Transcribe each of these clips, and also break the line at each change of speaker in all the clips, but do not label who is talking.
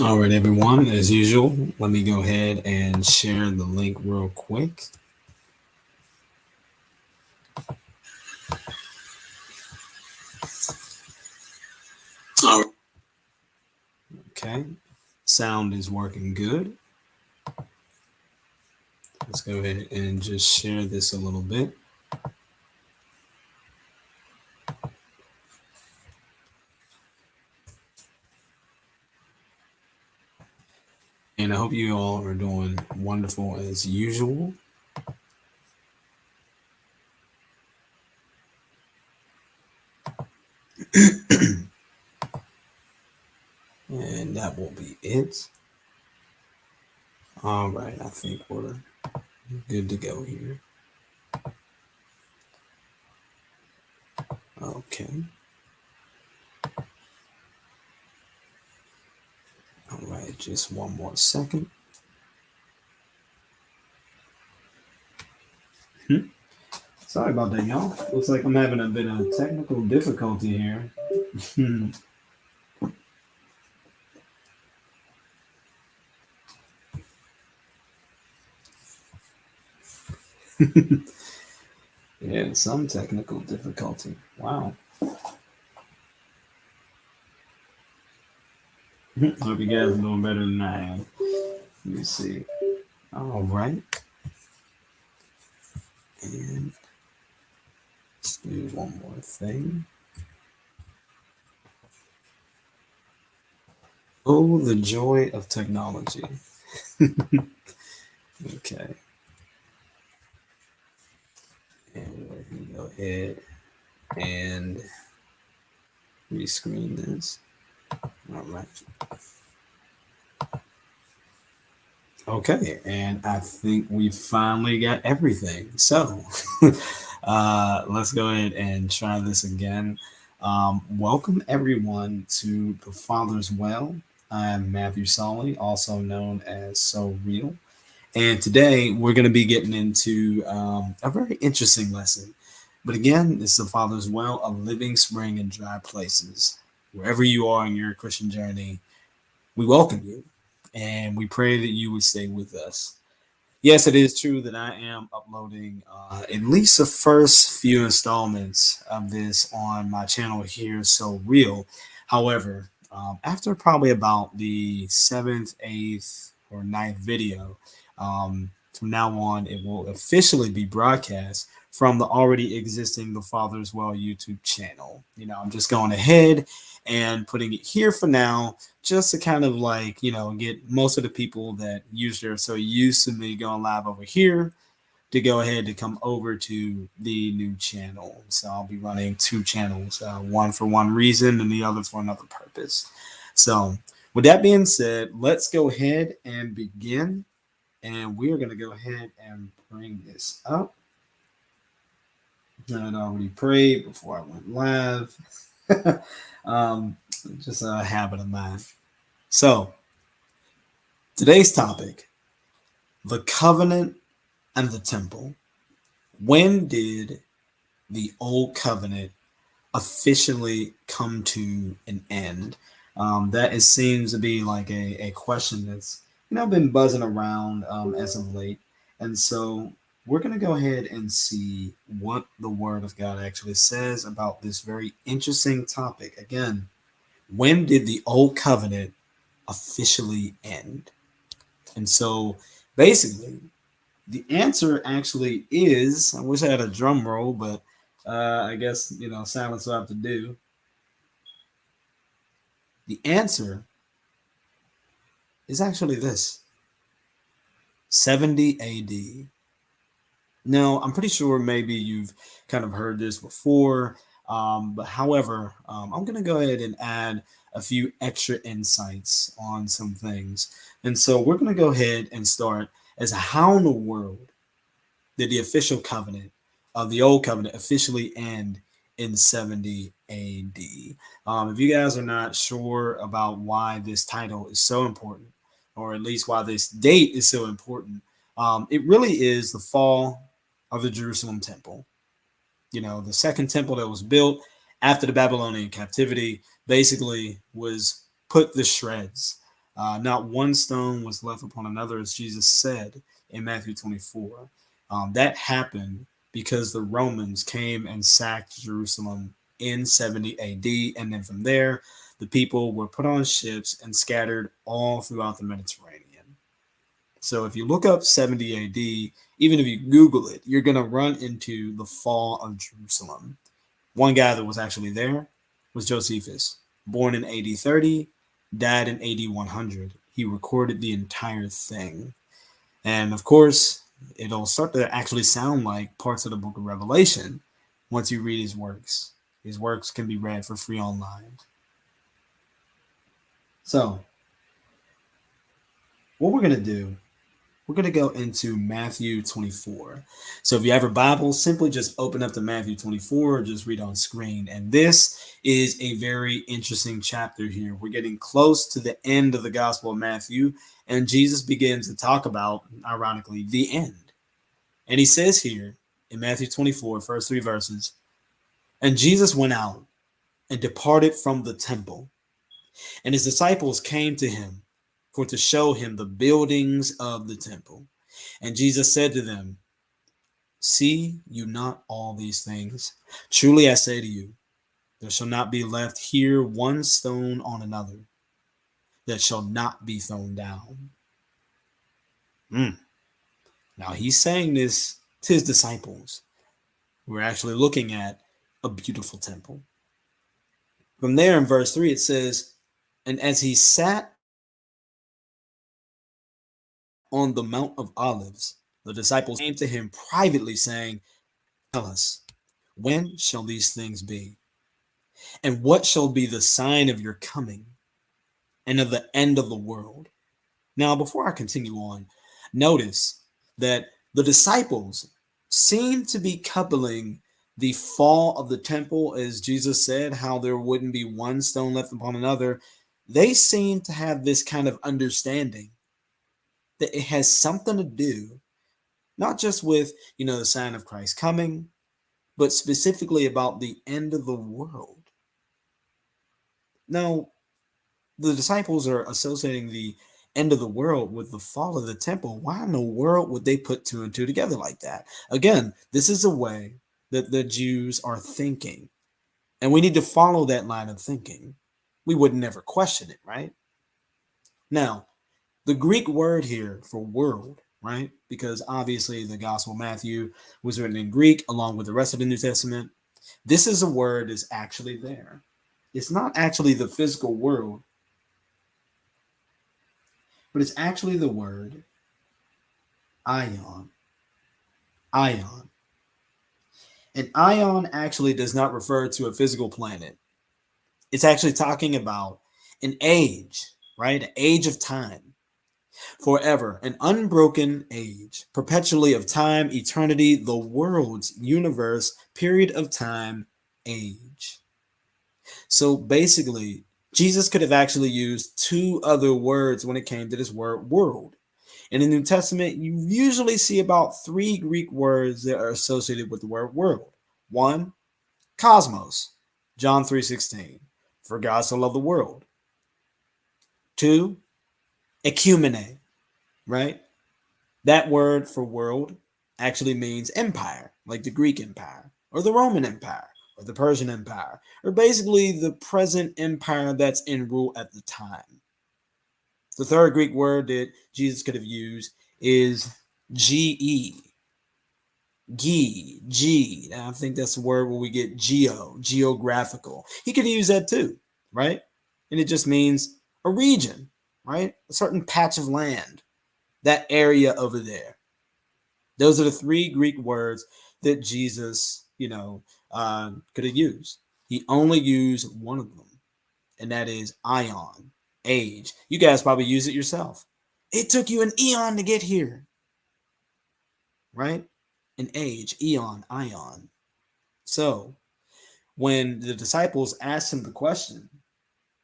All right, everyone, as usual, let me go ahead and share the link real quick. All right. Okay, sound is working good. Let's go ahead and just share this a little bit. And I hope you all are doing wonderful as usual. And that will be it. All right, I think we're good to go here. Okay. All right, just one more second. Sorry about that, y'all. Looks like I'm having a bit of technical difficulty here. Yeah, some technical difficulty. Wow. Hope you guys are doing better than I am. Let me see. All right. And let's do one more thing. Oh, the joy of technology. Okay. And let me go ahead and rescreen this. All right. Okay, and I think we finally got everything. So let's go ahead and try this again. Welcome everyone to the Father's Well. I'm Matthew Solly, also known as So Real. And today we're going to be getting into a very interesting lesson. But again, it's the Father's Well, a living spring in dry places. Wherever you are in your Christian journey, we welcome you and we pray that you would stay with us. Yes, it is true that I am uploading at least the first few installments of this on my channel here, So Real. However, after probably about the seventh, eighth, or ninth video, from now on, it will officially be broadcast from the already existing The Father's Well YouTube channel. I'm just going ahead and putting it here for now just to kind of like, get most of the people that usually are so used to me going live over here to go ahead to come over to the new channel. So I'll be running two channels, one for one reason and the other for another purpose. So with that being said, let's go ahead and begin. And we're going to go ahead and bring this up. I had already prayed before I went live. um, just a habit of mine. So today's topic, the covenant and the temple. When did the old covenant officially come to an end? That it seems to be like a question that's been buzzing around as of late, and so we're going to go ahead and see what the Word of God actually says about this very interesting topic. Again, when did the old covenant officially end? And so basically, the answer actually is, I wish I had a drum roll, but I guess, silence will have to do. The answer is actually this 70 AD. Now, I'm pretty sure maybe you've kind of heard this before, but however, I'm going to go ahead and add a few extra insights on some things. And so we're going to go ahead and start as how in the world did the official covenant of the old covenant officially end in 70 AD. If you guys are not sure about why this title is so important, or at least why this date is so important, it really is the fall of the Jerusalem temple. The second temple that was built after the Babylonian captivity basically was put to shreds. Not one stone was left upon another, as Jesus said in Matthew 24. That happened because the Romans came and sacked Jerusalem in 70 AD. And then from there, the people were put on ships and scattered all throughout the Mediterranean. So if you look up 70 AD, even if you Google it, you're going to run into the fall of Jerusalem. One guy that was actually there was Josephus, born in AD 30, died in AD 100. He recorded the entire thing. And of course, it'll start to actually sound like parts of the book of Revelation once you read his works. His works can be read for free online. So, what we're going to do, we're going to go into Matthew 24. So if you have a Bible, simply just open up to Matthew 24 or just read on screen. And this is a very interesting chapter here. We're getting close to the end of the Gospel of Matthew, and Jesus begins to talk about, ironically, the end. And he says here in Matthew 24, first 3 verses, "And Jesus went out and departed from the temple, and his disciples came to him for to show him the buildings of the temple. And Jesus said to them, See you not all these things? Truly I say to you, there shall not be left here one stone on another that shall not be thrown down." Now he's saying this to his disciples. We're actually looking at a beautiful temple. From there in verse 3, it says, "And as he sat on the Mount of Olives, the disciples came to him privately, saying, Tell us, when shall these things be? And what shall be the sign of your coming and of the end of the world?" Now, before I continue on, notice that the disciples seem to be coupling the fall of the temple, as Jesus said, how there wouldn't be one stone left upon another. They seem to have this kind of understanding that it has something to do, not just with, the sign of Christ coming, but specifically about the end of the world. Now, the disciples are associating the end of the world with the fall of the temple. Why in the world would they put two and two together like that? Again, this is a way that the Jews are thinking, and we need to follow that line of thinking. We would never question it, right? Now, the Greek word here for world, right? Because obviously the Gospel of Matthew was written in Greek along with the rest of the New Testament. This is a word that's actually there. It's not actually the physical world, but it's actually the word ion. Ion. And ion actually does not refer to a physical planet. It's actually talking about an age, right? An age of time. Forever, an unbroken age, perpetually of time, eternity, the world's universe, period of time, age. So basically, Jesus could have actually used two other words when it came to this word world. In the New Testament, you usually see about 3 Greek words that are associated with the word world. One, cosmos, John 3:16, for God so loved the world. Two, ecumene, right? That word for world actually means empire, like the Greek Empire, or the Roman Empire, or the Persian Empire, or basically the present empire that's in rule at the time. The third Greek word that Jesus could have used is ge, G. I think that's the word where we get geographical. He could use that too, right? And it just means a region, right? A certain patch of land, that area over there. Those are the 3 Greek words that Jesus, could have used. He only used one of them, and that is ion, age. You guys probably use it yourself. It took you an eon to get here, right? An age, eon, ion. So when the disciples asked him the question,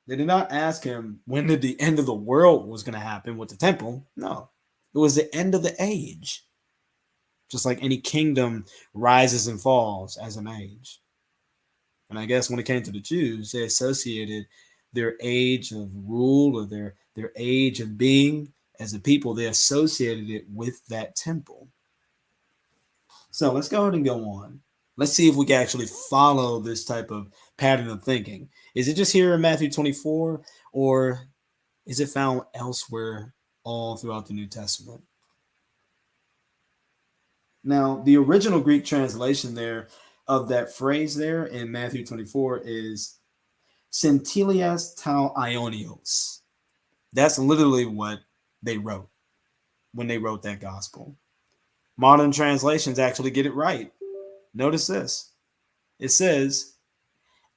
they did not ask him when did the end of the world was going to happen with the temple. No, it was the end of the age. Just like any kingdom rises and falls as an age. And I guess when it came to the Jews, they associated their age of rule or their their age of being as a people, they associated it with that temple. So let's go ahead and go on. Let's see if we can actually follow this type of pattern of thinking. Is it just here in Matthew 24, or is it found elsewhere all throughout the New Testament? Now, the original Greek translation there of that phrase there in Matthew 24 is Centilias tau Ionios. That's literally what they wrote when they wrote that gospel. Modern translations actually get it right. Notice this. It says,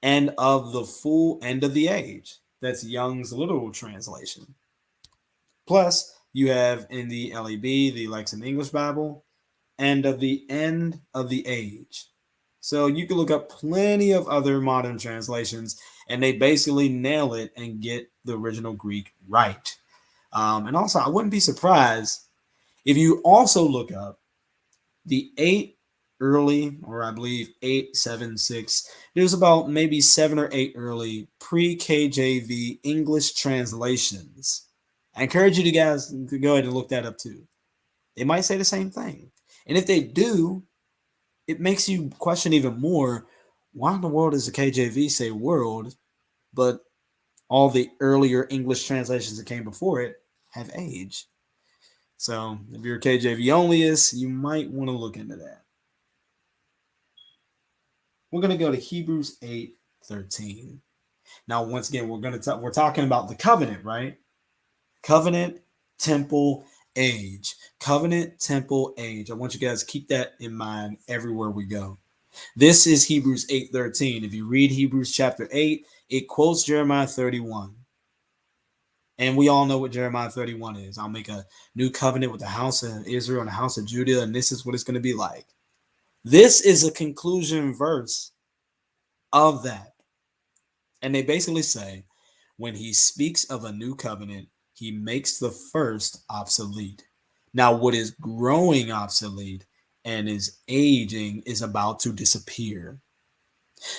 and of the full end of the age. That's Young's literal translation. Plus, you have in the LEB, the Lexham English Bible, and of the end of the age. So you can look up plenty of other modern translations, and they basically nail it and get the original Greek right. And also, I wouldn't be surprised if you also look up the 8 early, or I believe 876, there's about maybe 7 or 8 early pre-KJV English translations. I encourage you guys to go ahead and look that up too. They might say the same thing. And if they do, it makes you question even more, why in the world does the KJV say world, but all the earlier English translations that came before it have age? So if you're a KJV onlyist, you might want to look into that. We're going to go to Hebrews 8:13. Now, once again, we're talking about the covenant, right? Covenant, temple, age. Covenant, temple, age. I want you guys to keep that in mind everywhere we go. This is Hebrews 8:13. If you read Hebrews chapter 8, it quotes Jeremiah 31. And we all know what Jeremiah 31 is. I'll make a new covenant with the house of Israel and the house of Judah, and this is what it's going to be like. This is a conclusion verse of that. And they basically say, when he speaks of a new covenant, he makes the first obsolete. Now, what is growing obsolete and is aging is about to disappear.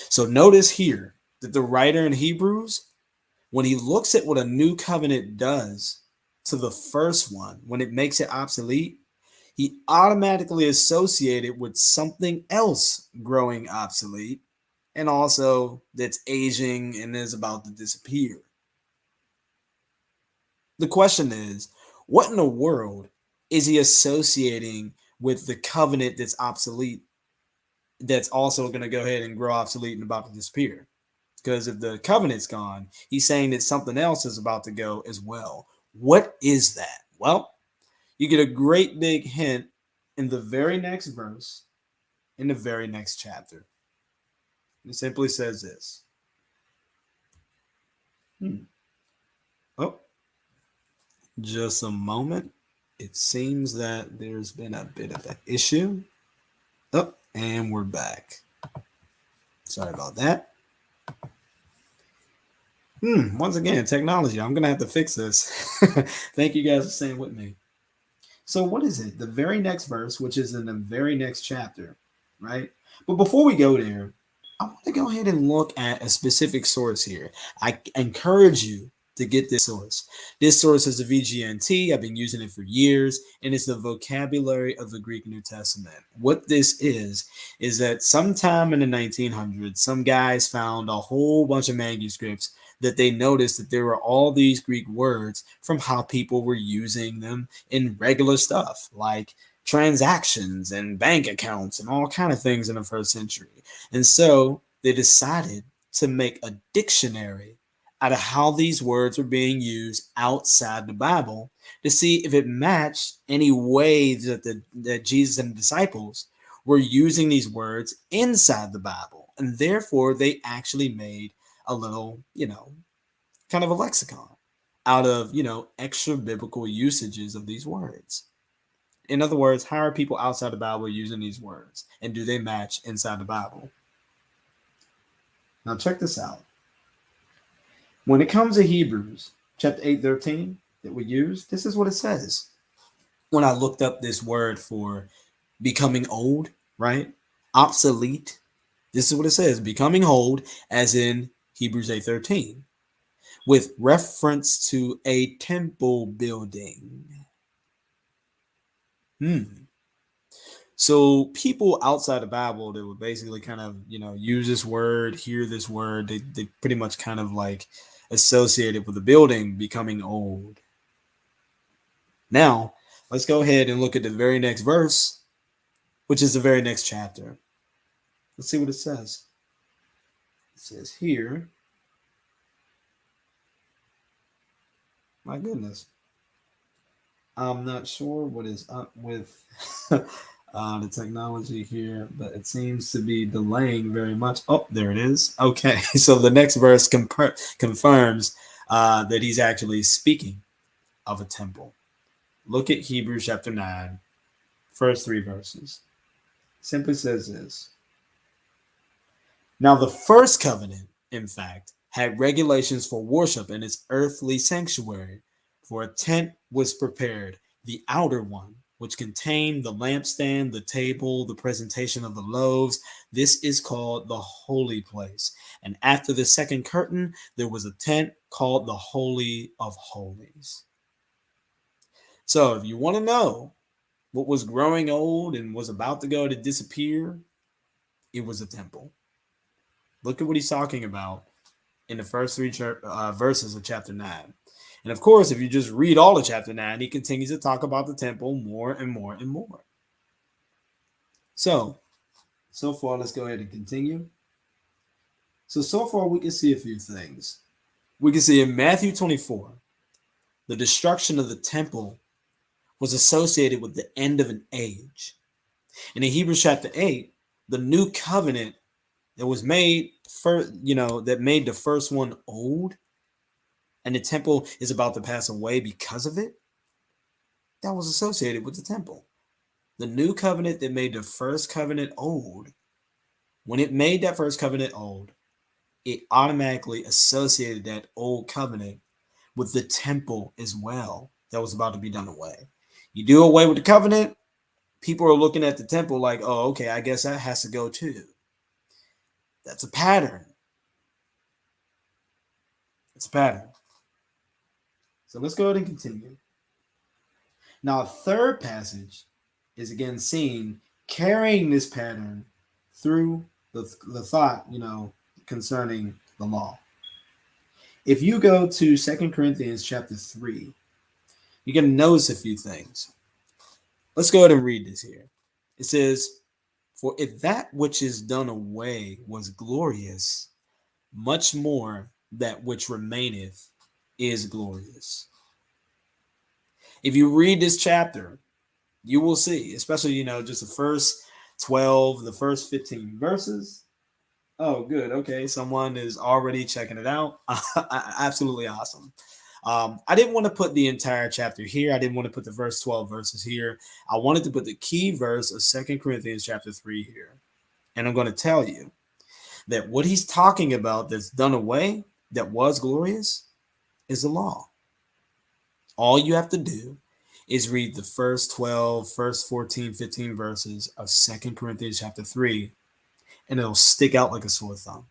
So notice here that the writer in Hebrews, when he looks at what a new covenant does to the first one, when it makes it obsolete, he automatically associates it with something else growing obsolete, and also that's aging and is about to disappear. The question is, what in the world is he associating with the covenant that's obsolete, that's also going to go ahead and grow obsolete and about to disappear? Because if the covenant's gone, he's saying that something else is about to go as well. What is that? Well, you get a great big hint in the very next verse, in the very next chapter. It simply says this. Oh, just a moment. It seems that there's been a bit of an issue. Oh, and we're back. Sorry about that. Once again, technology. I'm going to have to fix this. Thank you guys for staying with me. So what is it? The very next verse, which is in the very next chapter, right? But before we go there, I want to go ahead and look at a specific source here. I encourage you to get this source. This source is the VGNT. I've been using it for years, and it's the vocabulary of the Greek New Testament. What this is that sometime in the 1900s, some guys found a whole bunch of manuscripts that they noticed that there were all these Greek words from how people were using them in regular stuff, like transactions and bank accounts and all kind of things in the first century. And so they decided to make a dictionary out of how these words were being used outside the Bible to see if it matched any way that Jesus and the disciples were using these words inside the Bible. And therefore, they actually made a little, kind of a lexicon out of, extra biblical usages of these words. In other words, how are people outside the Bible using these words? And do they match inside the Bible? Now check this out. When it comes to Hebrews chapter 8:13 that we use, this is what it says. When I looked up this word for becoming old, right? Obsolete. This is what it says, becoming old, as in Hebrews 8:13. with reference to a temple building. So people outside the Bible that would basically kind of, use this word, hear this word, they pretty much kind of like associate it with the building becoming old. Now, let's go ahead and look at the very next verse, which is the very next chapter. Let's see what it says. It says here, my goodness, I'm not sure what is up with the technology here, but it seems to be delaying very much. Oh, there it is. Okay, so the next verse confirms that he's actually speaking of a temple. Look at Hebrews chapter 9, first 3 verses. It simply says this. Now, the first covenant, in fact, had regulations for worship in its earthly sanctuary, for a tent was prepared, the outer one, which contained the lampstand, the table, the presentation of the loaves. This is called the holy place. And after the second curtain, there was a tent called the Holy of Holies. So if you want to know what was growing old and was about to go to disappear, it was a temple. Look at what he's talking about in the first 3 verses of chapter 9. And of course, if you just read all of chapter 9, he continues to talk about the temple more and more and more. So far, let's go ahead and continue. So far, we can see a few things. We can see in Matthew 24, the destruction of the temple was associated with the end of an age. And in Hebrews chapter 8, the new covenant that was made that made the first one old, and the temple is about to pass away because of it, that was associated with the temple. The new covenant that made the first covenant old, when it made that first covenant old, it automatically associated that old covenant with the temple as well that was about to be done away. You do away with the covenant, people are looking at the temple like, oh, okay, I guess that has to go too. That's a pattern. It's a pattern. So let's go ahead and continue. Now, a third passage is again seen carrying this pattern through the thought, concerning the law. If you go to 2 Corinthians chapter 3, you're going to notice a few things. Let's go ahead and read this here. It says, for if that which is done away was glorious, much more that which remaineth is glorious. If you read this chapter, you will see, especially, just the first 12, the first 15 verses. Oh, good. Okay. Someone is already checking it out. Absolutely awesome. I didn't want to put the entire chapter here. I didn't want to put the verse 12 verses here. I wanted to put the key verse of 2 Corinthians chapter 3 here. And I'm going to tell you that what he's talking about that's done away, that was glorious, is the law. All you have to do is read the first 12, first 14, 15 verses of 2 Corinthians chapter 3, and it'll stick out like a sore thumb.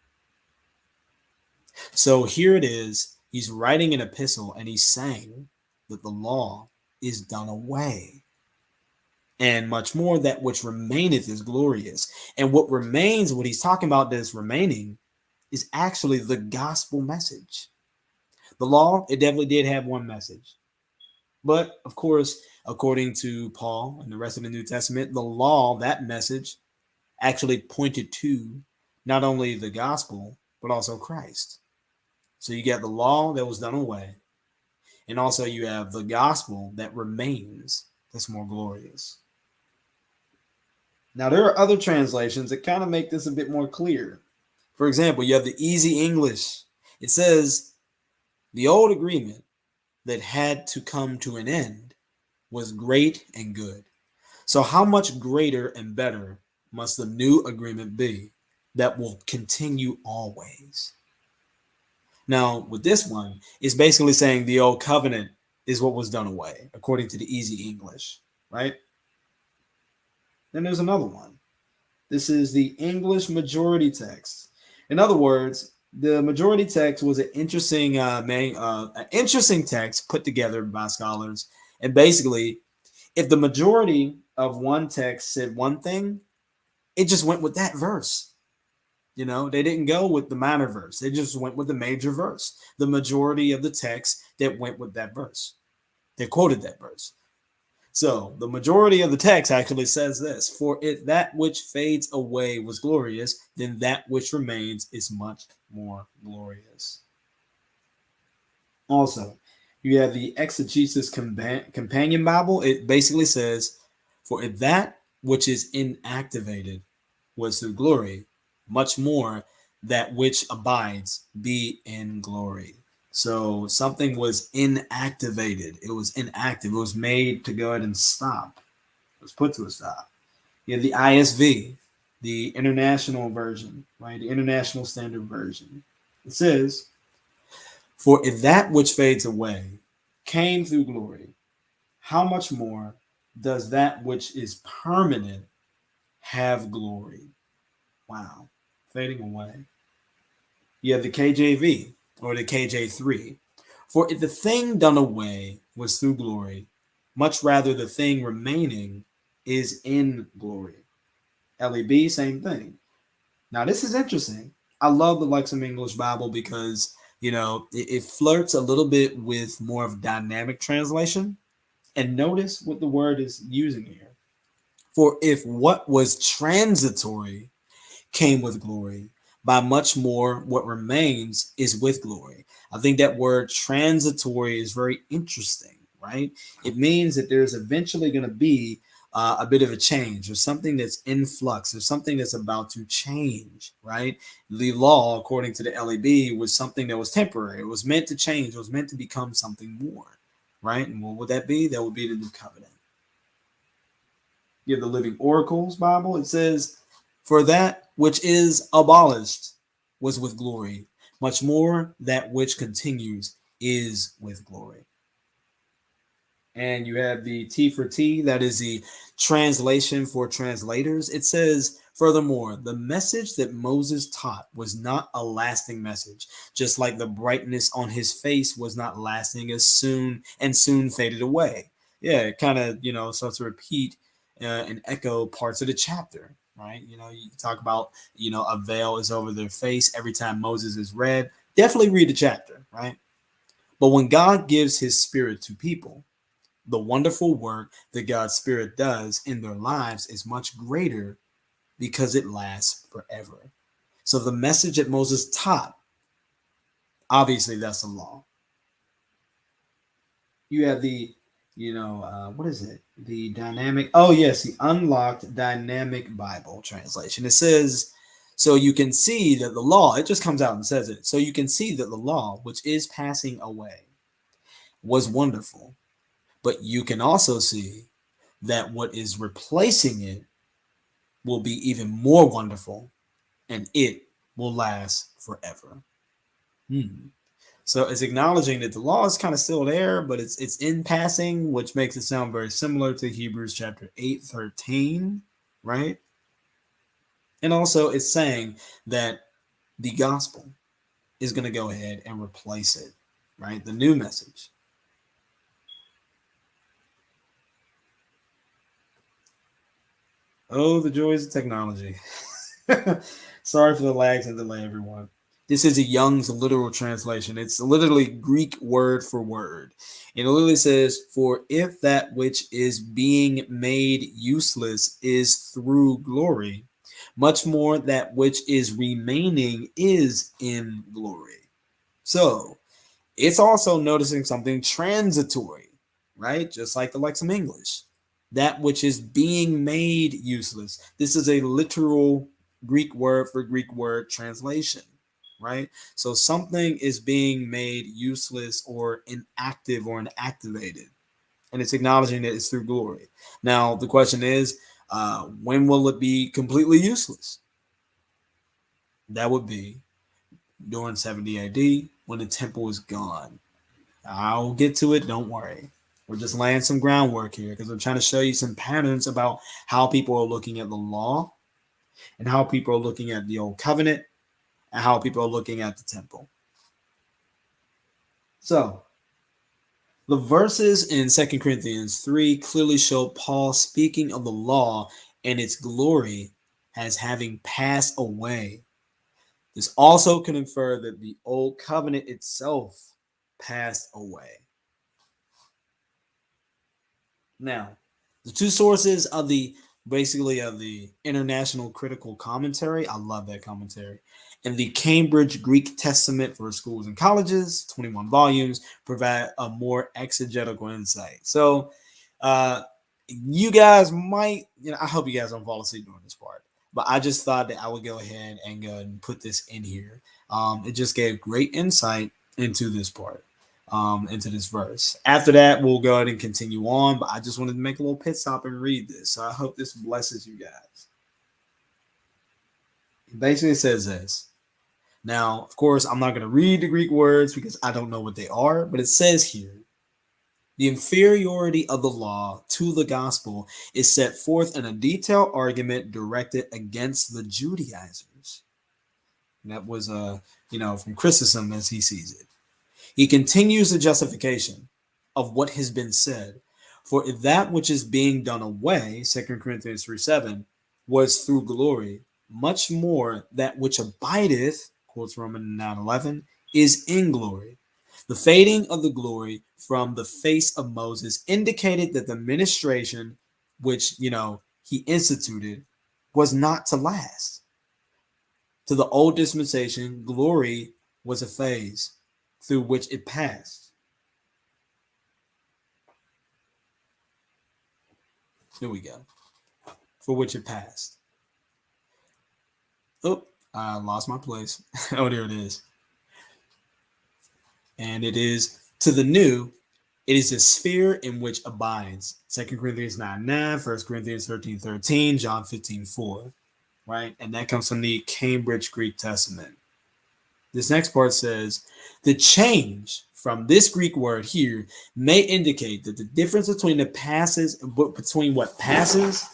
So here it is. He's writing an epistle, and he's saying that the law is done away. And much more, that which remaineth is glorious. And what remains, what he's talking about that's remaining, is actually the gospel message. The law, it definitely did have one message. But, of course, according to Paul and the rest of the New Testament, the law, that message, actually pointed to not only the gospel, but also Christ. So you get the law that was done away, and also you have the gospel that remains, that's more glorious. Now, there are other translations that kind of make this a bit more clear. For example, you have the Easy English. It says, the old agreement that had to come to an end was great and good. So how much greater and better must the new agreement be that will continue always? Now, with this one, it's basically saying the old covenant is what was done away, according to the Easy English, right? Then there's another one. This is the English majority text. In other words, The majority text was an interesting an interesting text put together by scholars. And basically, if the majority of one text said one thing, it just went with that verse. You know, they didn't go with the minor verse. They just went with the major verse. The majority of the text that went with that verse. They quoted that verse. So the majority of the text actually says this: For if that which fades away was glorious, then that which remains is much more glorious. Also, you have the Exegesis Companion Bible. It basically says, For if that which is inactivated was through glory, much more that which abides be in glory. So something was inactivated. It was inactive. It was made to go ahead and stop. It was put to a stop. You have the ISV, the international version, right? The international standard version. It says, For if that which fades away came through glory, how much more does that which is permanent have glory? Wow. Fading away. You have the KJV or the KJ3. For if the thing done away was through glory, much rather the thing remaining is in glory. LEB, same thing. Now, this is interesting. I love the Lexham English Bible because, you know, it flirts a little bit with more of dynamic translation. And notice what the word is using here. For if what was transitory came with glory, by much more what remains is with glory. I think that word transitory is very interesting, right? It means that there's eventually going to be a bit of a change or something that's in flux or something that's about to change, right? The law, according to the LEB, was something that was temporary. It was meant to change. It was meant to become something more, right? And what would that be? That would be the new covenant. You have the Living Oracles Bible. It says, For that which is abolished was with glory, much more that which continues is with glory. And you have the T for T, that is the translation for translators. It says, Furthermore, the message that Moses taught was not a lasting message, just like the brightness on his face was not lasting as soon faded away. Yeah, it kind of, you know, starts to repeat and echo parts of the chapter, right? You know, you talk about, you know, a veil is over their face every time Moses is read. Definitely read the chapter, right? But when God gives his spirit to people, the wonderful work that God's spirit does in their lives is much greater because it lasts forever. So the message that Moses taught, obviously that's the law. You have the, what is it? The dynamic, oh yes, the unlocked dynamic Bible translation. It says, so you can see that the law, it just comes out and says it. So you can see that the law, which is passing away, was wonderful. But you can also see that what is replacing it will be even more wonderful and it will last forever. So it's acknowledging that the law is kind of still there, but it's in passing, which makes it sound very similar to Hebrews chapter 8:13, right? And also it's saying that the gospel is going to go ahead and replace it, right? The new message. Oh, the joys of technology. Sorry for the lags and delay, everyone. This is a Young's literal translation. It's literally Greek word for word. And it literally says, For if that which is being made useless is through glory, much more that which is remaining is in glory. So it's also noticing something transitory, right? Just like the Lexham English. That which is being made useless. This is a literal Greek word for Greek word translation, right? So something is being made useless or inactive or inactivated, and it's acknowledging that it's through glory. Now, the question is, when will it be completely useless? That would be during 70 AD when the temple is gone. I'll get to it. Don't worry. We're just laying some groundwork here because I'm trying to show you some patterns about how people are looking at the law and how people are looking at the old covenant and how people are looking at the temple. So the verses in 2 Corinthians 3 clearly show Paul speaking of the law and its glory as having passed away. This also can infer that the old covenant itself passed away. Now, the two sources of the International Critical Commentary, I love that commentary, and the Cambridge Greek Testament for Schools and Colleges, 21 volumes, provide a more exegetical insight. So, you guys might, I hope you guys don't fall asleep during this part, but I just thought that I would go ahead and put this in here. It just gave great insight into this part. Into this verse. After that, we'll go ahead and continue on, but I just wanted to make a little pit stop and read this. So I hope this blesses you guys. It basically says this. Now, of course, I'm not going to read the Greek words because I don't know what they are, but it says here, the inferiority of the law to the gospel is set forth in a detailed argument directed against the Judaizers. And that was, from Chrysostom as he sees it. He continues the justification of what has been said. For if that which is being done away, 2 Corinthians 3:7, was through glory, much more that which abideth, quotes Romans 9:11, is in glory. The fading of the glory from the face of Moses indicated that the ministration which, he instituted was not to last. To the old dispensation, glory was a phase through which it passed. Here we go. For which it passed. Oh, I lost my place. Oh, there it is. And it is to the new, it is a sphere in which abides. 2 Corinthians 9:9, 1 Corinthians 13:13, John 15:4. Right? And that comes from the Cambridge Greek Testament. This next part says, the change from this Greek word here may indicate that the difference between between what passes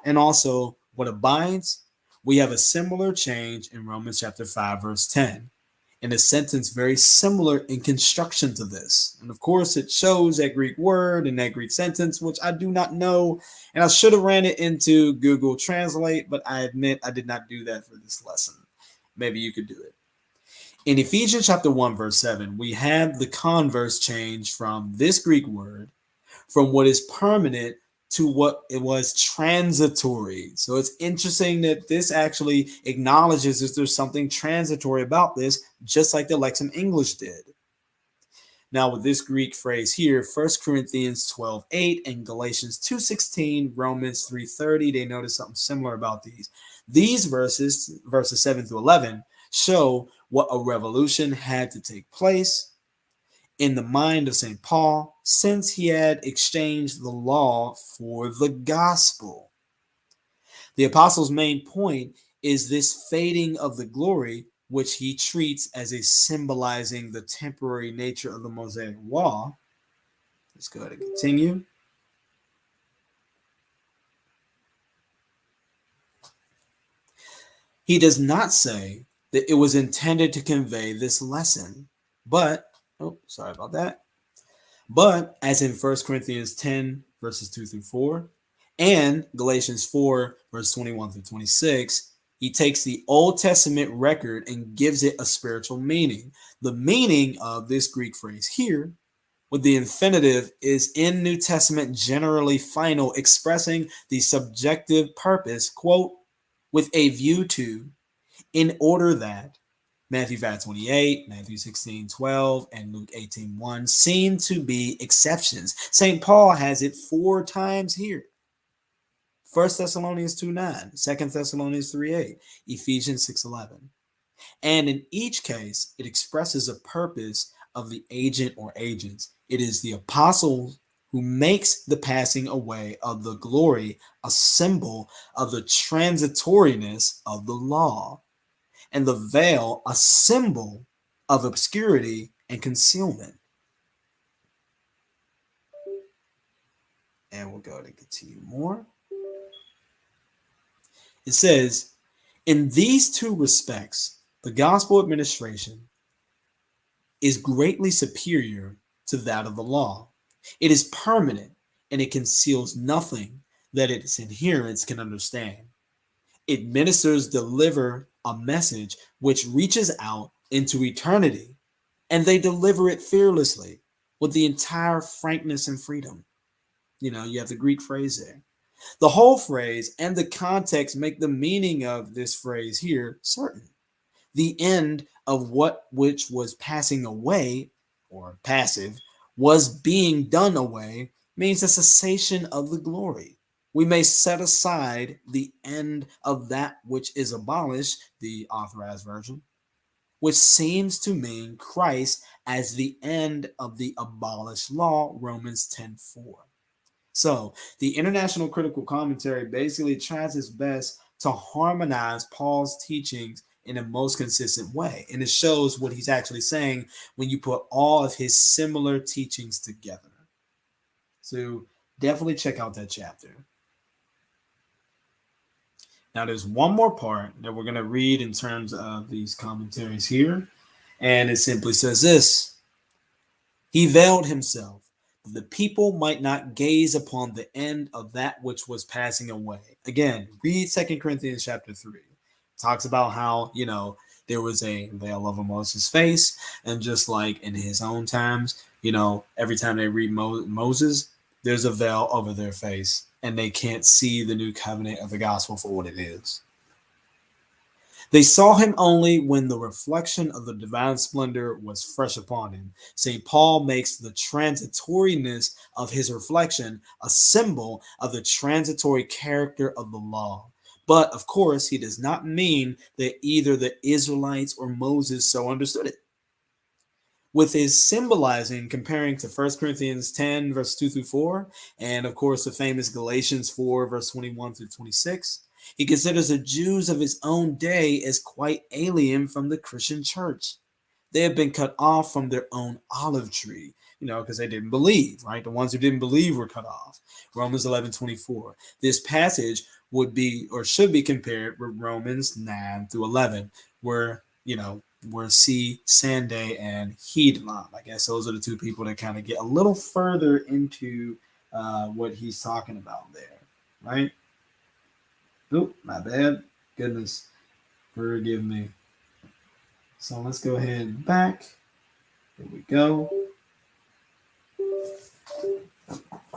and also what abides, we have a similar change in Romans chapter 5, verse 10. In a sentence very similar in construction to this. And of course, it shows that Greek word and that Greek sentence, which I do not know. And I should have ran it into Google Translate, but I admit I did not do that for this lesson. Maybe you could do it. In Ephesians chapter 1, verse 7, we have the converse change from this Greek word, from what is permanent to what it was transitory. So it's interesting that this actually acknowledges that there's something transitory about this, just like the Lexham English did. Now with this Greek phrase here, 1 Corinthians 12:8 and Galatians 2:16, Romans 3:30, they notice something similar about these. These verses 7 through 11, show what a revolution had to take place in the mind of St. Paul, since he had exchanged the law for the gospel. The apostle's main point is this fading of the glory, which he treats as a symbolizing the temporary nature of the Mosaic law. Let's go ahead and continue. He does not say that it was intended to convey this lesson, but as in 1 Corinthians 10, verses 2 through 4, and Galatians 4, verse 21 through 26, he takes the Old Testament record and gives it a spiritual meaning. The meaning of this Greek phrase here, with the infinitive, is in New Testament generally final, expressing the subjective purpose, quote, with a view to, in order that, Matthew 5:28, Matthew 16:12, and Luke 18:1 seem to be exceptions. St. Paul has it 4 times here. 1 Thessalonians 2:9, 2 Thessalonians 3:8, Ephesians 6:11. And in each case, it expresses a purpose of the agent or agents. It is the apostle who makes the passing away of the glory a symbol of the transitoriness of the law, and the veil a symbol of obscurity and concealment. And we'll go to continue more. It says, in these 2 respects, The gospel administration is greatly superior to that of the law. It is permanent and it conceals nothing that its adherents can understand. It ministers deliver a message which reaches out into eternity, and they deliver it fearlessly with the entire frankness and freedom. You have the Greek phrase there. The whole phrase and the context make the meaning of this phrase here certain. The end of what which was passing away, or passive, was being done away, means the cessation of the glory. We may set aside the end of that which is abolished, the authorized version, which seems to mean Christ as the end of the abolished law, Romans 10:4. So the International Critical Commentary basically tries its best to harmonize Paul's teachings in a most consistent way. And it shows what he's actually saying when you put all of his similar teachings together. So definitely check out that chapter. Now, there's one more part that we're going to read in terms of these commentaries here. And it simply says this: He veiled himself, that the people might not gaze upon the end of that which was passing away. Again, read 2 Corinthians chapter 3. It talks about how, there was a veil over Moses' face. And just like in his own times, every time they read Moses, there's a veil over their face. And they can't see the new covenant of the gospel for what it is. They saw him only when the reflection of the divine splendor was fresh upon him. St. Paul makes the transitoriness of his reflection a symbol of the transitory character of the law. But, of course, he does not mean that either the Israelites or Moses so understood it. With his symbolizing, comparing to 1 Corinthians 10, verse 2 through 4, and, of course, the famous Galatians 4, verse 21 through 26, he considers the Jews of his own day as quite alien from the Christian church. They have been cut off from their own olive tree, because they didn't believe, right? The ones who didn't believe were cut off. Romans 11:24. This passage would be, or should be, compared with Romans 9 through 11, where, where C, Sunday, and Hedlam. I guess those are the two people that kind of get a little further into what he's talking about there, right? Oh, my bad. Goodness, forgive me. So let's go ahead back. Here we go.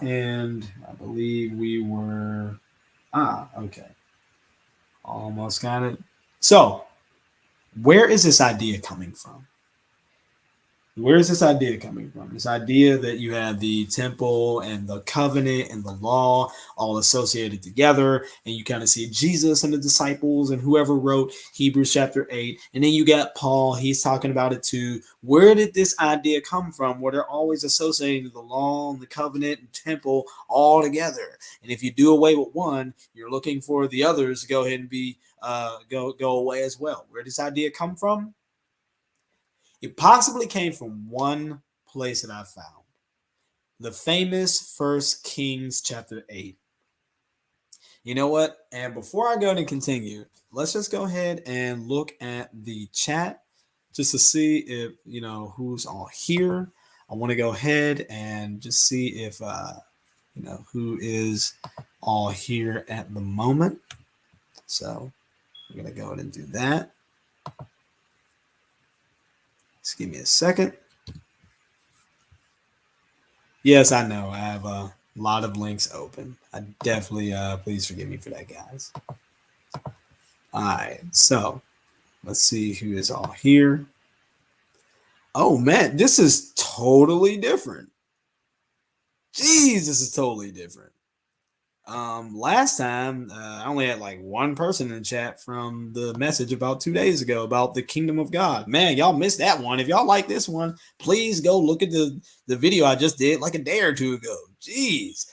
And I believe we were... okay. Almost got it. So, where is this idea coming from? Where is this idea coming from? This idea that you have the temple and the covenant and the law all associated together, and you kind of see Jesus and the disciples and whoever wrote Hebrews chapter 8, and then you got Paul, he's talking about it too. Where did this idea come from, where they're always associating the law and the covenant and temple all together? And if you do away with one, you're looking for the others to go ahead and be go away as well. Where did this idea come from? It possibly came from one place that I found. The famous 1 Kings chapter 8. You know what? And before I go and continue, let's just go ahead and look at the chat just to see if, who's all here. I want to go ahead and just see if, who is all here at the moment. So we're going to go ahead and do that. Just give me a second. Yes, I know. I have a lot of links open. I definitely, please forgive me for that, guys. All right, so let's see who is all here. Oh, man, this is totally different. Jeez, this is totally different. Last time, I only had like one person in the chat from the message about 2 days ago about the kingdom of God. Man, y'all missed that one. If y'all like this one, please go look at the video I just did like a day or two ago. Jeez.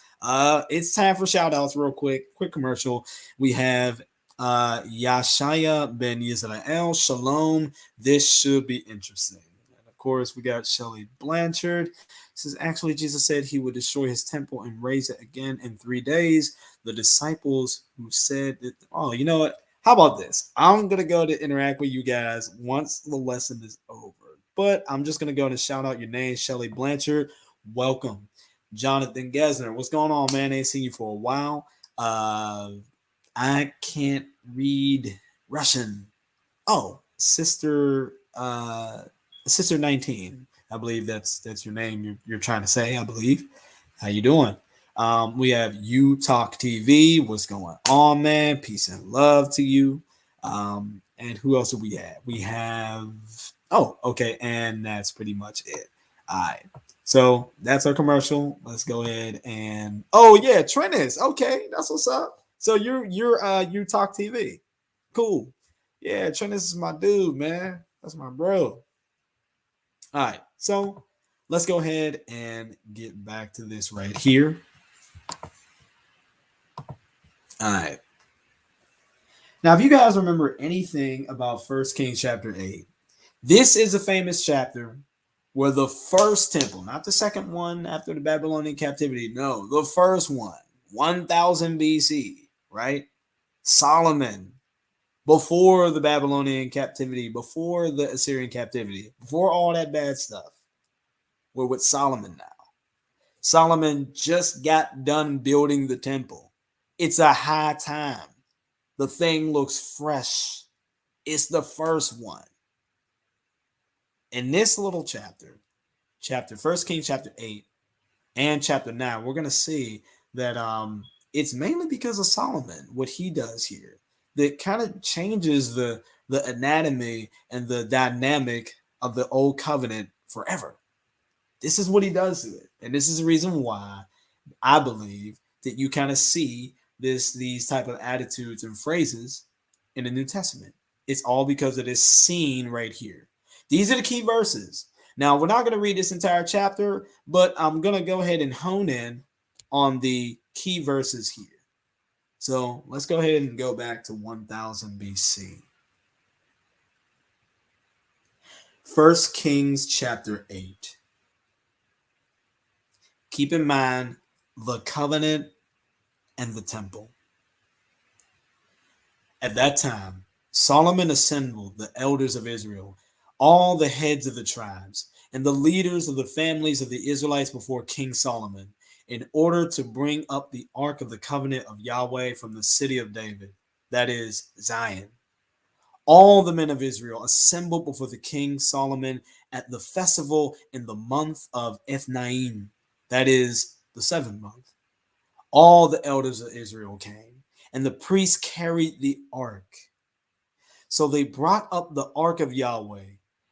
It's time for shout outs real quick commercial. We have Yashaya Ben Yisrael. Shalom. This should be interesting. And of course, we got Shelly Blanchard. It says, actually, Jesus said he would destroy his temple and raise it again in 3 days. The disciples who said that, oh, you know what? How about this? I'm gonna go to interact with you guys once the lesson is over. But I'm just gonna go and shout out your name, Shelly Blanchard. Welcome. Jonathan Gesner. What's going on, man? I ain't seen you for a while. I can't read Russian. Oh, sister 19. I believe that's your name you're trying to say, I believe. How you doing? We have You Talk TV. What's going on, man? Peace and love to you. And who else do we have? We have oh, okay, and that's pretty much it. All right. So that's our commercial. Let's go ahead and oh yeah, Trennis. Okay, that's what's up. So you're You Talk TV. Cool. Yeah, Trennis is my dude, man. That's my bro. All right. So let's go ahead and get back to this right here. All right. Now, if you guys remember anything about First Kings chapter 8, this is a famous chapter where the first temple, not the second one after the Babylonian captivity, no, the first one, 1000 BC, right? Solomon, before the Babylonian captivity, before the Assyrian captivity, before all that bad stuff, we're with Solomon now. Solomon just got done building the temple. It's a high time. The thing looks fresh. It's the first one. In this little chapter First Kings chapter 8 and chapter 9, we're going to see that it's mainly because of Solomon, what he does here, that kind of changes the anatomy and the dynamic of the old covenant forever. This is what he does to it. And this is the reason why I believe that you kind of see these type of attitudes and phrases in the New Testament. It's all because of this scene right here. These are the key verses. Now, we're not going to read this entire chapter, but I'm going to go ahead and hone in on the key verses here. So let's go ahead and go back to 1000 BC. 1 Kings chapter 8. Keep in mind the covenant and the temple. At that time, Solomon assembled the elders of Israel, all the heads of the tribes, and the leaders of the families of the Israelites before King Solomon, in order to bring up the ark of the covenant of Yahweh from the city of David, that is, Zion. All the men of Israel assembled before the king Solomon at the festival in the month of Ethnaim, that is, the seventh month. All the elders of Israel came, and the priests carried the ark. So they brought up the ark of Yahweh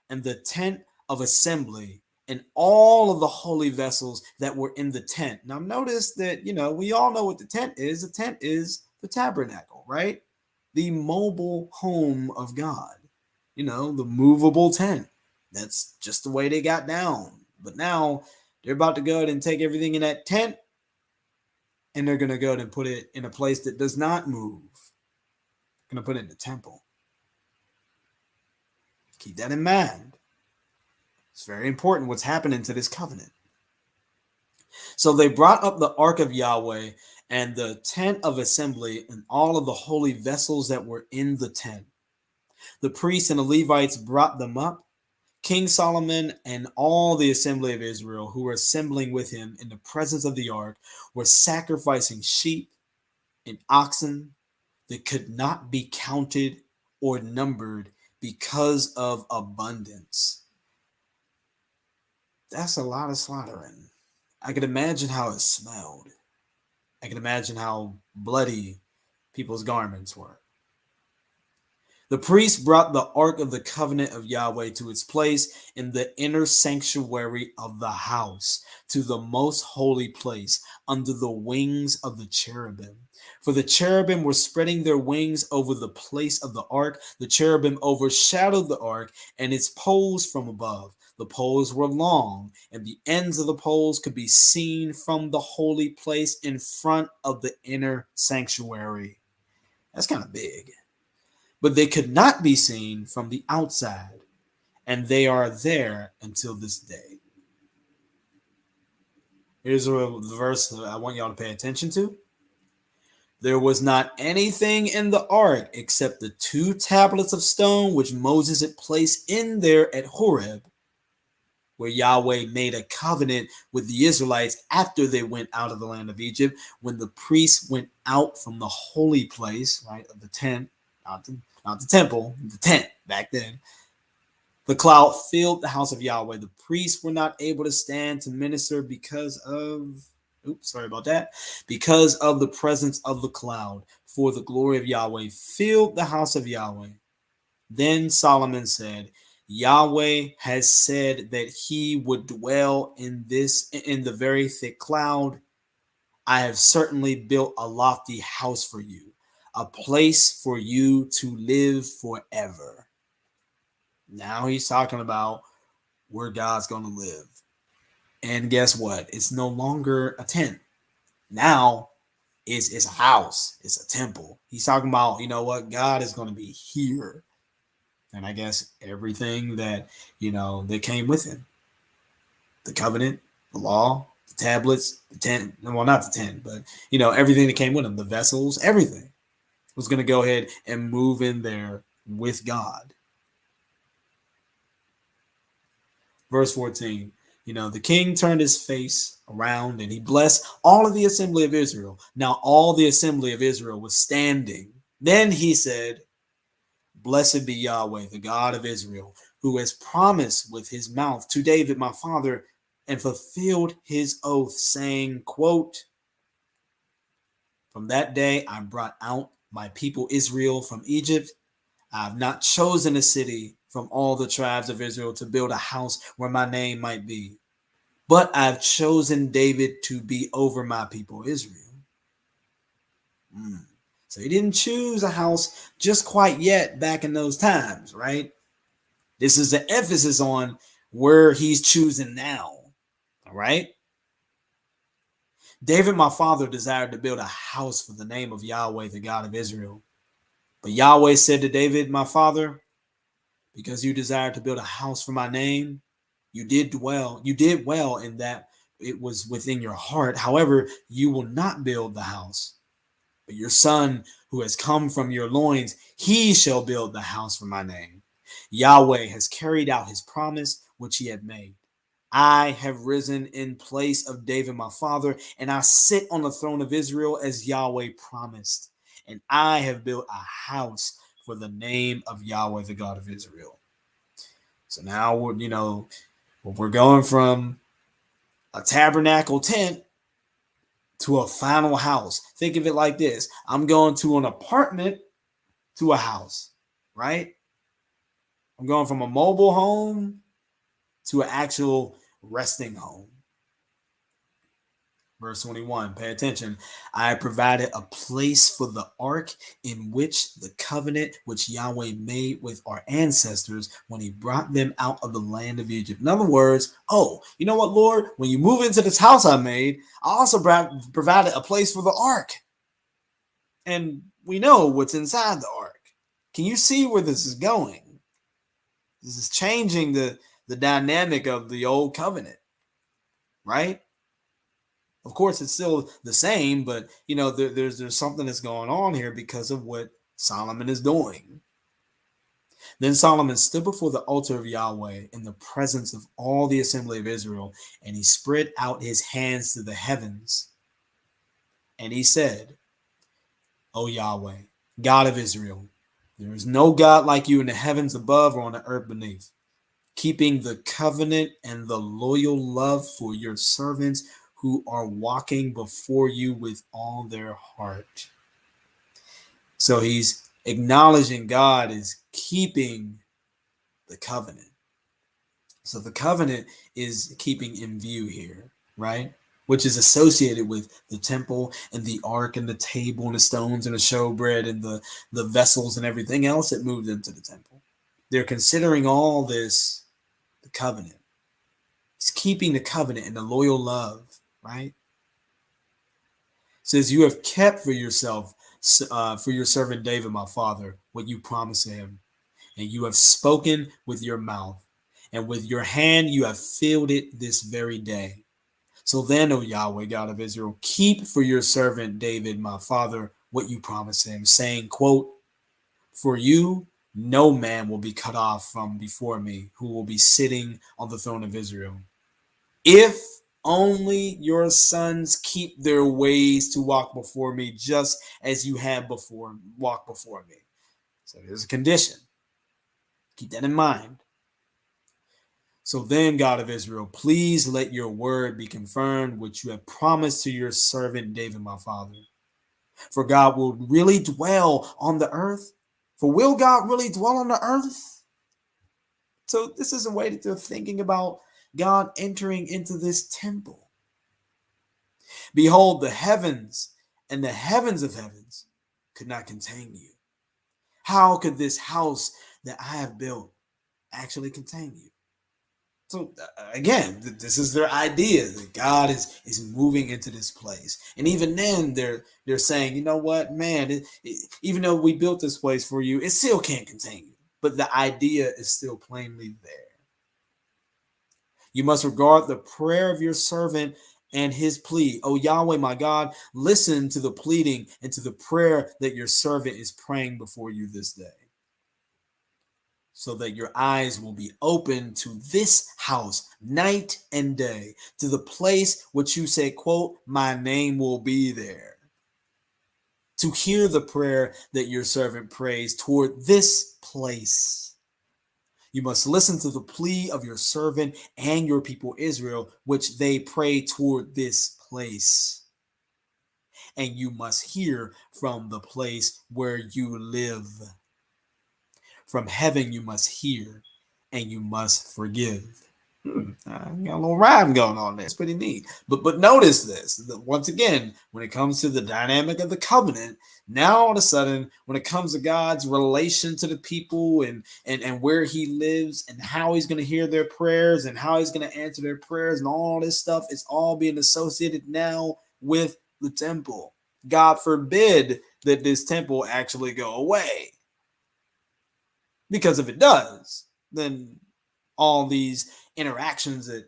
and the tent of assembly and all of the holy vessels that were in the tent. Now, notice that, we all know what the tent is. The tent is the tabernacle, right? The mobile home of God, the movable tent. That's just the way they got down. But now they're about to go ahead and take everything in that tent and they're going to go ahead and put it in a place that does not move. They're going to put it in the temple. Keep that in mind. It's very important what's happening to this covenant. So they brought up the ark of Yahweh and the tent of assembly and all of the holy vessels that were in the tent. The priests and the Levites brought them up. King Solomon and all the assembly of Israel who were assembling with him in the presence of the ark were sacrificing sheep and oxen that could not be counted or numbered because of abundance. That's a lot of slaughtering. I could imagine how it smelled. I can imagine how bloody people's garments were. The priests brought the ark of the covenant of Yahweh to its place in the inner sanctuary of the house, to the most holy place, under the wings of the cherubim. For the cherubim were spreading their wings over the place of the ark. The cherubim overshadowed the ark and its poles from above. The poles were long, and the ends of the poles could be seen from the holy place in front of the inner sanctuary. That's kind of big. But they could not be seen from the outside, and they are there until this day. Here's the verse that I want y'all to pay attention to. There was not anything in the ark except the 2 tablets of stone which Moses had placed in there at Horeb, where Yahweh made a covenant with the Israelites after they went out of the land of Egypt, when the priests went out from the holy place, right, of the tent, not the temple, the tent back then. The cloud filled the house of Yahweh. The priests were not able to stand to minister because of, because of the presence of the cloud, for the glory of Yahweh filled the house of Yahweh. Then Solomon said, Yahweh has said that he would dwell in the very thick cloud. I have certainly built a lofty house for you, a place for you to live forever. Now he's talking about where God's going to live. And guess what? It's no longer a tent. Now it's a house. It's a temple. He's talking about, you know what? God is going to be here. And I guess everything that, that came with him. The covenant, the law, the tablets, the tent. Well, not the tent, but, everything that came with him. The vessels, everything was going to go ahead and move in there with God. Verse 14, the king turned his face around and he blessed all of the assembly of Israel. Now all the assembly of Israel was standing. Then he said, Blessed be Yahweh, the God of Israel, who has promised with his mouth to David, my father, and fulfilled his oath, saying, quote, From that day I brought out my people Israel from Egypt. I have not chosen a city from all the tribes of Israel to build a house where my name might be, but I've chosen David to be over my people Israel. So he didn't choose a house just quite yet back in those times, right? This is the emphasis on where he's choosing now, all right? David, my father, desired to build a house for the name of Yahweh, the God of Israel. But Yahweh said to David, my father, because you desired to build a house for my name, you did well in that it was within your heart. However, you will not build the house. But your son, who has come from your loins, he shall build the house for my name. Yahweh has carried out his promise, which he had made. I have risen in place of David, my father, and I sit on the throne of Israel as Yahweh promised. And I have built a house for the name of Yahweh, the God of Israel. So now we're going from a tabernacle tent to a final house. Think of it like this. I'm going to an apartment to a house, right? I'm going from a mobile home to an actual resting home. Verse 21, pay attention. I provided a place for the ark in which the covenant which Yahweh made with our ancestors when he brought them out of the land of Egypt. In other words, you know what, Lord? When you move into this house I made, I also provided a place for the ark. And we know what's inside the ark. Can you see where this is going? This is changing the dynamic of the old covenant, right? Of course, it's still the same, but there's something that's going on here because of what Solomon is doing. Then Solomon stood before the altar of Yahweh in the presence of all the assembly of Israel, and he spread out his hands to the heavens. And he said, O Yahweh, God of Israel, there is no God like you in the heavens above or on the earth beneath, keeping the covenant and the loyal love for your servants who are walking before you with all their heart. So he's acknowledging God is keeping the covenant. So the covenant is keeping in view here, right? Which is associated with the temple and the ark and the table and the stones and the showbread and the vessels and everything else that moved into the temple. They're considering all this the covenant. He's keeping the covenant and the loyal love, right? It says, you have kept for yourself, for your servant David, my father, what you promised him. And you have spoken with your mouth, and with your hand you have filled it this very day. So then, O Yahweh, God of Israel, keep for your servant David, my father, what you promised him, saying, quote, "For you, no man will be cut off from before me, who will be sitting on the throne of Israel. If only your sons keep their ways to walk before me, just as you have before walked before me." So there's a condition. Keep that in mind. "So then, God of Israel, please let your word be confirmed, which you have promised to your servant David, my father. For God will really dwell on the earth. For will God really dwell on the earth?" So this is a way that they're thinking about God entering into this temple. "Behold, the heavens and the heavens of heavens could not contain you. How could this house that I have built actually contain you?" So again, this is their idea that God is moving into this place, and even then they're saying, you know what, man, even though we built this place for you, it still can't contain you. But the idea is still plainly there. "You must regard the prayer of your servant and his plea. O Yahweh, my God, listen to the pleading and to the prayer that your servant is praying before you this day, so that your eyes will be open to this house night and day, to the place which you say, quote, my name will be there, to hear the prayer that your servant prays toward this place. You must listen to the plea of your servant and your people Israel, which they pray toward this place. And you must hear from the place where you live. From heaven you must hear, and you must forgive." Got a little rhyme going on there. It's pretty neat. But notice this. Once again, when it comes to the dynamic of the covenant, now all of a sudden, when it comes to God's relation to the people and where he lives and how he's going to hear their prayers and how he's going to answer their prayers and all this stuff, it's all being associated now with the temple. God forbid that this temple actually go away. Because if it does, then all these interactions that,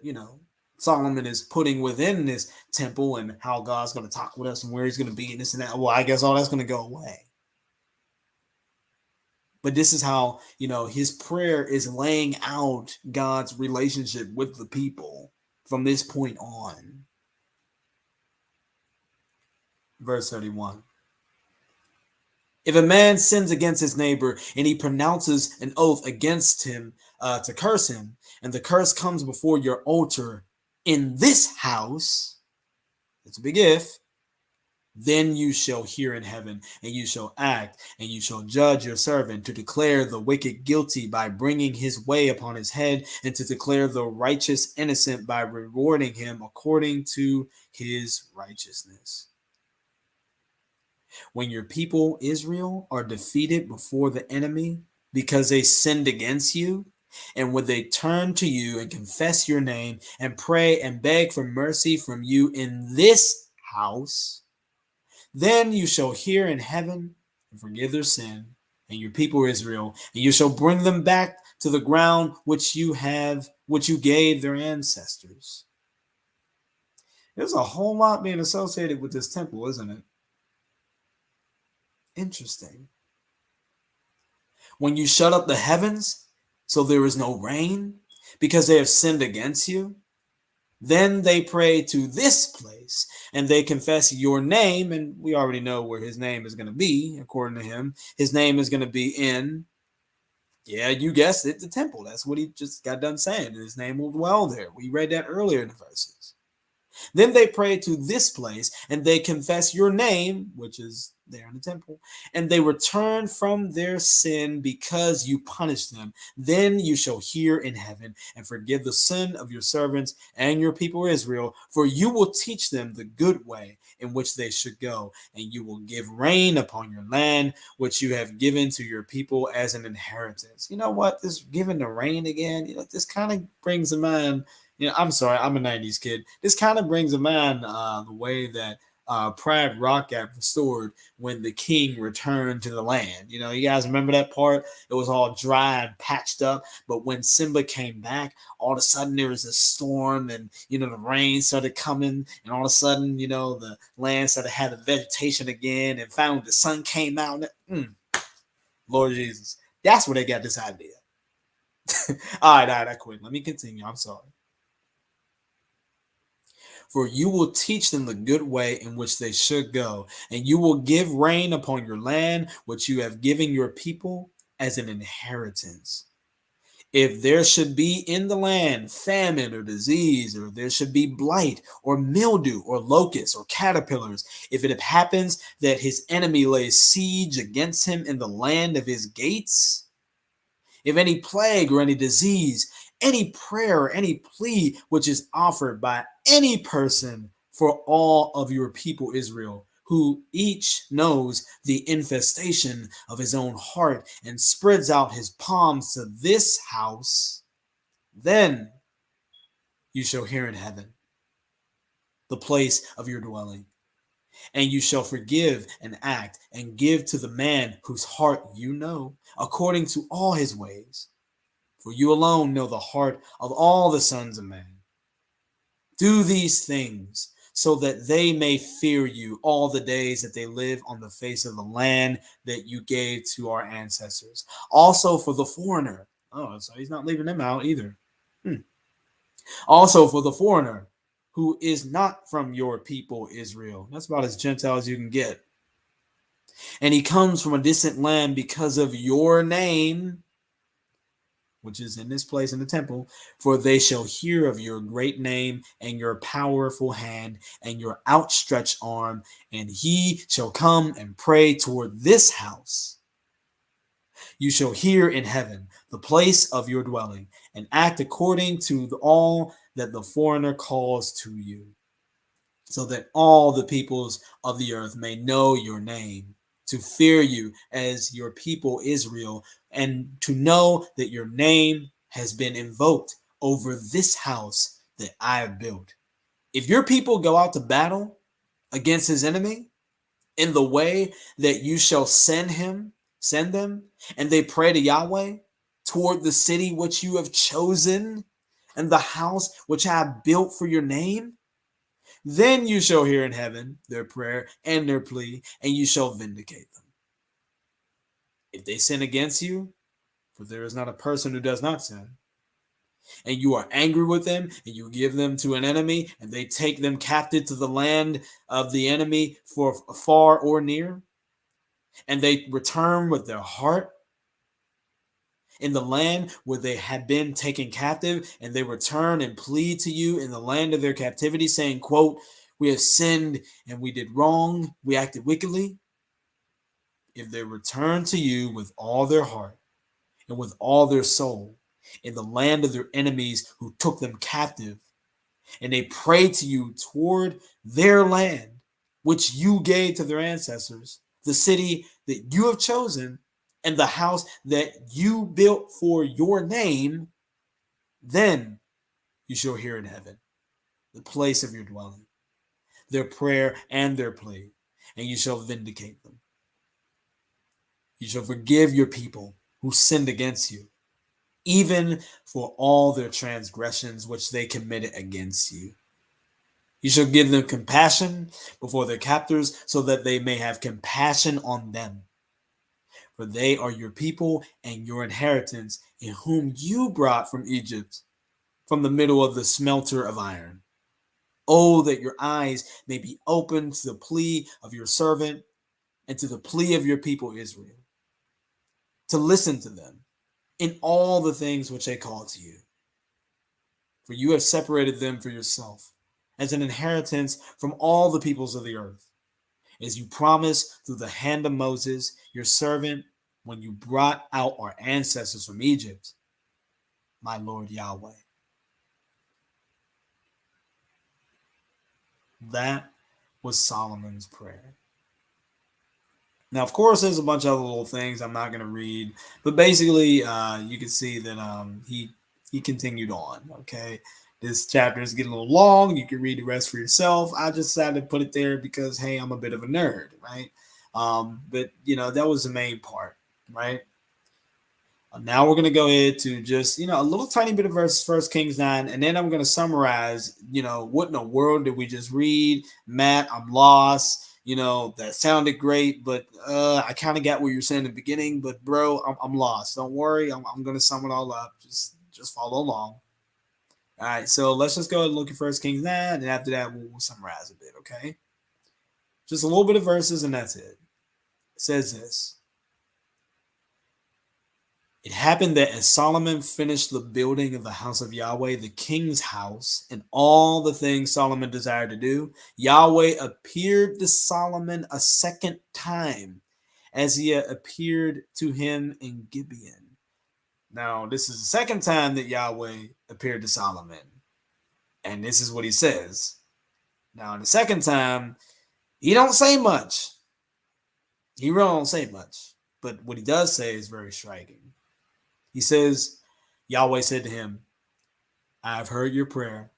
Solomon is putting within this temple and how God's going to talk with us and where he's going to be and this and that, well, I guess all that's going to go away. But this is how, his prayer is laying out God's relationship with the people from this point on. Verse 31. "If a man sins against his neighbor and he pronounces an oath against him to curse him, and the curse comes before your altar in this house," it's a big if, "then you shall hear in heaven, and you shall act, and you shall judge your servant to declare the wicked guilty by bringing his way upon his head, and to declare the righteous innocent by rewarding him according to his righteousness. When your people Israel are defeated before the enemy because they sinned against you, and when they turn to you and confess your name and pray and beg for mercy from you in this house, then you shall hear in heaven and forgive their sin and your people Israel, and you shall bring them back to the ground which you gave their ancestors." There's a whole lot being associated with this temple, isn't it? Interesting. "When you shut up the heavens so there is no rain because they have sinned against you, then they pray to this place and they confess your name," and we already know where his name is going to be. According to him, his name is going to be in, yeah, you guessed it, the temple. That's what he just got done saying. His name will dwell there. We read that earlier in the verses. "Then they pray to this place and they confess your name," which is there in the temple, "and they return from their sin because you punished them. Then you shall hear in heaven and forgive the sin of your servants and your people Israel, for you will teach them the good way in which they should go, and you will give rain upon your land, which you have given to your people as an inheritance." You know what? This giving the rain again, this kind of brings to mind, I'm sorry, I'm a 90s kid. This kind of brings to mind the way that Pride Rock got restored when the king returned to the land. You know, you guys remember that part? It was all dry and patched up. But when Simba came back, all of a sudden there was a storm, and the rain started coming, and all of a sudden the land started having vegetation again, and finally the sun came out. Lord Jesus, that's where they got this idea. All right, I quit. Let me continue. I'm sorry. For you will teach them the good way in which they should go, and you will give rain upon your land, which you have given your people as an inheritance. If there should be in the land famine or disease, or there should be blight or mildew or locusts or caterpillars, if it happens that his enemy lays siege against him in the land of his gates, if any plague or any disease, any prayer or any plea which is offered by any person for all of your people Israel, who each knows the infestation of his own heart and spreads out his palms to this house, then you shall hear in heaven, the place of your dwelling, and you shall forgive and act and give to the man whose heart you know, according to all his ways. For you alone know the heart of all the sons of man. Do these things so that they may fear you all the days that they live on the face of the land that you gave to our ancestors. Also for the foreigner. Oh, so he's not leaving them out either. Also for the foreigner who is not from your people Israel. That's about as Gentile as you can get. And he comes from a distant land because of your name, which is in this place in the temple, for they shall hear of your great name and your powerful hand and your outstretched arm, and he shall come and pray toward this house. You shall hear in heaven, the place of your dwelling, and act according to all that the foreigner calls to you, so that all the peoples of the earth may know your name, to fear you as your people Israel, and to know that your name has been invoked over this house that I have built. If your people go out to battle against his enemy in the way that you shall send them, and they pray to Yahweh toward the city which you have chosen and the house which I have built for your name, then you shall hear in heaven their prayer and their plea, and you shall vindicate them. If they sin against you, for there is not a person who does not sin, and you are angry with them, and you give them to an enemy, and they take them captive to the land of the enemy for far or near, and they return with their heart in the land where they had been taken captive, and they return and plead to you in the land of their captivity, saying, quote, we have sinned and we did wrong, we acted wickedly. If they return to you with all their heart and with all their soul in the land of their enemies who took them captive, and they pray to you toward their land, which you gave to their ancestors, the city that you have chosen, and the house that you built for your name, then you shall hear in heaven, the place of your dwelling, their prayer and their plea, and you shall vindicate them. You shall forgive your people who sinned against you, even for all their transgressions which they committed against you. You shall give them compassion before their captors, so that they may have compassion on them. For they are your people and your inheritance, in whom you brought from Egypt, from the middle of the smelter of iron. Oh, that your eyes may be opened to the plea of your servant and to the plea of your people Israel, to listen to them in all the things which they call to you. For you have separated them for yourself as an inheritance from all the peoples of the earth, as you promised through the hand of Moses, your servant, when you brought out our ancestors from Egypt, my Lord Yahweh. That was Solomon's prayer. Now, of course, there's a bunch of other little things I'm not going to read, but basically, you can see that he continued on. Okay, This chapter is getting a little long. You can read the rest for yourself. I just decided to put it there because, hey, I'm a bit of a nerd, right? But, that was the main part, right? Now we're going to go ahead to just, a little tiny bit of verse 1 Kings 9. And then I'm going to summarize, what in the world did we just read? Matt, I'm lost. That sounded great, but I kind of got what you're saying in the beginning. But, bro, I'm lost. Don't worry. I'm going to sum it all up. Just follow along. All right, so let's just go ahead and look at 1 Kings 9. And after that, we'll summarize a bit, okay? Just a little bit of verses, and that's it. It says this. It happened that as Solomon finished the building of the house of Yahweh, the king's house, and all the things Solomon desired to do, Yahweh appeared to Solomon a second time as he had appeared to him in Gibeon. Now, this is the second time that Yahweh appeared to Solomon. And this is what he says. Now, the second time, he don't say much. He really don't say much. But what he does say is very striking. He says, Yahweh said to him, I have heard your prayer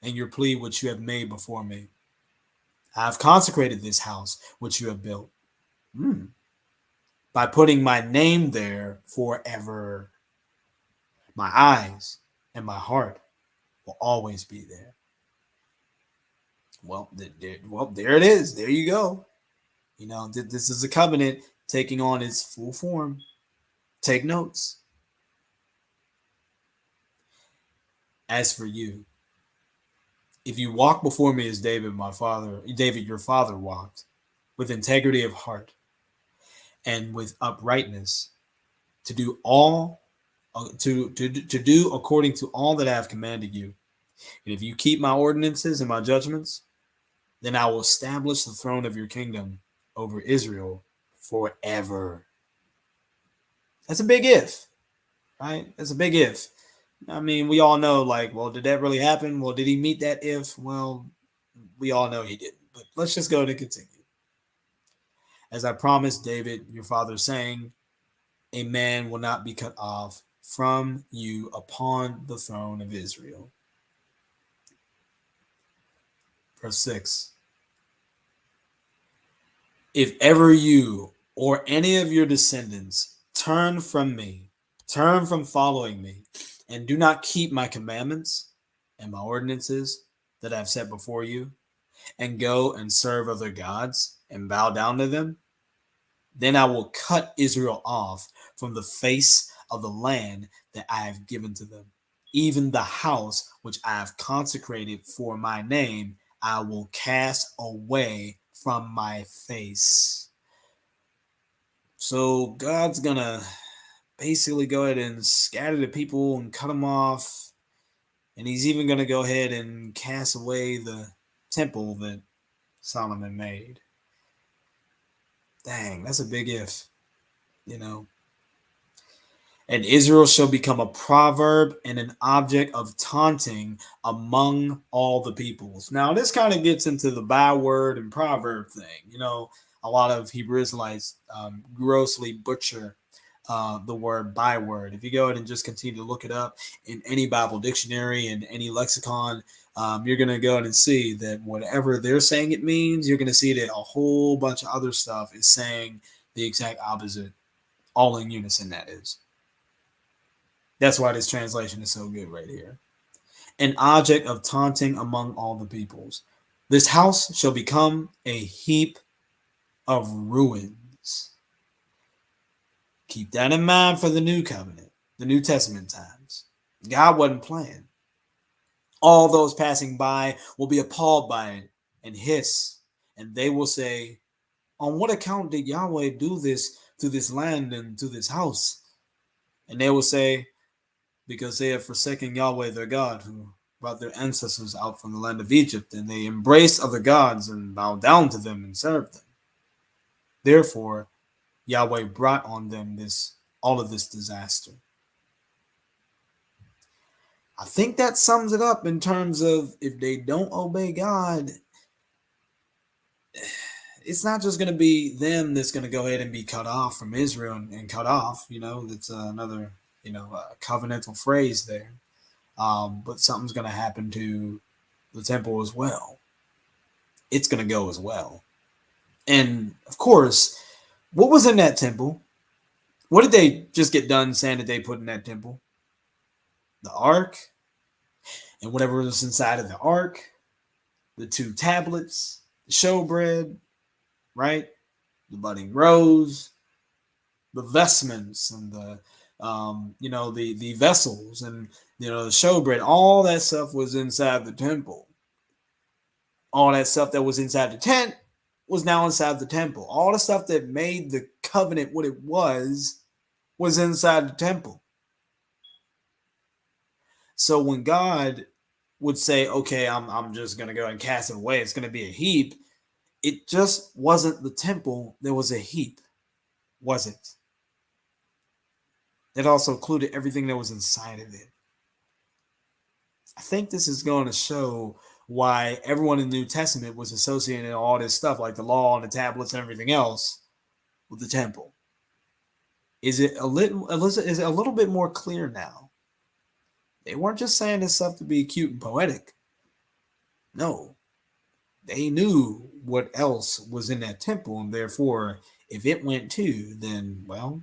and your plea which you have made before me. I have consecrated this house which you have built by putting my name there forever. My eyes and my heart will always be there. Well, there it is. There you go. This is a covenant taking on its full form. Take notes. As for you, if you walk before me as David your father walked, with integrity of heart and with uprightness, to do according to all that I have commanded you, and if you keep my ordinances and my judgments, then I will establish the throne of your kingdom over Israel forever. That's a big if, right? That's a big if. I mean, we all know, did that really happen? Well, did he meet that if? Well, we all know he didn't. But let's just go and continue. As I promised David, your father, saying, a man will not be cut off from you upon the throne of Israel. Verse 6. If ever you or any of your descendants turn from following me, and do not keep my commandments and my ordinances that I have set before you, and go and serve other gods and bow down to them, then I will cut Israel off from the face of the land that I have given to them. Even the house which I have consecrated for my name, I will cast away from my face. So God's gonna basically go ahead and scatter the people and cut them off. And he's even going to go ahead and cast away the temple that Solomon made. Dang, that's a big if, And Israel shall become a proverb and an object of taunting among all the peoples. Now, this kind of gets into the byword and proverb thing. A lot of Hebrew Israelites grossly butcher the word byword. If you go ahead and just continue to look it up in any Bible dictionary and any lexicon, you're going to go ahead and see that whatever they're saying it means, you're going to see that a whole bunch of other stuff is saying the exact opposite, all in unison, that is. That's why this translation is so good right here. An object of taunting among all the peoples. This house shall become a heap of ruins. Keep that in mind for the new covenant, the New Testament times. God wasn't playing. All those passing by will be appalled by it and hiss, and they will say, on what account did Yahweh do this to this land and to this house? And they will say, because they have forsaken Yahweh their God, who brought their ancestors out from the land of Egypt, and they embraced other gods and bowed down to them and served them. Therefore, Yahweh brought on them all of this disaster. I think that sums it up in terms of if they don't obey God, it's not just going to be them that's going to go ahead and be cut off from Israel and cut off. That's another, covenantal phrase there. But something's going to happen to the temple as well. It's going to go as well. And of course, what was in that temple? What did they just get done saying that they put in that temple? The ark and whatever was inside of the ark, the 2 tablets, the showbread, right? The budding rose, the vestments, and the vessels, and the showbread. All that stuff was inside the temple. All that stuff that was inside the tent was now inside the temple. All the stuff that made the covenant what it was inside the temple. So when God would say, okay, I'm just going to go and cast it away, it's going to be a heap, it just wasn't the temple that was a heap, was it? It also included everything that was inside of it. I think this is going to show why everyone in the New Testament was associating all this stuff, like the law and the tablets and everything else, with the temple. Is it a little bit more clear now? They weren't just saying this stuff to be cute and poetic. No, they knew what else was in that temple, and therefore, if it went too, then, well,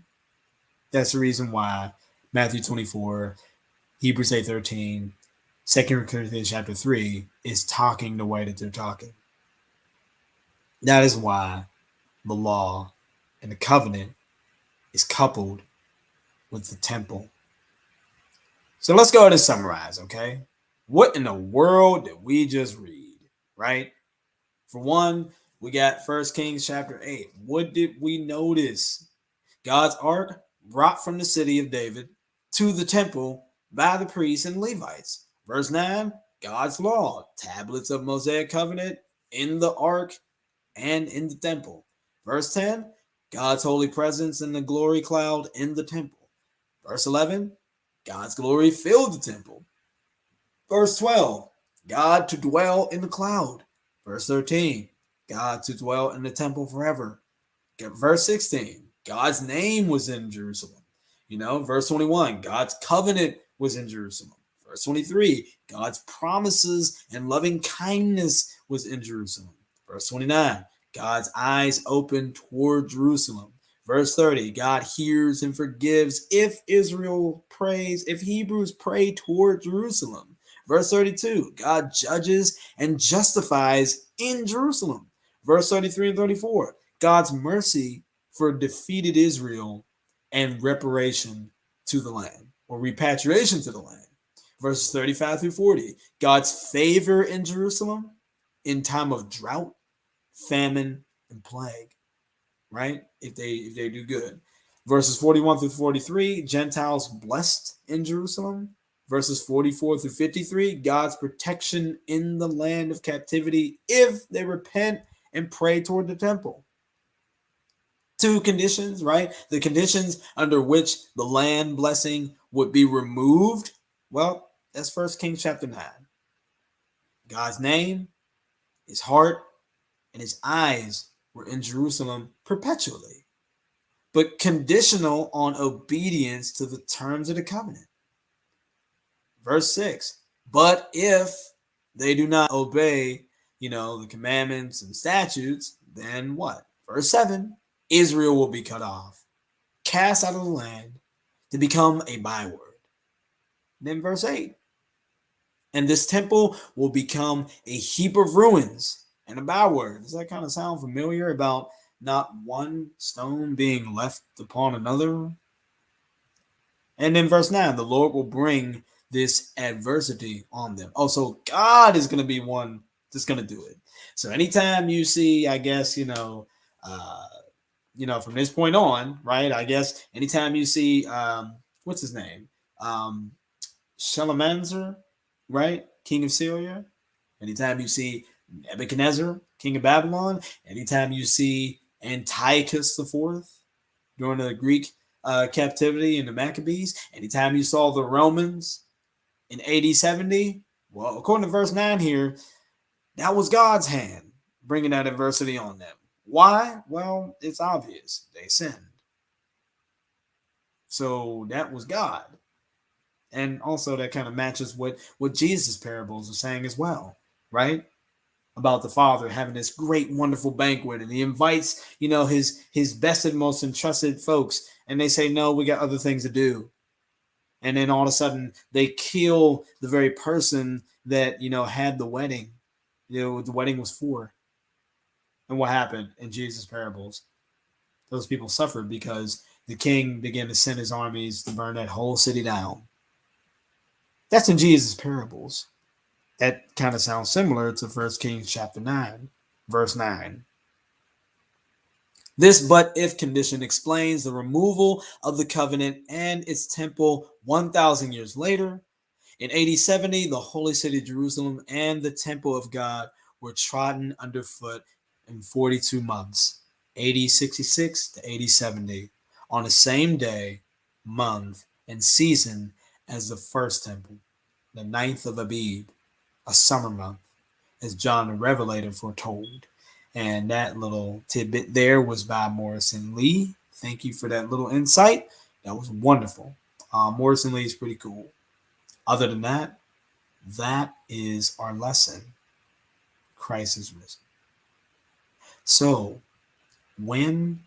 that's the reason why Matthew 24, Hebrews 8:13, 2 Corinthians chapter 3 is talking the way that they're talking. That is why the law and the covenant is coupled with the temple. So let's go ahead and summarize, okay? What in the world did we just read, right? For one, we got 1 Kings chapter 8. What did we notice? God's ark brought from the city of David to the temple by the priests and Levites. Verse 9, God's law, tablets of Mosaic covenant in the ark and in the temple. Verse 10, God's holy presence in the glory cloud in the temple. Verse 11, God's glory filled the temple. Verse 12, God to dwell in the cloud. Verse 13, God to dwell in the temple forever. Verse 16, God's name was in Jerusalem. Verse 21, God's covenant was in Jerusalem. Verse 23, God's promises and loving kindness was in Jerusalem. Verse 29, God's eyes open toward Jerusalem. Verse 30, God hears and forgives if Israel prays, if Hebrews pray toward Jerusalem. Verse 32, God judges and justifies in Jerusalem. Verse 33 and 34, God's mercy for defeated Israel and reparation to the land, or repatriation to the land. Verses 35 through 40, God's favor in Jerusalem in time of drought, famine, and plague, right? If they do good. Verses 41 through 43, Gentiles blessed in Jerusalem. Verses 44 through 53, God's protection in the land of captivity if they repent and pray toward the temple. 2 conditions, right? The conditions under which the land blessing would be removed. Well, that's 1 Kings chapter 9. God's name, his heart, and his eyes were in Jerusalem perpetually, but conditional on obedience to the terms of the covenant. Verse 6, but if they do not obey, the commandments and statutes, then what? Verse 7, Israel will be cut off, cast out of the land to become a byword. Then verse 8, and this temple will become a heap of ruins and a byword. Does that kind of sound familiar about not one stone being left upon another? And then verse 9, the Lord will bring this adversity on them. Oh, so God is going to be one that's going to do it. So anytime you see, I guess, from this point on, right, I guess anytime you see, what's his name? Shalmaneser, right? King of Syria. Anytime you see Nebuchadnezzar, king of Babylon. Anytime you see Antiochus IV during the Greek captivity in the Maccabees. Anytime you saw the Romans in AD 70, well, according to verse 9 here, that was God's hand bringing that adversity on them. Why? Well, it's obvious. They sinned. So that was God. And also that kind of matches what Jesus' parables are saying as well, right? About the father having this great wonderful banquet, and he invites, his best and most entrusted folks, and they say, no, we got other things to do. And then all of a sudden they kill the very person that had the wedding, the wedding was for. And what happened in Jesus' parables? Those people suffered because the king began to send his armies to burn that whole city down. That's in Jesus' parables. That kind of sounds similar to 1 Kings chapter 9, verse 9. This but if condition explains the removal of the covenant and its temple 1,000 years later. In AD 70, the holy city of Jerusalem and the temple of God were trodden underfoot in 42 months, AD 66 to AD 70, on the same day, month, and season as the first temple, the 9th of Abib, a summer month, as John the Revelator foretold. And that little tidbit there was by Morrison Lee. Thank you for that little insight. That was wonderful. Morrison Lee is pretty cool. Other than that, that is our lesson. Christ is risen. So, when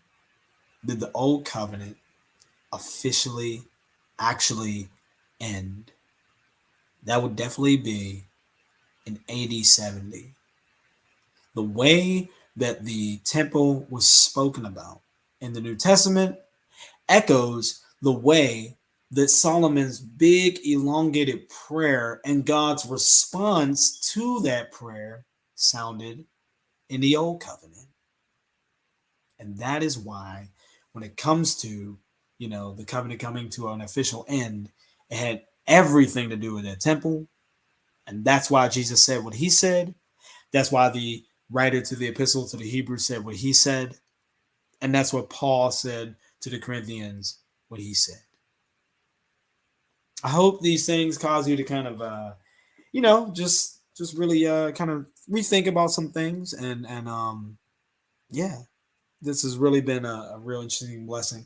did the old covenant officially actually end? That would definitely be in AD 70. The way that the temple was spoken about in the New Testament echoes the way that Solomon's big elongated prayer and God's response to that prayer sounded in the old covenant. And that is why when it comes to, the covenant coming to an official end, it had everything to do with that temple. And that's why Jesus said what he said. That's why the writer to the epistle to the Hebrews said what he said. And that's what Paul said to the Corinthians, what he said. I hope these things cause you to kind of, just really kind of rethink about some things. And yeah, this has really been a real interesting blessing.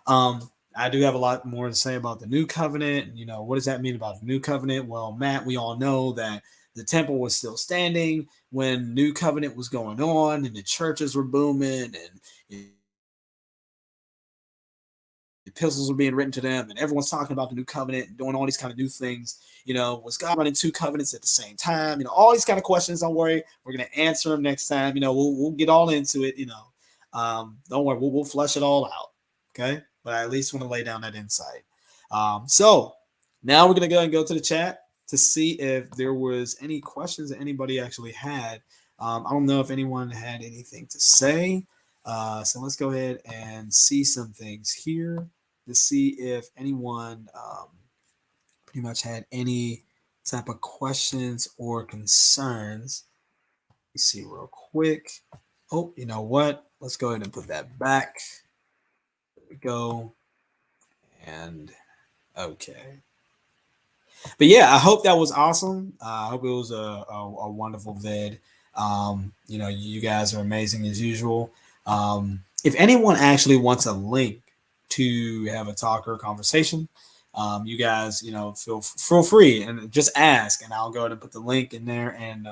I do have a lot more to say about the new covenant. What does that mean about the new covenant? Well, Matt, we all know that the temple was still standing when new covenant was going on, and the churches were booming, and epistles were being written to them, and everyone's talking about the new covenant and doing all these kind of new things. Was God running two covenants at the same time? All these kind of questions. Don't worry, we're gonna answer them next time. We'll get all into it. Don't worry, we'll flesh it all out. Okay, but I at least want to lay down that insight. So now we're gonna go and go to the chat to see if there was any questions that anybody actually had. I don't know if anyone had anything to say. So let's go ahead and see some things here to see if anyone pretty much had any type of questions or concerns. Let's see real quick. Oh, you know what? Let's go ahead and put that back. There we go. And okay. But yeah, I hope that was awesome. I hope it was a wonderful vid. You guys are amazing as usual. If anyone actually wants a link to have a talk or a conversation, you guys, feel free and just ask, and I'll go ahead and put the link in there, and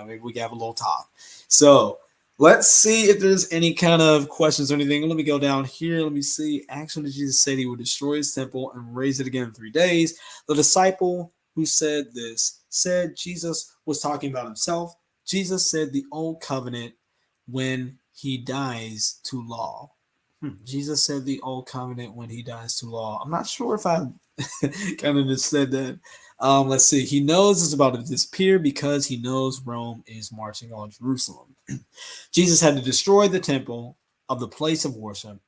maybe we can have a little talk. So let's see if there's any kind of questions or anything. Let me go down here. Let me see. Actually, Jesus said he would destroy his temple and raise it again in 3 days. The disciple who said this said Jesus was talking about himself. Jesus said the old covenant when he dies to law. Jesus said the old covenant when he dies to law. I'm not sure if I kind of just said that. Let's see. He knows it's about to disappear because he knows Rome is marching on Jerusalem. Jesus had to destroy the temple of the place of worship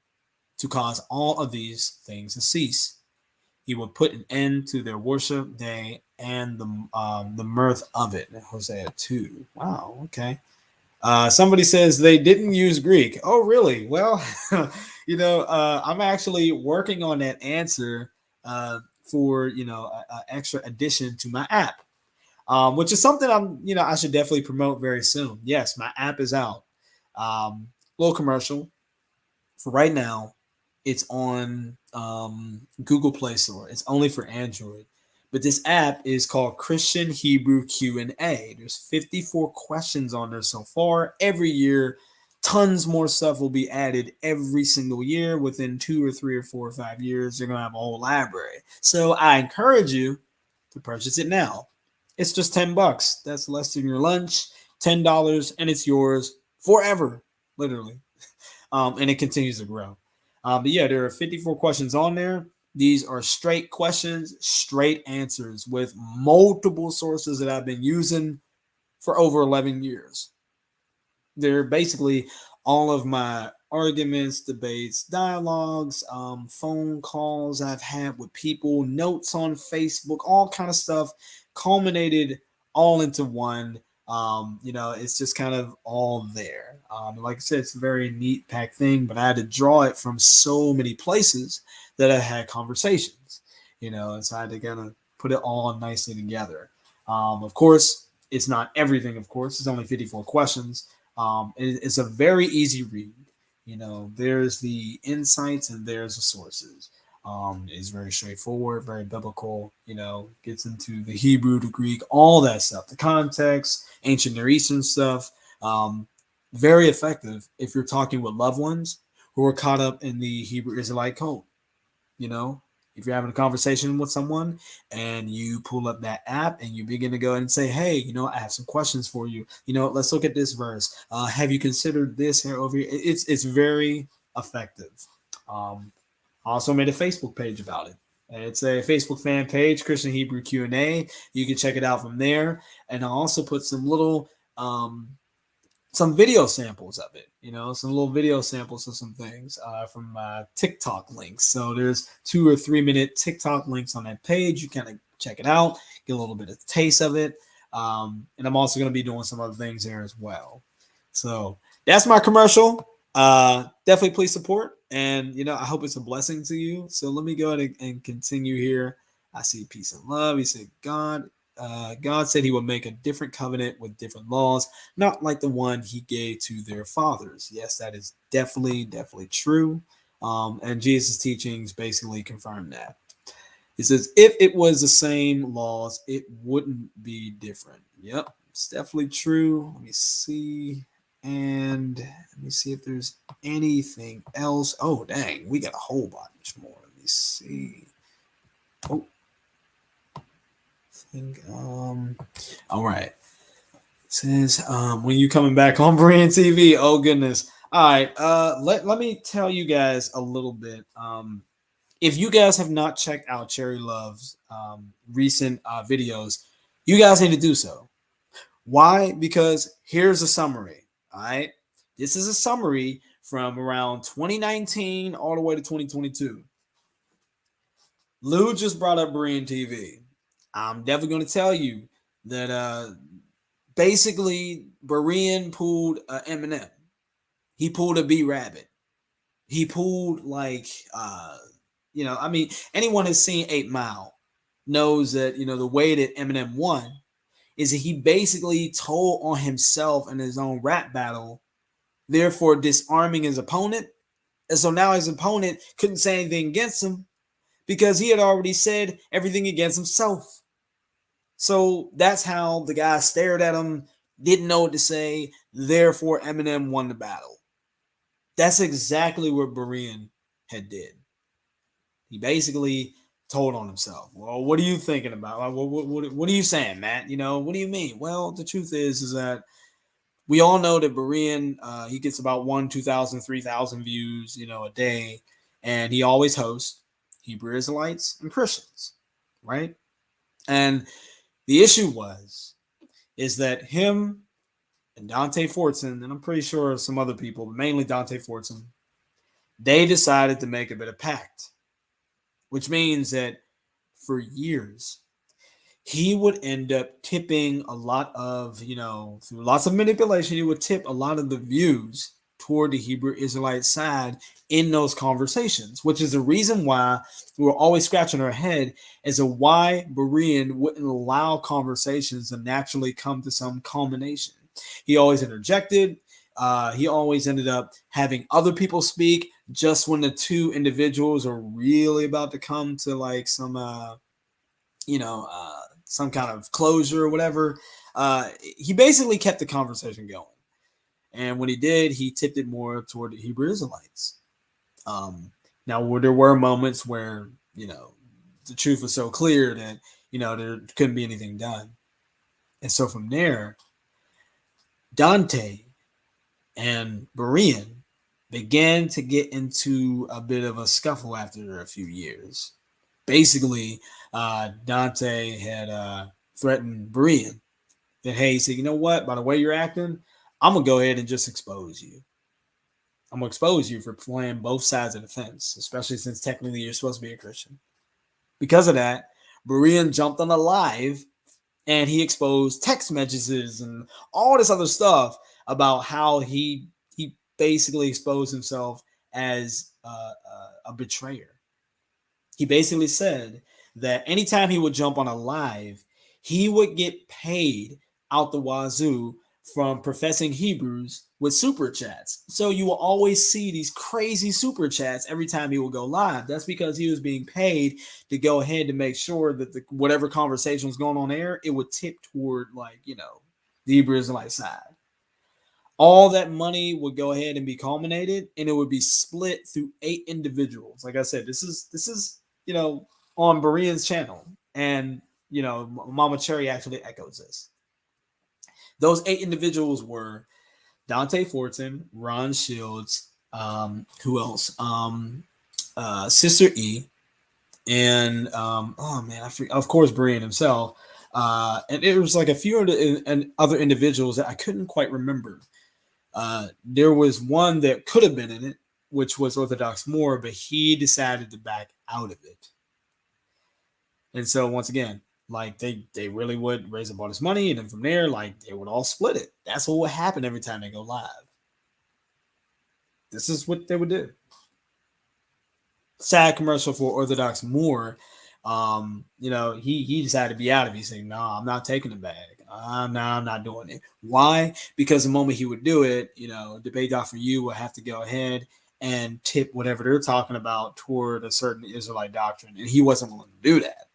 to cause all of these things to cease. He would put an end to their worship day and the mirth of it. Hosea 2. Wow, okay. Somebody says they didn't use Greek. Oh, really? Well, I'm actually working on that answer for, an extra addition to my app, which is something I should definitely promote very soon. Yes, my app is out. Little commercial. For right now, it's on Google Play Store. It's only for Android. But this app is called Christian Hebrew Q&A. There's 54 questions on there so far. Every year, tons more stuff will be added every single year. Within 2 or 3 or 4 or 5 years, you're going to have a whole library. So I encourage you to purchase it now. It's just $10. That's less than your lunch. $10, and it's yours forever, literally. And it continues to grow. But yeah, there are 54 questions on there. These are straight questions, straight answers with multiple sources that I've been using for over 11 years. They're basically all of my arguments, debates, dialogues, phone calls I've had with people, notes on Facebook, all kind of stuff culminated all into one. It's just kind of all there. Like I said, it's a very neat packed thing, but I had to draw it from so many places that I had conversations, and so I had to kind of put it all nicely together. Of course, it's not everything, of course, it's only 54 questions. It's a very easy read. There's the insights and there's the sources. It's very straightforward, very biblical, gets into the Hebrew, the Greek, all that stuff, the context, ancient Near Eastern stuff. Very effective if you're talking with loved ones who are caught up in the Hebrew Israelite code. If you're having a conversation with someone and you pull up that app and you begin to go and say, hey, I have some questions for you. Let's look at this verse. Have you considered this here over here? It's very effective. I also made a Facebook page about it. It's a Facebook fan page, Christian Hebrew Q&A. You can check it out from there. And I also put some little some video samples of it, some little video samples of some things from TikTok links. So there's 2 or 3 minute TikTok links on that page. You kind of check it out, get a little bit of the taste of it. And I'm also going to be doing some other things there as well. So that's my commercial. Definitely please support. And, I hope it's a blessing to you. So let me go ahead and continue here. I see peace and love. He said, God said he would make a different covenant with different laws, not like the one he gave to their fathers. Yes, that is definitely true. And Jesus' teachings basically confirm that. He says, if it was the same laws, it wouldn't be different. Yep, it's definitely true. Let me see. And let me see if there's anything else. Oh, dang, we got a whole bunch more. Let me see. Oh. All right. It says when you coming back on Berean TV. Oh goodness. All right. Let me tell you guys a little bit. If you guys have not checked out Cherry Love's recent videos, you guys need to do so. Why? Because here's a summary. All right. This is a summary from around 2019 all the way to 2022. Lou just brought up Berean TV. I'm definitely going to tell you that basically Berean pulled Eminem. He pulled a B Rabbit. He pulled anyone has seen 8 Mile knows that, the way that Eminem won is that he basically told on himself in his own rap battle, therefore disarming his opponent. And so now his opponent couldn't say anything against him because he had already said everything against himself. So that's how the guy stared at him, didn't know what to say, therefore Eminem won the battle. That's exactly what Berean had did. He basically told on himself. Well, what are you thinking about? What are you saying, Matt? What do you mean? Well, the truth is that we all know that Berean, he gets about 1, 2,000, 3,000 views, a day, and he always hosts Hebrew Israelites and Christians, right? And the issue is that him and Dante Fortson, and I'm pretty sure some other people, but mainly Dante Fortson, they decided to make a bit of pact, which means that for years, he would end up tipping a lot of, through lots of manipulation, he would tip a lot of the views toward the Hebrew Israelite side in those conversations, which is the reason why we're always scratching our head as to why Berean wouldn't allow conversations to naturally come to some culmination. He always interjected. He always ended up having other people speak just when the two individuals are really about to come to like some some kind of closure or whatever. He basically kept the conversation going. And when he did, he tipped it more toward the Hebrew Israelites. Now, there were moments where, the truth was so clear that, there couldn't be anything done. And so from there, Dante and Berean began to get into a bit of a scuffle after a few years. Basically, Dante had threatened Berean that, hey, he said, you know what? By the way you're acting, I'm going to go ahead and just expose you. I'm going to expose you for playing both sides of the fence, especially since technically you're supposed to be a Christian. Because of that, Berean jumped on the live and he exposed text messages and all this other stuff about how he basically exposed himself as a betrayer. He basically said that anytime he would jump on a live, he would get paid out the wazoo from professing Hebrews with super chats. So you will always see these crazy super chats every time he will go live. That's because he was being paid to go ahead to make sure that whatever conversation was going on there, it would tip toward the Hebrew Israelite side. All that money would go ahead and be culminated, and it would be split through 8 individuals. Like I said, this is on Berean's channel, and Mama Cherry actually echoes this. Those 8 individuals were Dante Fortin, Ron Shields, who else? Sister E, and I forget, of course, Berean himself. And it was like a few other individuals that I couldn't quite remember. There was one that could have been in it, which was Orthodox Moore, but he decided to back out of it. And so once again, they really would raise up all this money, and then from there, they would all split it. That's what would happen every time they go live. This is what they would do. Sad commercial for Orthodox Moore. He decided to be out of it. He's saying, no, I'm not taking the bag. I'm not doing it. Why? Because the moment he would do it, Debate.for You will have to go ahead and tip whatever they're talking about toward a certain Israelite doctrine. And he wasn't willing to do that.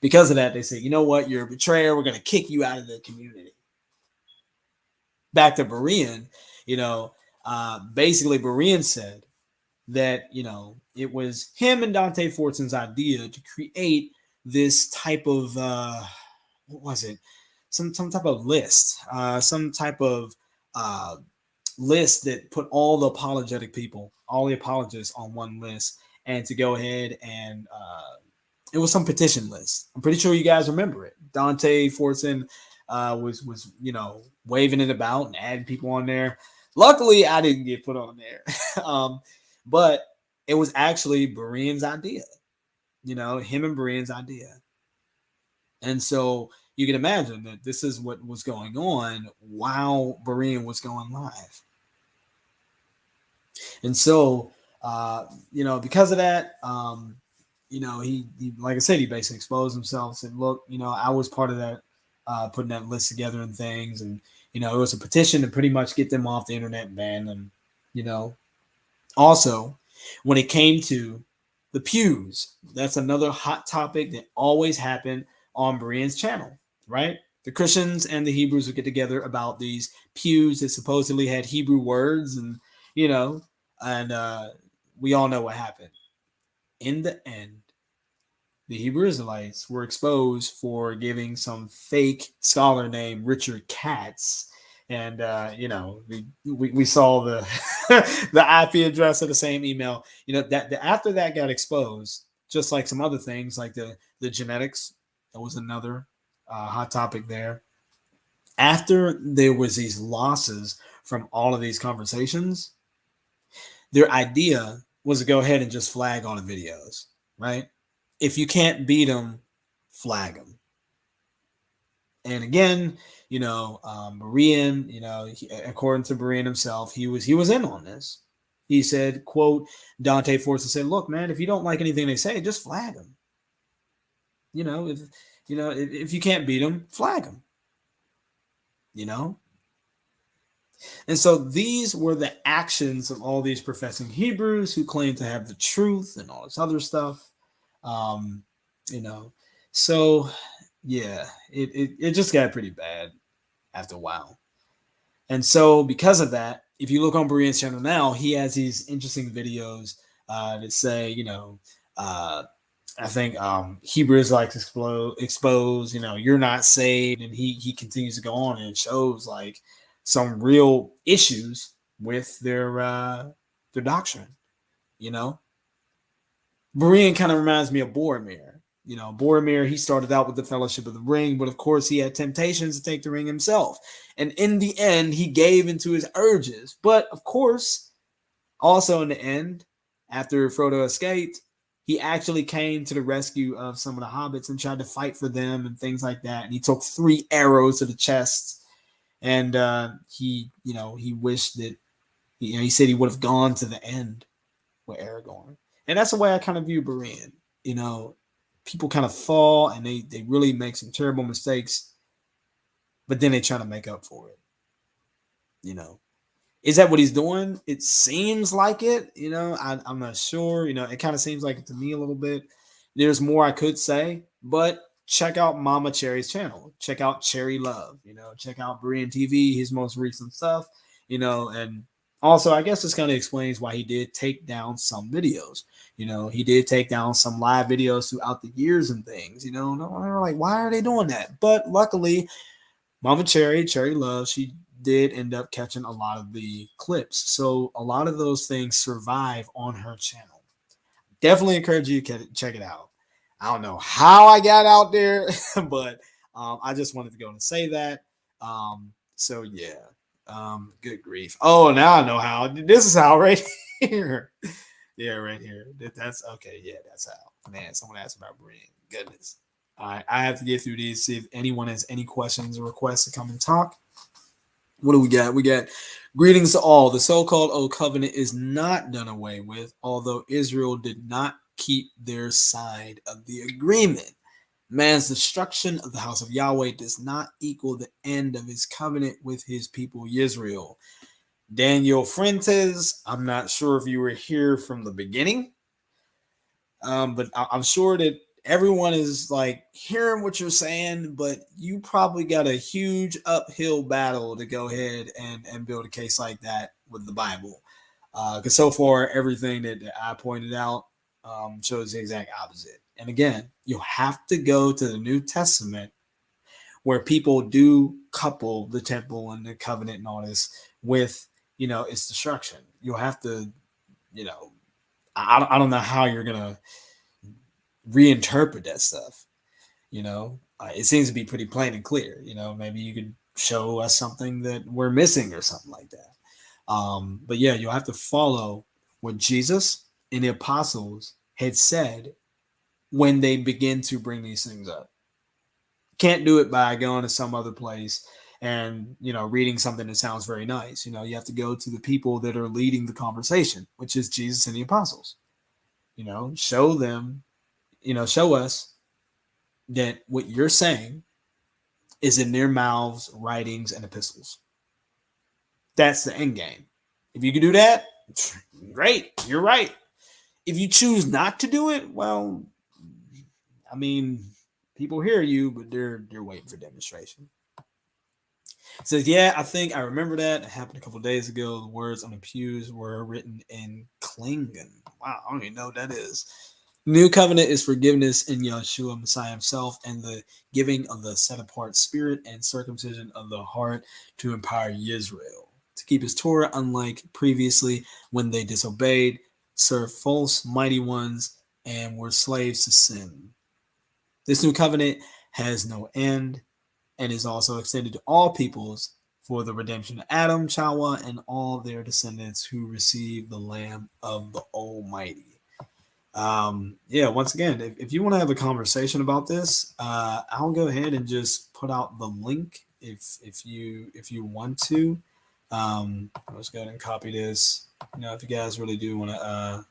Because of that, they say, you know what? You're a betrayer. We're going to kick you out of the community. Back to Berean, basically Berean said that, it was him and Dante Fortin's idea to create this type of, what was it? Some type of list, some type of list that put all the apologetic people, all the apologists on one list, and to go ahead and it was some petition list. I'm pretty sure you guys remember it. Dante Fortin was waving it about and adding people on there. Luckily, I didn't get put on there, but it was actually Berean's idea. Him and Berean's idea. And so you can imagine that this is what was going on while Berean was going live. And so, because of that, he like I said, he basically exposed himself, said, look, I was part of that, putting that list together and things. And, it was a petition to pretty much get them off the internet and ban them, Also, when it came to the pews, that's another hot topic that always happened on Berean's channel, right? The Christians and the Hebrews would get together about these pews that supposedly had Hebrew words, and we all know what happened. In the end, the Hebrew Israelites were exposed for giving some fake scholar named Richard Katz. And, we saw the the IP address of the same email, that after that got exposed, just like some other things like the genetics, that was another hot topic there. After there was these losses from all of these conversations, their idea was to go ahead and just flag all the videos, right? If you can't beat them, flag them. And again, Berean, according to Berean himself, he was in on this. He said, quote, Dante Fortin said, look, man, if you don't like anything they say, just flag them. If you can't beat them, flag them. And so these were the actions of all these professing Hebrews who claim to have the truth and all this other stuff. So yeah, it just got pretty bad after a while. And so because of that, if you look on Berean's channel now, he has these interesting videos that say, uh, I think Hebrew Israelites expose, you're not saved, and he continues to go on and shows like some real issues with their doctrine. You know, Berean kind of reminds me of Boromir. Boromir, he started out with the Fellowship of the Ring, but of course he had temptations to take the ring himself. And in the end, he gave into his urges. But of course, also in the end, after Frodo escaped, he actually came to the rescue of some of the hobbits and tried to fight for them and things like that. And he took 3 arrows to the chest. And he wished that, he said he would have gone to the end with Aragorn. And that's the way I kind of view Berean. People kind of fall and they really make some terrible mistakes, but then they try to make up for it. Is that what he's doing? It seems like it. I'm not sure. It kind of seems like it to me a little bit. There's more I could say, but check out Mama Cherry's channel. Check out Cherry Love. Check out Berean TV, his most recent stuff. And also, I guess this kind of explains why he did take down some videos. He did take down some live videos throughout the years and things. They're like, why are they doing that? But luckily, Mama Cherry Love, she did end up catching a lot of the clips. So a lot of those things survive on her channel. Definitely encourage you to check it out. I don't know how I got out there, but I just wanted to go and say that. So yeah, good grief. Oh, now I know how. This is how right here. Yeah, right here. That's okay. Yeah, that's how. Man, someone asked about Brian. Goodness. All right, I have to get through these. See if anyone has any questions or requests to come and talk. What do we got? We got greetings to all. The so-called Old Covenant is not done away with, although Israel did not keep their side of the agreement. Man's destruction of the house of Yahweh does not equal the end of his covenant with his people Israel. Daniel Fuentes, I'm not sure if you were here from the beginning, but I'm sure that everyone is like hearing what you're saying, but you probably got a huge uphill battle to go ahead and build a case like that with the Bible. Because so far, everything that I pointed out shows the exact opposite. And again, you'll have to go to the New Testament where people do couple the temple and the covenant and all this with, its destruction. You'll have to, I don't know how you're going to reinterpret that stuff. It seems to be pretty plain and clear. Maybe you could show us something that we're missing or something like that. But yeah, you'll have to follow what Jesus and the apostles had said when they begin to bring these things up. Can't do it by going to some other place and reading something that sounds very nice. You have to go to the people that are leading the conversation, which is Jesus and the apostles. Show them, show us that what you're saying is in their mouths, writings, and epistles. That's the end game. If you can do that, great, you're right. If you choose not to do it, well, I mean, people hear you, but they're waiting for demonstration. Says, yeah, I think I remember that. It happened a couple days ago. The words on the pews were written in Klingon. Wow, I don't even know what that is. New covenant is forgiveness in Yeshua Messiah himself and the giving of the set apart spirit and circumcision of the heart to empower Israel to keep his Torah, unlike previously when they disobeyed, served false mighty ones, and were slaves to sin. This new covenant has no end and is also extended to all peoples for the redemption of Adam, Chawa, and all their descendants who receive the Lamb of the Almighty. Once again, if you want to have a conversation about this, I'll go ahead and just put out the link if you want to. Let's go ahead and copy this. If you guys really do want to.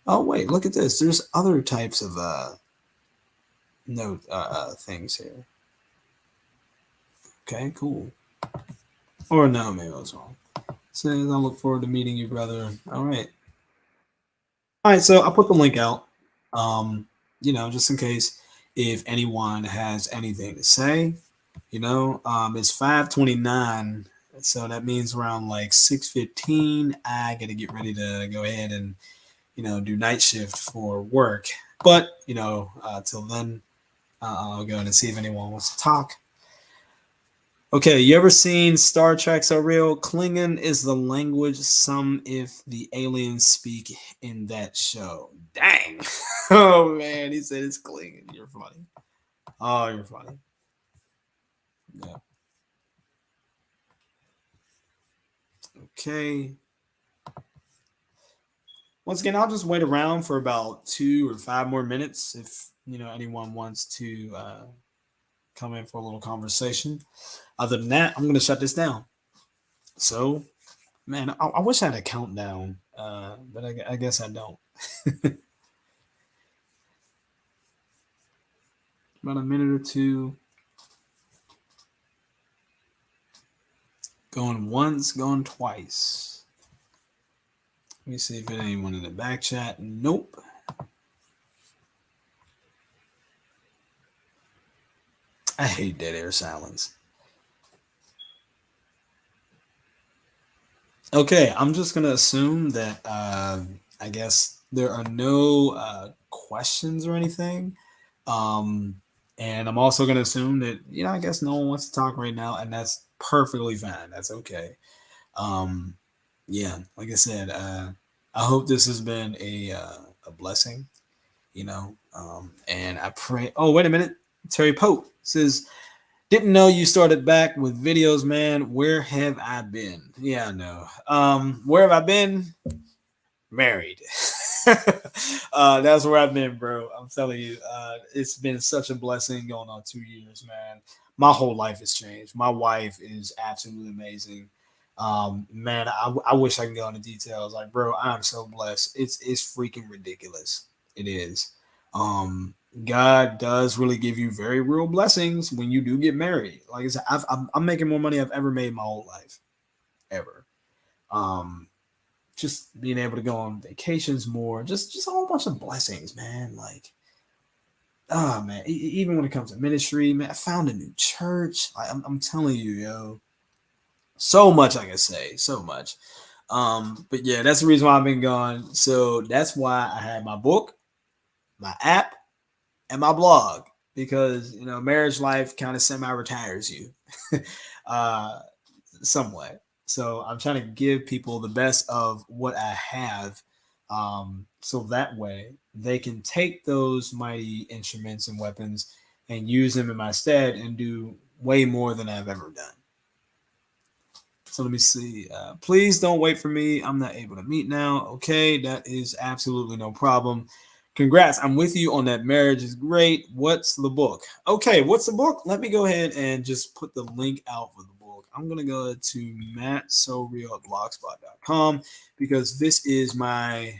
Oh wait, look at this. There's other types of note things here. Okay, cool. Or no, maybe I was wrong. Says I look forward to meeting you, brother. All right. All right, so I'll put the link out. Just in case if anyone has anything to say. It's 5:29, so that means around like 6:15. I got to get ready to go ahead and do night shift for work. But till then, I'll go and see if anyone wants to talk. Okay, you ever seen Star Trek So Real? Klingon is the language some if the aliens speak in that show. Dang. Oh man, he said it's Klingon. You're funny. Oh, you're funny. Yeah. Okay. Once again, I'll just wait around for about 2 or 5 more minutes if anyone wants to come in for a little conversation. Other than that, I'm going to shut this down. So, man, I wish I had a countdown, but I guess I don't. About a minute or two. Going once, going twice. Let me see if there's anyone in the back chat. Nope. I hate dead air silence. Okay, I'm just gonna assume that I guess there are no questions or anything, um, and I'm also gonna assume that I guess no one wants to talk right now, and that's perfectly fine. That's okay. Um, yeah, like I said, I hope this has been a blessing. And I pray. Oh, wait a minute, Terry Pope says. Didn't know you started back with videos, man. Where have I been? Yeah, I know. Where have I been? Married. That's where I've been, bro. I'm telling you, it's been such a blessing going on 2 years, man. My whole life has changed. My wife is absolutely amazing. Man, I wish I could go into details. Like, bro, I'm so blessed. It's freaking ridiculous. It is. Um, God does really give you very real blessings when you do get married. Like I said, I'm making more money I've ever made my whole life, ever. Um, just being able to go on vacations more, just a whole bunch of blessings, man. Like, oh man, even when it comes to ministry, man, I found a new church. Like, I'm telling you, yo, so much I can say, so much. But yeah, that's the reason why I've been gone. So that's why I had my book, my app, and my blog because marriage life kind of semi retires you, uh, somewhat. So I'm trying to give people the best of what I have, so that way they can take those mighty instruments and weapons and use them in my stead and do way more than I've ever done. So let me see. Please don't wait for me. I'm not able to meet now. Okay, that is absolutely no problem. Congrats. I'm with you on that. Marriage is great. What's the book? Okay, what's the book? Let me go ahead and just put the link out for the book. I'm going to go to mattsoreal@blogspot.com because this is my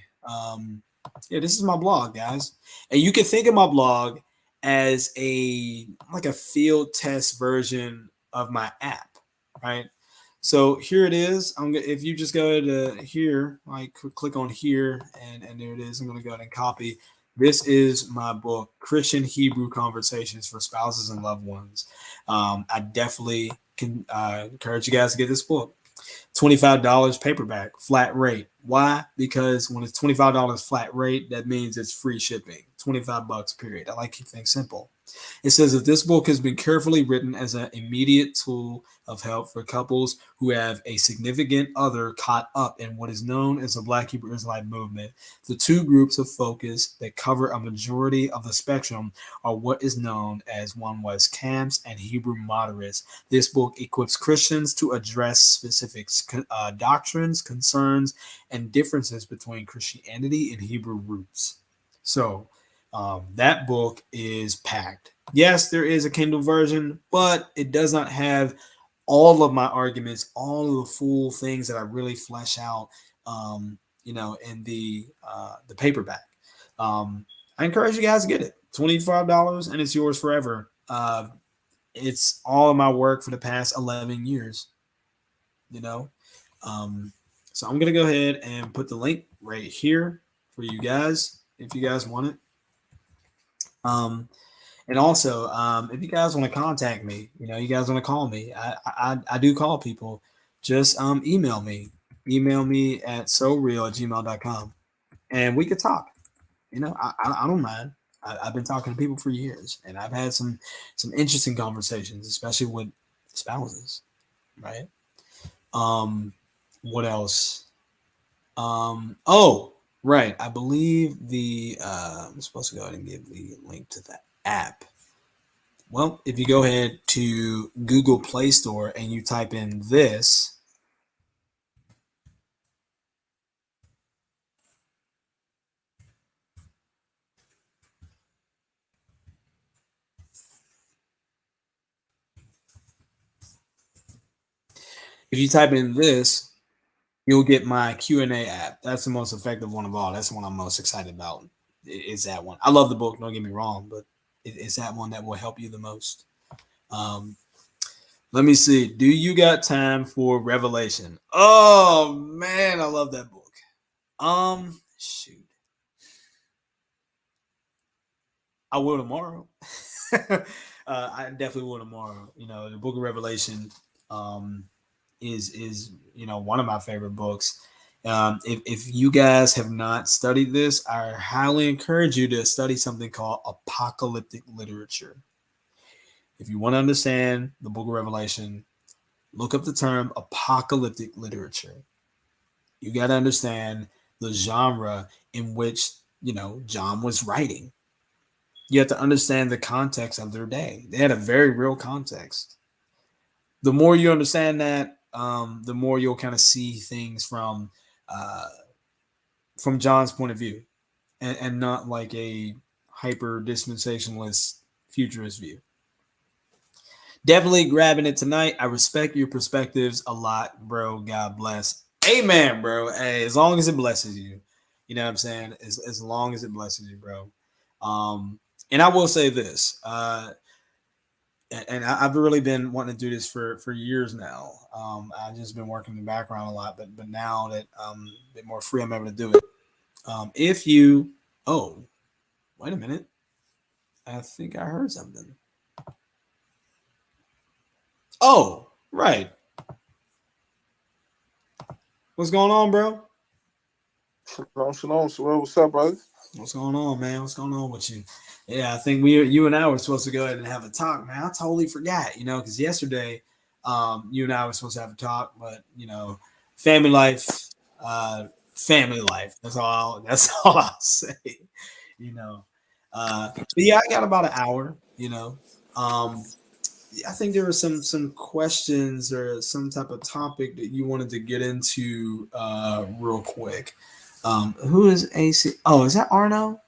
this is my blog, guys. And you can think of my blog as a field test version of my app, right? So here it is. If you just go to here, like click on here, and there it is. I'm gonna go ahead and copy. This is my book, Christian Hebrew Conversations for Spouses and Loved Ones. I definitely can encourage you guys to get this book. $25 paperback, flat rate. Why? Because when it's $25 flat rate, that means it's free shipping. $25 period. I like to keep things simple. It says that this book has been carefully written as an immediate tool of help for couples who have a significant other caught up in what is known as the Black Hebrew Israelite movement. The two groups of focus that cover a majority of the spectrum are what is known as one West camps and Hebrew moderates. This book equips Christians to address specific doctrines, concerns, and differences between Christianity and Hebrew roots. So, that book is packed. Yes, there is a Kindle version, but it does not have all of my arguments, all of the full things that I really flesh out, in the paperback. I encourage you guys to get it. $25 and it's yours forever. It's all of my work for the past 11 years, you know. Um, so I'm gonna go ahead and put the link right here for you guys if you guys want it. Um, And also, if you guys want to contact me, you guys want to call me, I do call people. Just email me. Email me at soreal@gmail.com, and we could talk. I don't mind. I've been talking to people for years, and I've had some interesting conversations, especially with spouses, right? Um, what else? Oh, right. I believe I'm supposed to go ahead and give the link to the app. Well, if you go ahead to Google Play Store and you type in this, if you type in this, you'll get my Q&A app. That's the most effective one of all. That's the one I'm most excited about. Is that one? I love the book. Don't get me wrong, but it's that one that will help you the most. Um, Let me see. Do you got time for Revelation? Oh man, I love that book. Shoot, I will tomorrow. I definitely will tomorrow. The Book of Revelation, um, is one of my favorite books. If you guys have not studied this, I highly encourage you to study something called apocalyptic literature. If you want to understand the Book of Revelation, look up the term apocalyptic literature. You got to understand the genre in which John was writing. You have to understand the context of their day. They had a very real context. The more you understand that, the more you'll kind of see things uh, from John's point of view, and not like a hyper dispensationalist futurist view. Definitely grabbing it tonight. I respect your perspectives a lot, bro. God bless. Amen, bro. Hey, as long as it blesses you, you know what I'm saying. As long as it blesses you, bro. Um, and I will say this, and I've really been wanting to do this for years now. I've just been working in the background a lot, but now that I'm a bit more free, I'm able to do it. If you, oh, wait a minute, I think I heard something. Oh, right. What's going on, bro?
Shalom, shalom. So, what's up, brother?
What's going on, man? What's going on with you? Yeah, I think you and I were supposed to go ahead and have a talk, man. I totally forgot, because yesterday, you and I were supposed to have a talk, but family life, family life. That's all. That's all I'll say. You know, but yeah, I got about an hour. Um, I think there were some questions or some type of topic that you wanted to get into real quick. Who is AC? Oh, is that Arno?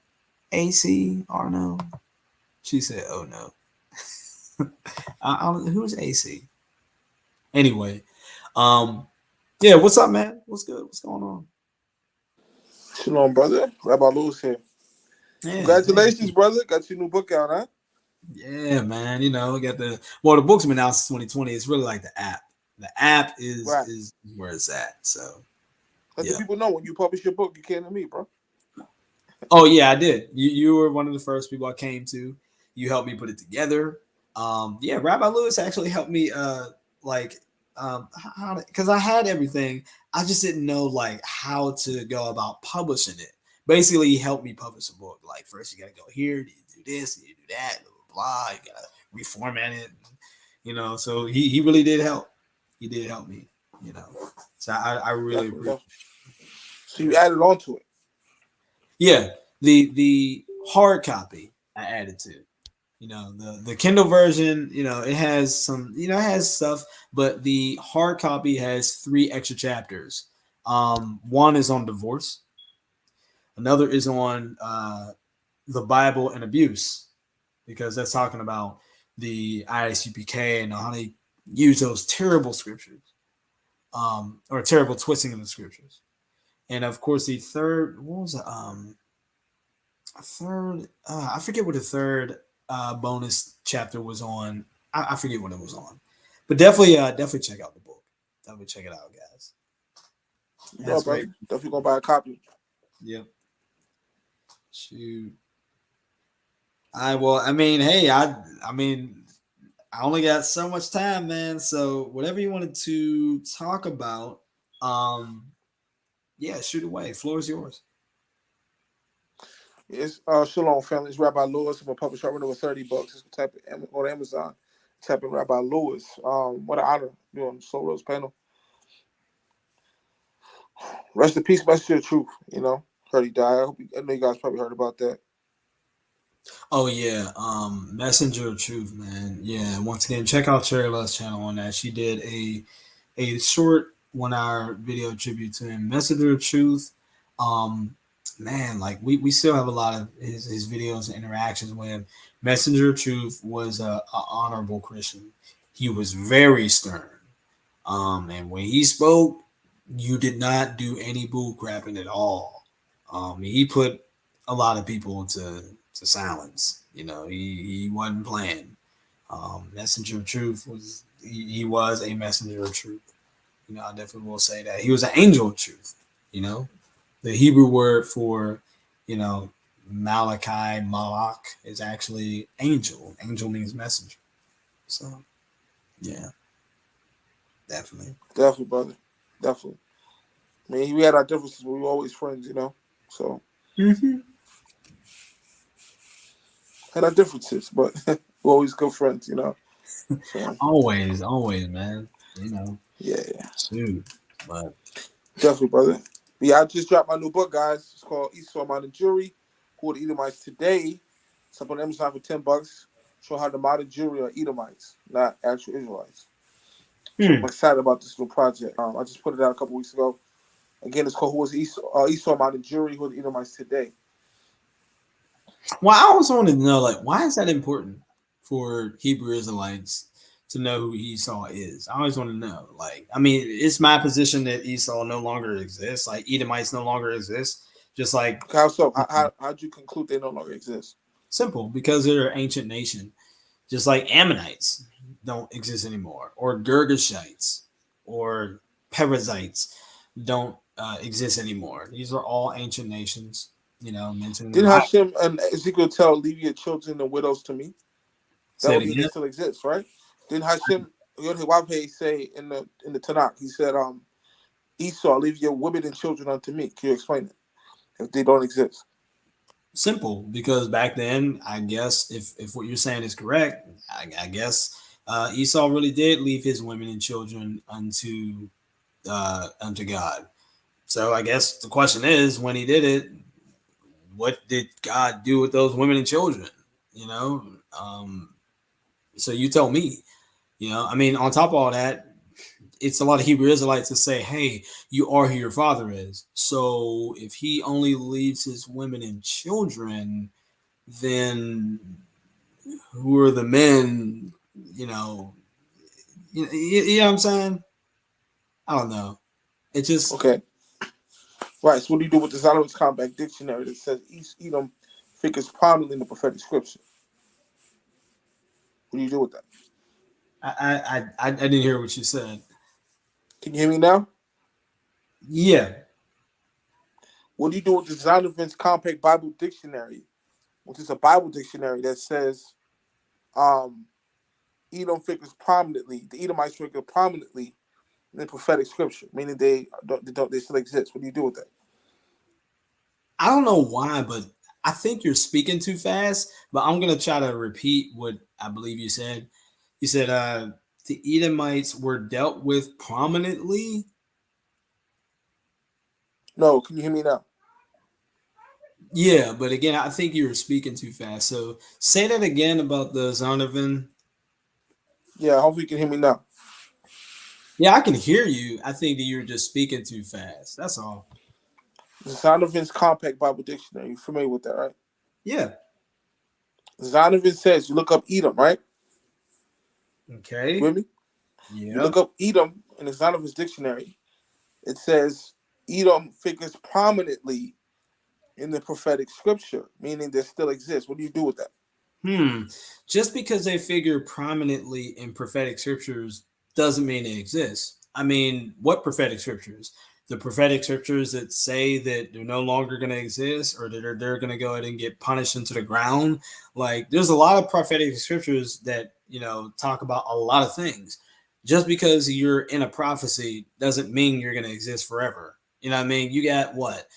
AC Arno? She said, "Oh no." Who's AC? Anyway, um, yeah. What's up, man? What's good? What's going on?
Shalom, brother. Rabbi Lewis here.
Yeah,
Congratulations, brother. Got your new book out, huh?
yeah, man. We got the book's been out since 2020. It's really like the app. The app is
Right.
is where it's at. So
Let the
yeah.
people know when you publish your book, you came to me, bro.
Oh yeah, I did. You were one of the first people I came to. You helped me put it together. Yeah, Rabbi Lewis actually helped me like how because I had everything. I just didn't know like how to go about publishing it. Basically, he helped me publish a book. Like first you gotta go here, you do this, you do that, blah blah blah. You gotta reformat it. So he really did help. He did help me, you know. So I really
Definitely,
appreciate
definitely. So you added on to it.
Yeah, the hard copy I added to. The Kindle version, it has it has stuff, but the hard copy has 3 extra chapters. One is on divorce, another is on the Bible and abuse, because that's talking about the ISUPK and how they use those terrible scriptures, or terrible twisting of the scriptures. And of course, the third, what was it? Third, I forget what the third bonus chapter was on. I forget what it was on, but definitely check out the book. Definitely check it out, guys.
You know,
That's
brother.
great.
Definitely gonna buy a copy.
Yep. Shoot. I mean, hey, I mean, I only got so much time, man. So whatever you wanted to talk about, um, yeah, shoot away. Floor is yours.
It's Shalom family. It's Rabbi Lewis. I'm a publisher. I went over $30. Just type it on Amazon. Type in Rabbi Lewis. What an honor being on the Soul Rose panel. Rest in peace, Messenger of Truth. Heard he died. I know you guys probably heard about that.
Oh yeah, Messenger of Truth, man. Yeah, once again, check out Cherry Love's channel on that. She did a short 1 hour video tribute to him. Messenger of Truth, um, man, like we still have a lot of his videos and interactions with him. Messenger of Truth was a honorable Christian. He was very stern. And when he spoke, you did not do any bull crapping at all. He put a lot of people to silence. He wasn't playing. Messenger of Truth he was a messenger of truth. I definitely will say that he was an angel of truth. You know, the Hebrew word for you know Malachi Malak is actually angel. Angel means messenger. So yeah, definitely.
Definitely, brother. Definitely. I mean, we had our differences, but we were always friends. So
Mm-hmm.
had our differences, but we're always good friends. So
Always, man.
yeah,
Shoot. But
definitely, brother. But yeah, I just dropped my new book, guys. It's called Esau, Modern Jury. Who are the Edomites today? It's up on Amazon for $10. Show how the modern Jury are Edomites, not actual Israelites. So I'm
hmm.
excited about this new project. I just put it out a couple weeks ago. Again, it's called Who is Esau? Esau, Modern Jury. Who are the Edomites today?
Well, I always wanted to know, like, why is that important for Hebrew Israelites to know who Esau is? I always want to know. Like, I mean, it's my position that Esau no longer exists. Like, Edomites no longer exist. Just like
How so? How'd you conclude they no longer exist?
simple, because they're an ancient nation. Just like Ammonites don't exist anymore, or Girgashites, or Perizzites don't exist anymore. These are all ancient nations, mentioned in the
Didn't
Bible.
Hashem and Ezekiel tell, leave your children and widows to me? That
Say it
would mean they
again.
still exist, right? Didn't Hashem Yod-Heh-Wav-Heh say in the Tanakh, he said, Esau, leave your women and children unto me. Can you explain it? If they don't exist.
Simple, because back then, I guess if what you're saying is correct, I guess Esau really did leave his women and children unto God. So I guess the question is, when he did it, what did God do with those women and children? You know, um, so you tell me. I mean, on top of all that, it's a lot of Hebrew Israelites to say, "Hey, you are who your father is." So if he only leaves his women and children, then who are the men? You know, you know what I'm saying? I don't know. It just
Okay. Right. So what do you do with the Zionist Compact Dictionary that says East Edom figures prominently in the prophetic scripture? What do you do with that?
I didn't hear what you said.
Can you hear me now?
Yeah,
What do you do with the Zionist Compact Bible Dictionary, which is a Bible dictionary that says um, Edom figures prominently, the Edomites figure prominently in the prophetic scripture, meaning they still exist. What do you do with that?
I don't know why, but I think you're speaking too fast. But I'm gonna try to repeat what I believe you said. You said the Edomites were dealt with prominently.
No, can you hear me now?
Yeah, but again, I think you were speaking too fast. So say that again about the Zonovan.
Yeah, hopefully you can hear me now.
Yeah, I can hear you. I think that you're just speaking too fast. That's all.
The Zondervan's Compact Bible Dictionary. You familiar with that, right?
Yeah.
Zonovan says you look up Edom, right? You
Okay.
with me? You
Yeah.
look up Edom in the Zondervan's dictionary. It says Edom figures prominently in the prophetic scripture, meaning they still exists. What do you do with that?
Hmm. Just because they figure prominently in prophetic scriptures doesn't mean they exist. I mean, what prophetic scriptures? the prophetic scriptures that say that they're no longer going to exist, or that they're going to go ahead and get punished into the ground. Like, there's a lot of prophetic scriptures that, talk about a lot of things. Just because you're in a prophecy doesn't mean you're going to exist forever. You know what I mean? You got what?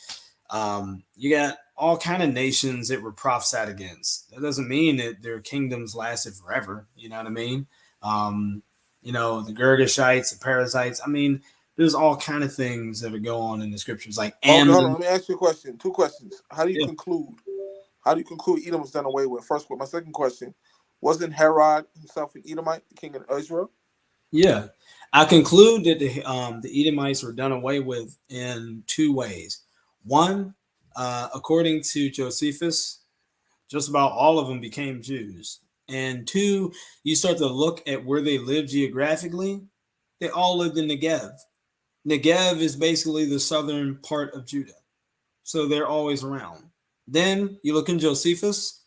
You got all kind of nations that were prophesied against. That doesn't mean that their kingdoms lasted forever. You know what I mean? Um, the Girgashites, the Perizzites. I mean, there's all kind of things that are going on in the scriptures, like
Okay, hold on.
Ammon.
Let me ask you a question. Two questions. How do you
Yeah,
conclude? How do you conclude Edom was done away with? First, my second question: wasn't Herod himself an Edomite, the king of Israel?
yeah. I conclude that the Edomites were done away with in two ways. One, according to Josephus, just about all of them became Jews. And two, you start to look at where they lived geographically, they all lived in Negev. Negev is basically the southern part of Judah. So they're always around. Then you look in Josephus.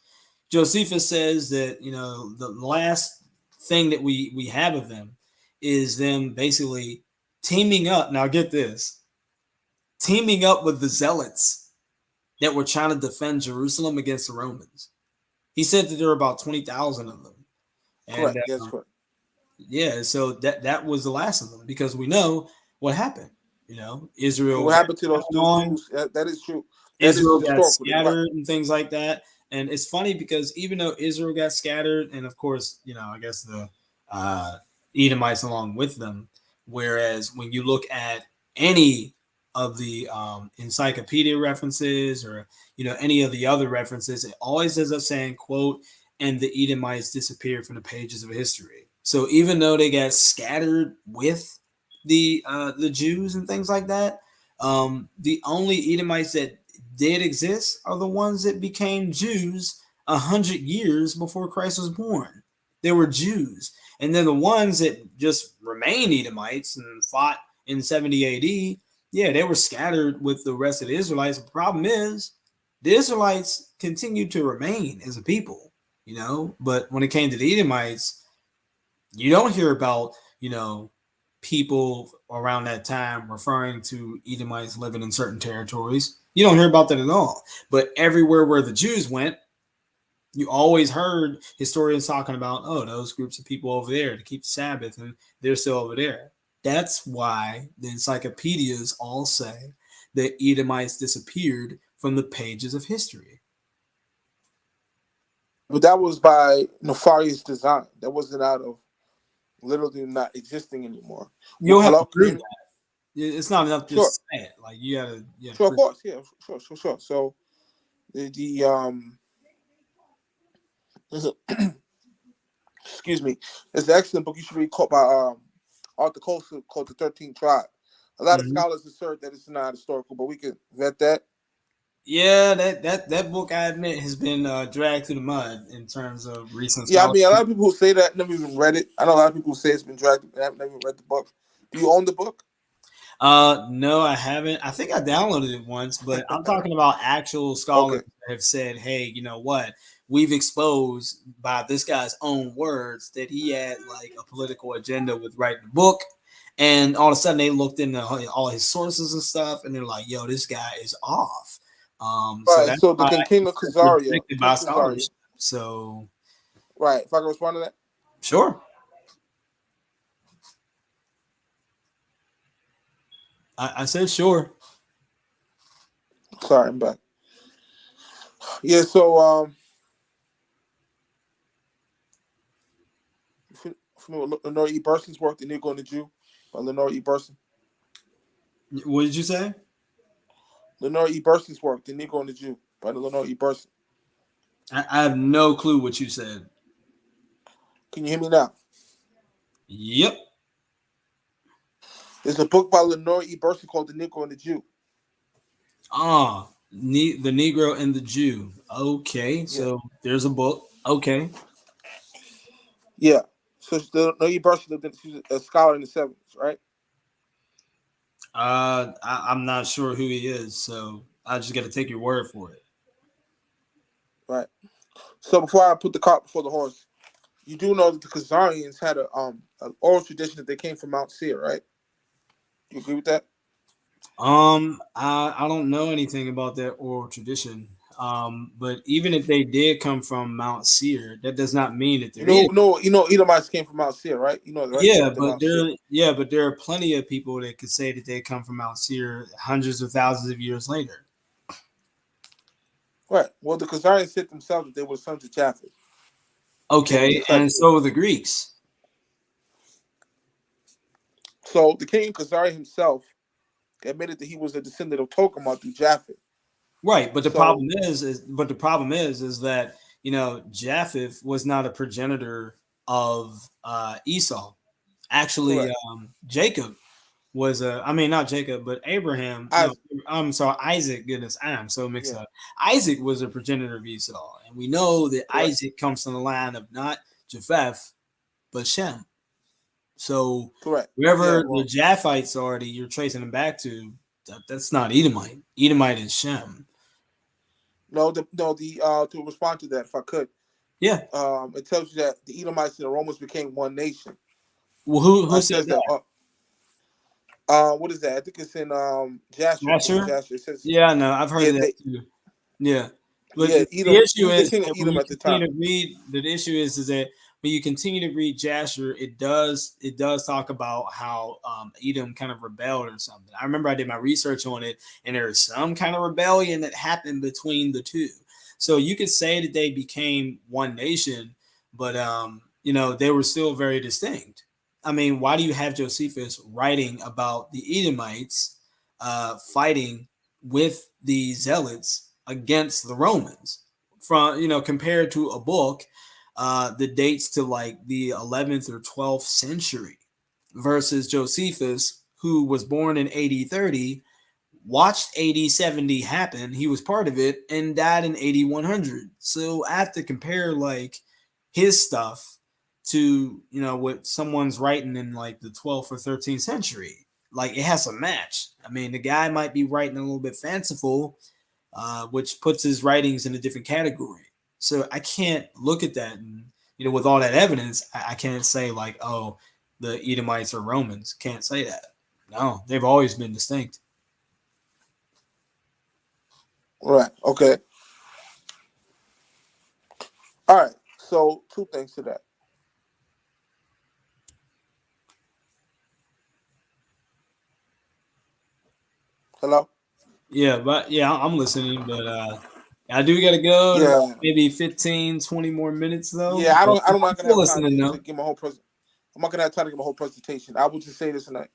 Josephus says that, the last thing that we have of them is them basically teaming up. Now get this, teaming up with the zealots that were trying to defend Jerusalem against the Romans. He said that there were about 20,000 of them. And
Correct. Yes, correct.
yeah, so that was the last of them, because we know what happened.
And
Israel
what
got
happened to those
on,
Jews? That is true. That is
Israel got
historical. Right.
scattered and things like that. And it's funny because even though Israel got scattered, and of course, I guess the uh, Edomites along with them, whereas when you look at any of the encyclopedia references, or any of the other references, it always ends up saying, "quote," and the Edomites disappeared from the pages of history. So even though they got scattered with the Jews and things like that, the only Edomites that did exist are the ones that became Jews 100 years before Christ was born. They were Jews, and then the ones that just remained Edomites and fought in 70 AD, yeah, they were scattered with the rest of the Israelites. The problem is, the Israelites continued to remain as a people, but when it came to the Edomites, you don't hear about, people around that time referring to Edomites living in certain territories. You don't hear about that at all. But everywhere where the Jews went, you always heard historians talking about, oh, those groups of people over there to keep the Sabbath, and they're still over there. That's why the encyclopedias all say that Edomites disappeared from the pages of history.
But that was by nefarious design. That wasn't out of literally not existing anymore. Well,
You'll have to
hello, can you
prove
hear me?
that. It's not enough
Sure,
just to say it. Like, you gotta,
sure, of
prove
course, yeah, sure. So the there's a, excuse me, there's an excellent book you should read called by Arthur Coulson called The 13th Tribe. A lot
it.
of
Mhm.
scholars assert that it's not historical, but we can vet that.
Yeah, that book, I admit, has been dragged through the mud in terms of recent
Yeah, I mean, a
scholarship.
lot of people who say that never even read it. I know a lot of people who say it's been dragged and haven't never even read the book. Do you own the book?
No, I haven't. I think I downloaded it once, but I'm talking about actual scholars
Okay.
that have said, "Hey, you know what? We've exposed by this guy's own words that he had like a political agenda with writing the book." And all of a sudden, they looked into all his sources and stuff, and they're like, "Yo, this guy is off." So
Right.
that's
So the
why
King of
it's
Khazaria,
rejected
King
by
Khazaria.
scholarship. So,
Right. If I can respond to that.
sure, I said sure.
Sorry, I'm back. Yeah. So Lenore E. Burson's work, The Negro and the Jew, by Lenore E. Burson.
What did you say?
Lenore E. Burson's work, The Negro and the Jew, by Lenore E. Burson.
I have no clue what you said.
Can you hear me now?
Yep.
There's a book by Lenore E. Burson called The Negro and the Jew.
The Negro and the Jew. Okay,
Yeah.
so there's a book. Okay.
Yeah. So Lenore E. Burson lived she's a scholar in the 70s, right?
I'm not sure who he is, so I just got to take your word for it.
Right. So before I put the cart before the horse, you do know that the Khazarians had a an oral tradition that they came from Mount Seir, right? You agree with that?
I don't know anything about that oral tradition. But even if they did come from Mount Seir, that does not mean that they're Edomite.
Edomites came from Mount Seir, right? You know, right? You know
Yeah,
what the
but
Mount Seir.
there are plenty of people that could say that they come from Mount Seir hundreds of thousands of years later.
Right. Well, the Khazarians said themselves that they were sons of Japheth. They were
Okay, and
descendants.
so are the Greeks.
So the king Khazari himself admitted that he was a descendant of Togarmah through Japheth.
Right, but
So
the problem is that Japheth was not a progenitor of Esau. Actually,
correct.
Jacob was a. I mean, not Jacob, but Abraham. No,
Isaac.
I'm sorry, Isaac. Goodness, I am so mixed
Yeah.
up. Isaac was a progenitor of Esau, and we know that
Correct.
Isaac comes from the line of not Japheth but Shem. So
Correct. Yeah.
wherever the
Well,
Japhites are that you're tracing them back to, that's not Edomite. Edomite is Shem.
no. To respond to that, if I could,
Yeah.
it tells you that the Edomites and the Romans became one nation.
Well, who
It
said
says that.
that?
What is that? I think it's in Jasher, the book of
Asher?
Jasher. It says,
Yeah, no, I've heard
yeah,
of that
they,
too. Yeah, but
yeah,
the
Edom. He
issue
was the
is
king of
that when
Edom
you
at the
continue
time.
to read, the issue is that when you continue to read Jasher, it does talk about how Edom kind of rebelled or something. I remember I did my research on it, and there was some kind of rebellion that happened between the two. So you could say that they became one nation, but they were still very distinct. I mean, why do you have Josephus writing about the Edomites fighting with the zealots against the Romans from compared to a book that dates to like the 11th or 12th century versus Josephus, who was born in AD 30, watched AD 70 happen, he was part of it, and died in AD 100. So I have to compare like his stuff to what someone's writing in like the 12th or 13th century. Like it has a match. I mean, the guy might be writing a little bit fanciful, which puts his writings in a different category. So I can't look at that and with all that evidence, I can't say like, oh, the Edomites are Romans. Can't say that. No, they've always been distinct.
Right. Okay. All right. So two things to that. Hello.
Yeah, but yeah, I'm listening, but I do gotta go in about
Yeah.
maybe 15, 20 more minutes though.
Yeah. I
But
don't. I'm not
I'm
gonna
still
have time
listening
to
though.
give my whole present. I'm not gonna have time to give my whole presentation. I will just say this tonight,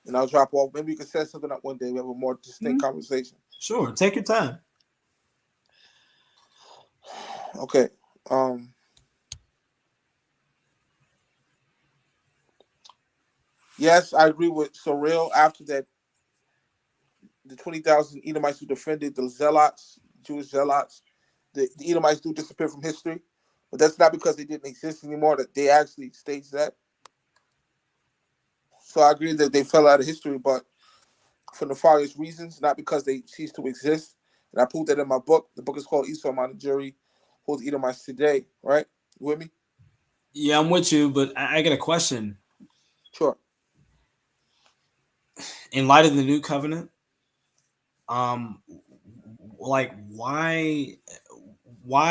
and I'll drop off. Maybe you can set something up one day. We have a more distinct
Mhm.
conversation.
Sure, take your time.
Okay. Um. Yes, I agree with Sorrel. After that, the 20,000 Edomites who defended the Zealots, Jewish Zealots, the Edomites do disappear from history, but that's not because they didn't exist anymore. That they actually staged that. So I agree that they fell out of history, but for nefarious reasons, not because they ceased to exist. And I proved that in my book. The book is called Esau Mount Jury, Holds Edomites Today. Right? You with me?
Yeah, I'm with you, but I got a question.
Sure.
In light of the new covenant, um, like why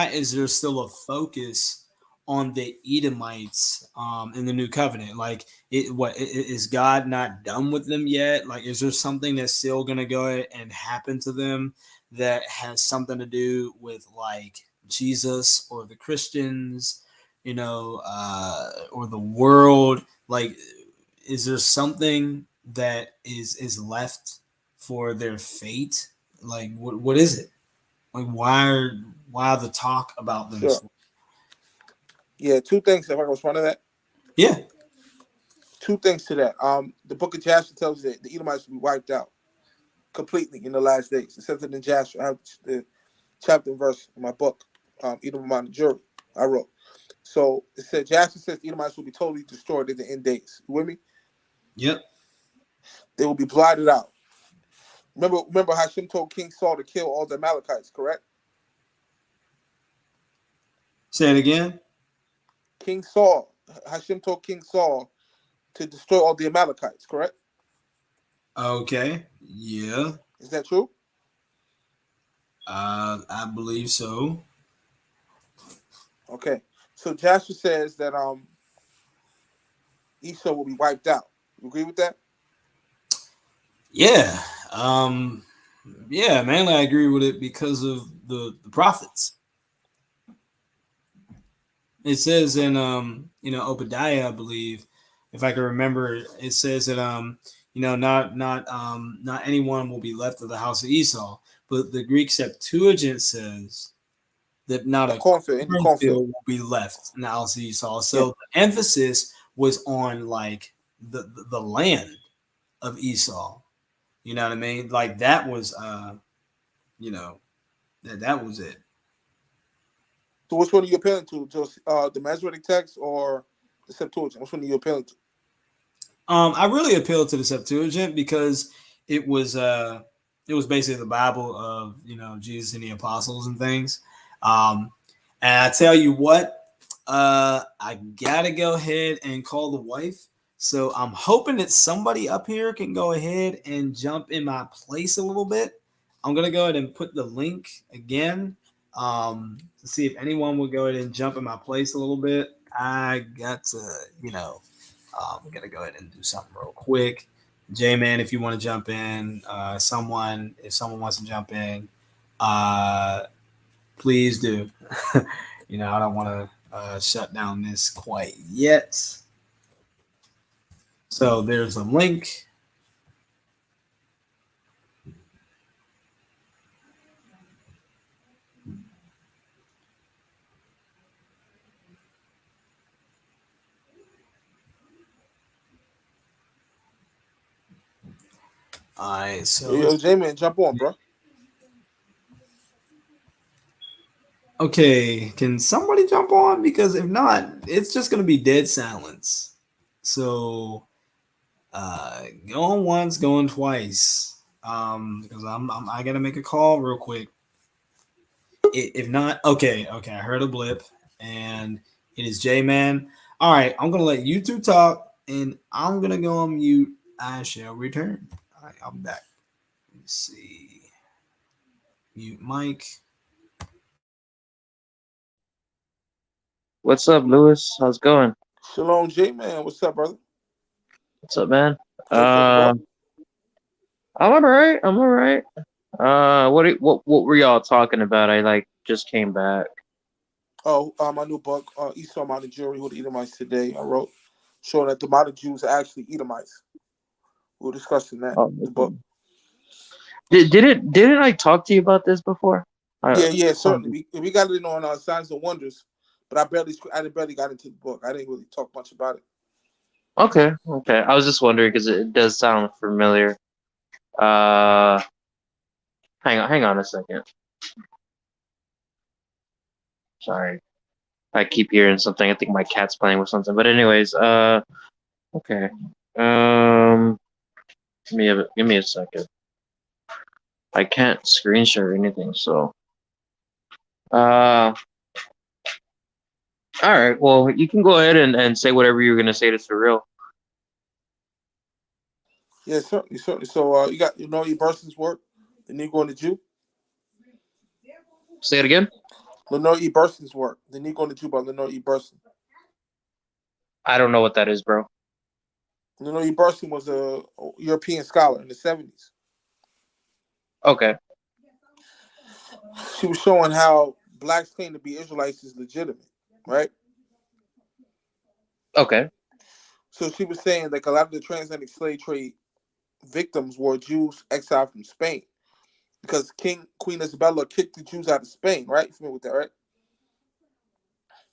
is there still a focus on the Edomites in the new covenant? Like, is God not done with them yet? Like, is there something that's still gonna go and happen to them that has something to do with like Jesus or the Christians, or the world? Like, is there something that is left for their fate? Like, what is it? Like, why the talk about them?
Sure. Yeah, two things. If I can respond to that,
Yeah,
two things to that. The book of Jasher tells you that the Edomites will be wiped out completely in the last days. It says it in Jasher. I have the chapter and verse in my book, Edom Mount Jury. I wrote. So it said Jasher says the Edomites will be totally destroyed in the end days. You with me?
yep.
They will be blotted out. Remember Hashem told King Saul to kill all the Amalekites, correct?
Say it again.
King Saul, Hashem told King Saul to destroy all the Amalekites, correct?
Okay. Yeah.
Is that true?
I believe so.
Okay. So Jasper says that Esau will be wiped out. You agree with that?
Yeah. Um. Yeah. Mainly, I agree with it because of the prophets. It says in Obadiah, I believe, if I can remember, it says that not anyone will be left of the house of Esau, but the Greek Septuagint says that not
A
a
cornfield, in the cornfield.
cornfield will be left in the house of Esau.
Yeah.
So the emphasis was on like the land of Esau. You know what I mean? Like that was you know that was it.
So which one are you appealing to? Just the Masoretic text or the Septuagint? Which one are you appealing to?
I really appealed to the Septuagint because it was uh it was basically the Bible of Jesus and the apostles and things. Um, and I tell you what, I gotta go ahead and call the wife. So I'm hoping that somebody up here can go ahead and jump in my place a little bit. I'm gonna go ahead and put the link again to see if anyone will go ahead and jump in my place a little bit. I got to, we got to go ahead and do something real quick. J Man, if you want to jump in, if someone wants to jump in, uh, please do. I don't want to shut down this quite yet. So there's a link. All right. So
Yo, J-Man, jump on, bro.
okay, can somebody jump on? Because if not, it's just gonna be dead silence. So going once, going twice. Because I gotta make a call real quick. If not, okay, I heard a blip, and it is J Man. All right, I'm gonna let you two talk, and I'm gonna go on mute. I shall return. All right, I'm back. Let's see, mute mic.
What's up, Lewis? How's it going?
Shalom, J-Man. What's up, brother?
What's up, man?
How you feeling, bro?
I'm all right. I'm all right. What were y'all talking about? I just came back.
Oh, my new book, Esau Modern Jewry, Who the Edomites Today, I wrote, showing that the modern Jews are actually Edomites. We were discussing that,
Oh,
the book.
didn't I talk to you about this before?
Yeah,
Some
certainly. We got it in on Signs and Wonders, but I barely got into the book. I didn't really talk much about it.
okay. I was just wondering because it does sound familiar. Uh, hang on a second. Sorry, I keep hearing something. I think my cat's playing with something. But anyways, okay. Um, give me a second. I can't screen share anything, so uh. All right. Well, you can go ahead and say whatever you're gonna say to Surreal.
Yeah, certainly, certainly. So you know Eberson's work, The Negro and the Jew?
Say it again.
Lenore E. Burson's work, The Negro and the Jew by Lenore E. Burson.
I don't know what that is, bro.
Lenore E. Burson was a European scholar in the 70s.
Okay.
She was showing how blacks claim to be Israelites is legitimate, right?
Okay.
So she was saying like a lot of the transatlantic slave trade victims were Jews exiled from Spain because Queen Isabella kicked the Jews out of Spain, right? You familiar with that,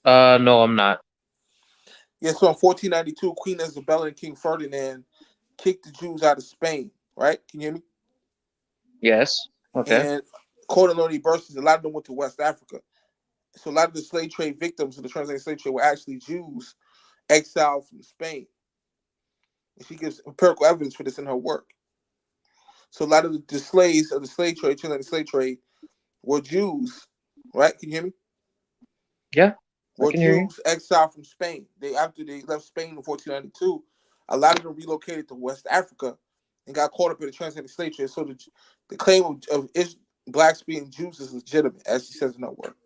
right?
No, I'm not.
Yeah, so in 1492, Queen Isabella and King Ferdinand kicked the Jews out of Spain, right? Can you hear me?
Yes. Okay.
And according to Lonnie Burson, a lot of them went to West Africa. So a lot of the slave trade victims of the transatlantic slave trade were actually Jews exiled from Spain. And she gives empirical evidence for this in her work. So a lot of the slaves of the slave trade, transatlantic slave trade, were Jews, right? Can you hear me?
Yeah, I
Were
can hear you.
Jews exiled from Spain. After they left Spain in 1492, a lot of them relocated to West Africa and got caught up in the transatlantic slave trade. So the claim of blacks being Jews is legitimate, as she says in that work.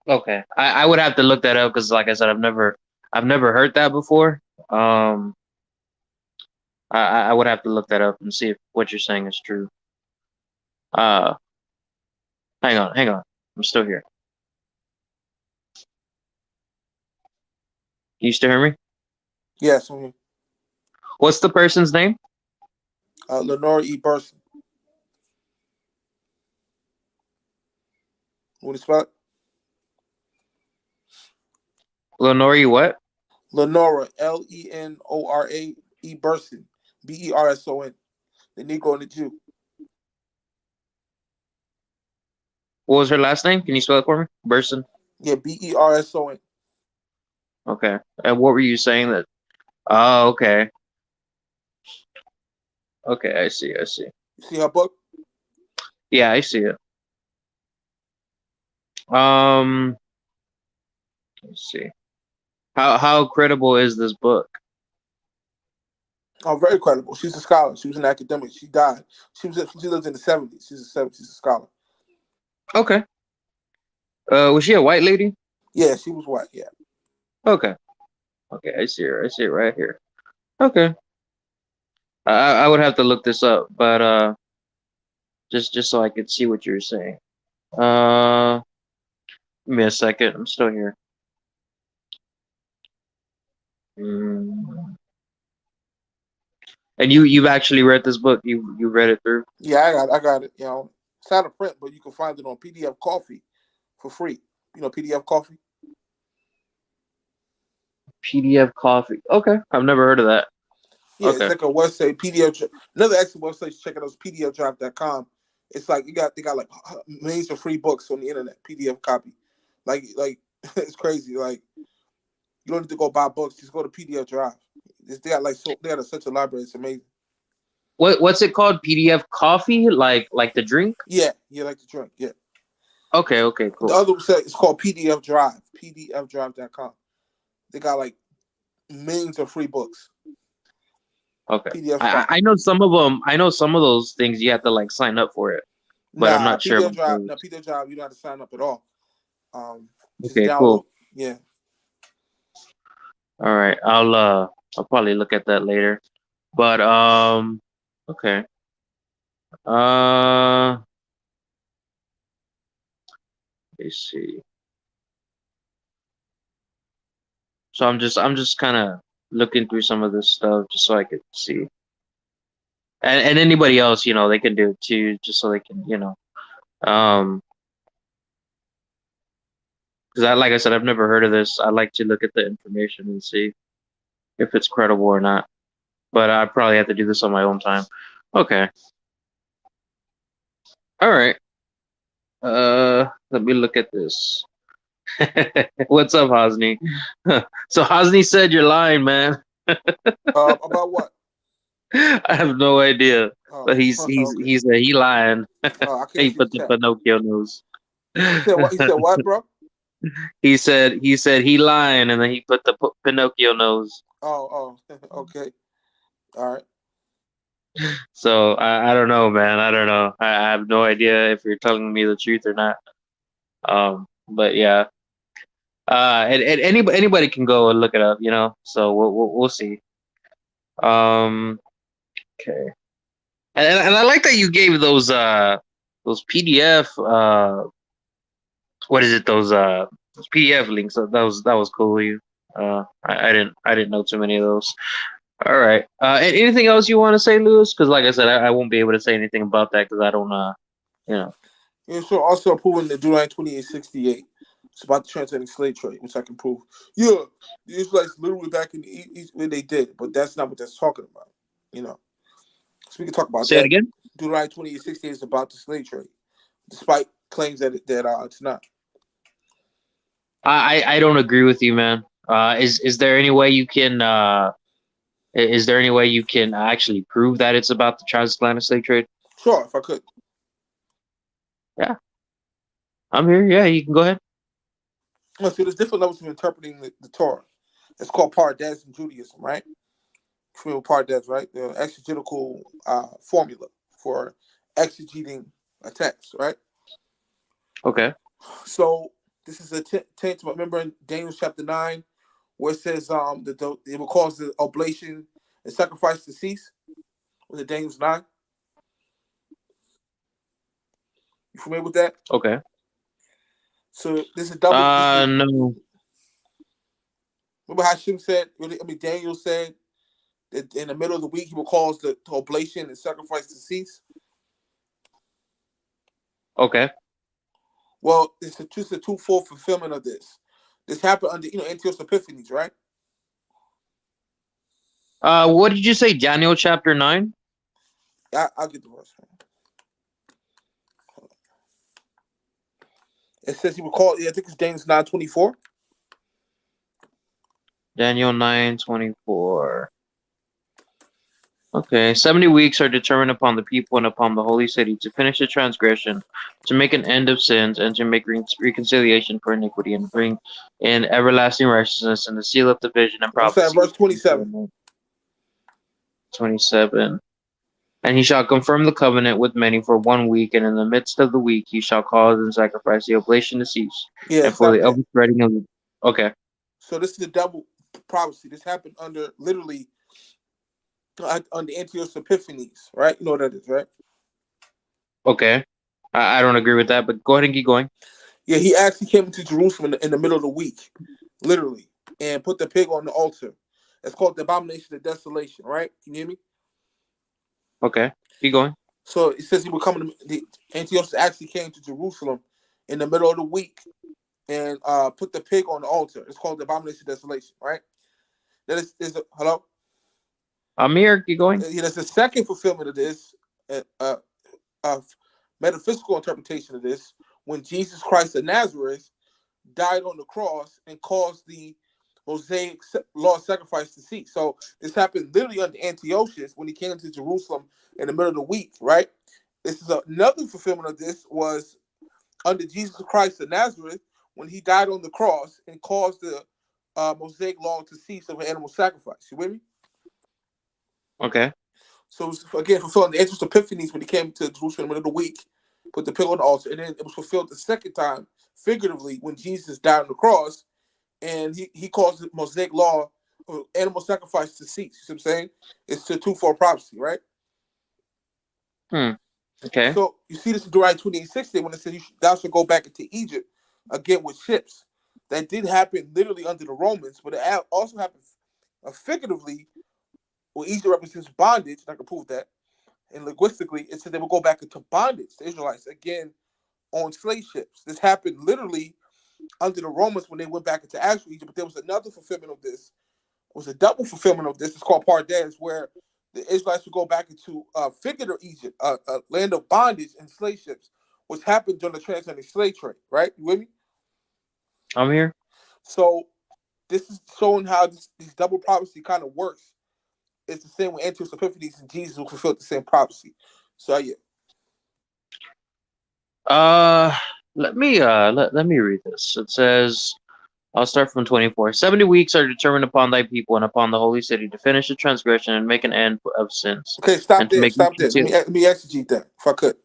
Okay, I would have to look that up because, like I said, I've never heard that before. Um, I would have to look that up and see if what you're saying is true. Uh, hang on, I'm still here. You still hear me?
Yes,
What's the person's name?
Lenora E. Burson. Want to spell it?
Lenore what?
Lenora, Lenora E. Burson, Berson, the Negro and the Jew.
What was her last name? Can you spell it for me? Burson.
Yeah, Berson.
Okay. And what were you saying that? Oh, okay. Okay, I see.
You see her book?
Yeah, I see it. Let's see. How credible is this book?
Oh, very credible. She's a scholar. She was an academic. She died. She lived in the 70s. She's a scholar.
Okay. Was she a white lady?
Yeah, she was white. Yeah.
Okay. Okay, I see her. I see it right here. Okay. I would have to look this up, but just so I could see what you're saying. Give me a second. I'm still here. Mm. And you've actually read this book? You read it through?
Yeah, I got it. You know, it's out of print, but you can find it on PDF Coffee for free. You know, PDF Coffee.
PDF Coffee. Okay, I've never heard of that.
Yeah,
Okay.
it's like a website, PDF. Another excellent website to check out is PDFDrive.com. It's like they got like millions of free books on the internet, PDF copy. Like it's crazy. Like you don't need to go buy books, just go to PDF Drive. They got such a library, it's amazing.
What's it called? PDF Coffee? Like the drink?
Yeah, like the drink, yeah.
Okay, cool.
The other website is called PDF Drive, PDFDrive.com. They got like millions of free books.
Okay. I know some of them. I know some of those things you have to like sign up for it, but I'm not sure.
PDF Drive, PDF Drive, you don't have to sign up at all. Just
okay,
download.
Cool.
Yeah.
All right. I'll probably look at that later. But okay. Let's see. So I'm just kind of looking through some of this stuff just so I could see. And anybody else, you know, they can do it too, just so they can, you know, because like I said, I've never heard of this. I like to look at the information and see if it's credible or not. But I probably have to do this on my own time. Okay. All right. Let me look at this. What's up, Hosni? So Hosni said you're lying, man.
About what?
I have no idea. But
Okay.
he lying.
I can't
He put the Pinocchio nose.
He said what, bro?
He said he lying, and then he put the Pinocchio nose.
Oh, okay. All right.
So I don't know, man. I don't know. I have no idea if you're telling me the truth or not. But yeah. And anybody can go and look it up, you know. So we'll see. Okay. And I like that you gave those PDF what is it, those PDF links. That was cool of you. I didn't know too many of those. All right. And anything else you want to say, Lewis? Because like I said, I won't be able to say anything about that because I don't you know.
Yeah, so also proving the Deuteronomy 28:68. It's about the transatlantic slave trade, which I can prove. Yeah, the Israelites literally back in the East when they did, but that's not what that's talking about. You know. So we can talk about
Say
that.
It again.
Deuteronomy 28:68 is about the slave trade, despite claims that it's not.
I don't agree with you, man. Is there any way you can actually prove that it's about the transatlantic slave trade?
Sure, if I could.
Yeah. I'm here. Yeah, you can go ahead.
Well, so there's different levels of interpreting the Torah. It's called Pardes in Judaism, right? Familiar with Pardes, right? The exegetical formula for exegeting a text, right?
Okay.
So this is a tenth. Remember in Daniel chapter 9, where it says that it will cause the oblation and sacrifice to cease. Was it Daniel's 9? You familiar with that?
Okay.
So this is double. This is,
No.
remember Hashem said. Daniel said that in the middle of the week he will cause the oblation and sacrifice to cease.
Okay.
Well, it's just a twofold fulfillment of this. This happened under Antiochus Epiphanes, right?
What did you say? Daniel chapter 9?
I'll get the verse. It says he will call. I think it's Daniel 9:24.
Daniel 9:24. Okay. 70 weeks are determined upon the people and upon the holy city to finish the transgression, to make an end of sins, and to make reconciliation for iniquity, and bring in everlasting righteousness, and the seal of division and
What's that?
prophecy.
Verse 27.
27. And he shall confirm the covenant with many for 1 week, and in the midst of the week he shall cause and sacrifice the oblation to cease,
Yeah,
and for
stop
the
that.
overspreading of the... Okay.
So this is a double prophecy. This happened under literally under Antiochus Epiphanes, right? You know what that is, right?
Okay. I don't agree with that, but go ahead and keep going.
Yeah, he actually came into Jerusalem in the middle of the week, literally, and put the pig on the altar. It's called the abomination of desolation, right? Can you hear me?
Okay. Keep going.
So it says he would come to Antiochus actually came to Jerusalem in the middle of the week and put the pig on the altar. It's called the abomination of desolation, right? That is hello?
I'm here. Keep going.
Yeah, there's a second fulfillment of this, metaphysical interpretation of this, when Jesus Christ of Nazareth died on the cross and caused the Mosaic law sacrifice to cease. So this happened literally under Antiochus when he came to Jerusalem in the middle of the week, right? This is another fulfillment of this was under Jesus Christ of Nazareth when he died on the cross and caused the Mosaic law to cease of an animal sacrifice. You with me?
Okay.
So again, fulfilling the Antiochus Epiphanes when he came to Jerusalem in the middle of the week, put the pig on the altar, and then it was fulfilled the second time, figuratively, when Jesus died on the cross, and he caused the Mosaic law of animal sacrifice to cease. You see what I'm saying? It's a twofold prophecy, right?
Okay.
So you see this in Deuteronomy 28:60 when it says thou shalt go back into Egypt again with ships. That did happen literally under the Romans, but it also happened figuratively when Egypt represents bondage. And I can prove that. And linguistically, it said they will go back into bondage, the Israelites, again on slave ships. This happened literally under the Romans when they went back into actual Egypt. But there was another fulfillment of this. It was a double fulfillment of this. It's called Pardes, where the Israelites would go back into figurative Egypt, a land of bondage and slave ships, which happened during the transatlantic slave trade, right? You with me?
I'm here.
So this is showing how this double prophecy kind of works. It's the same with Antiochus Epiphanes and Jesus who fulfilled the same prophecy. So yeah.
Let me let me read this. It says, I'll start from 24. 70 weeks are determined upon thy people and upon the holy city to finish the transgression and make an end of sins.
Okay, stop
And to
there.
make
Stop there. Let me exegete that if I could.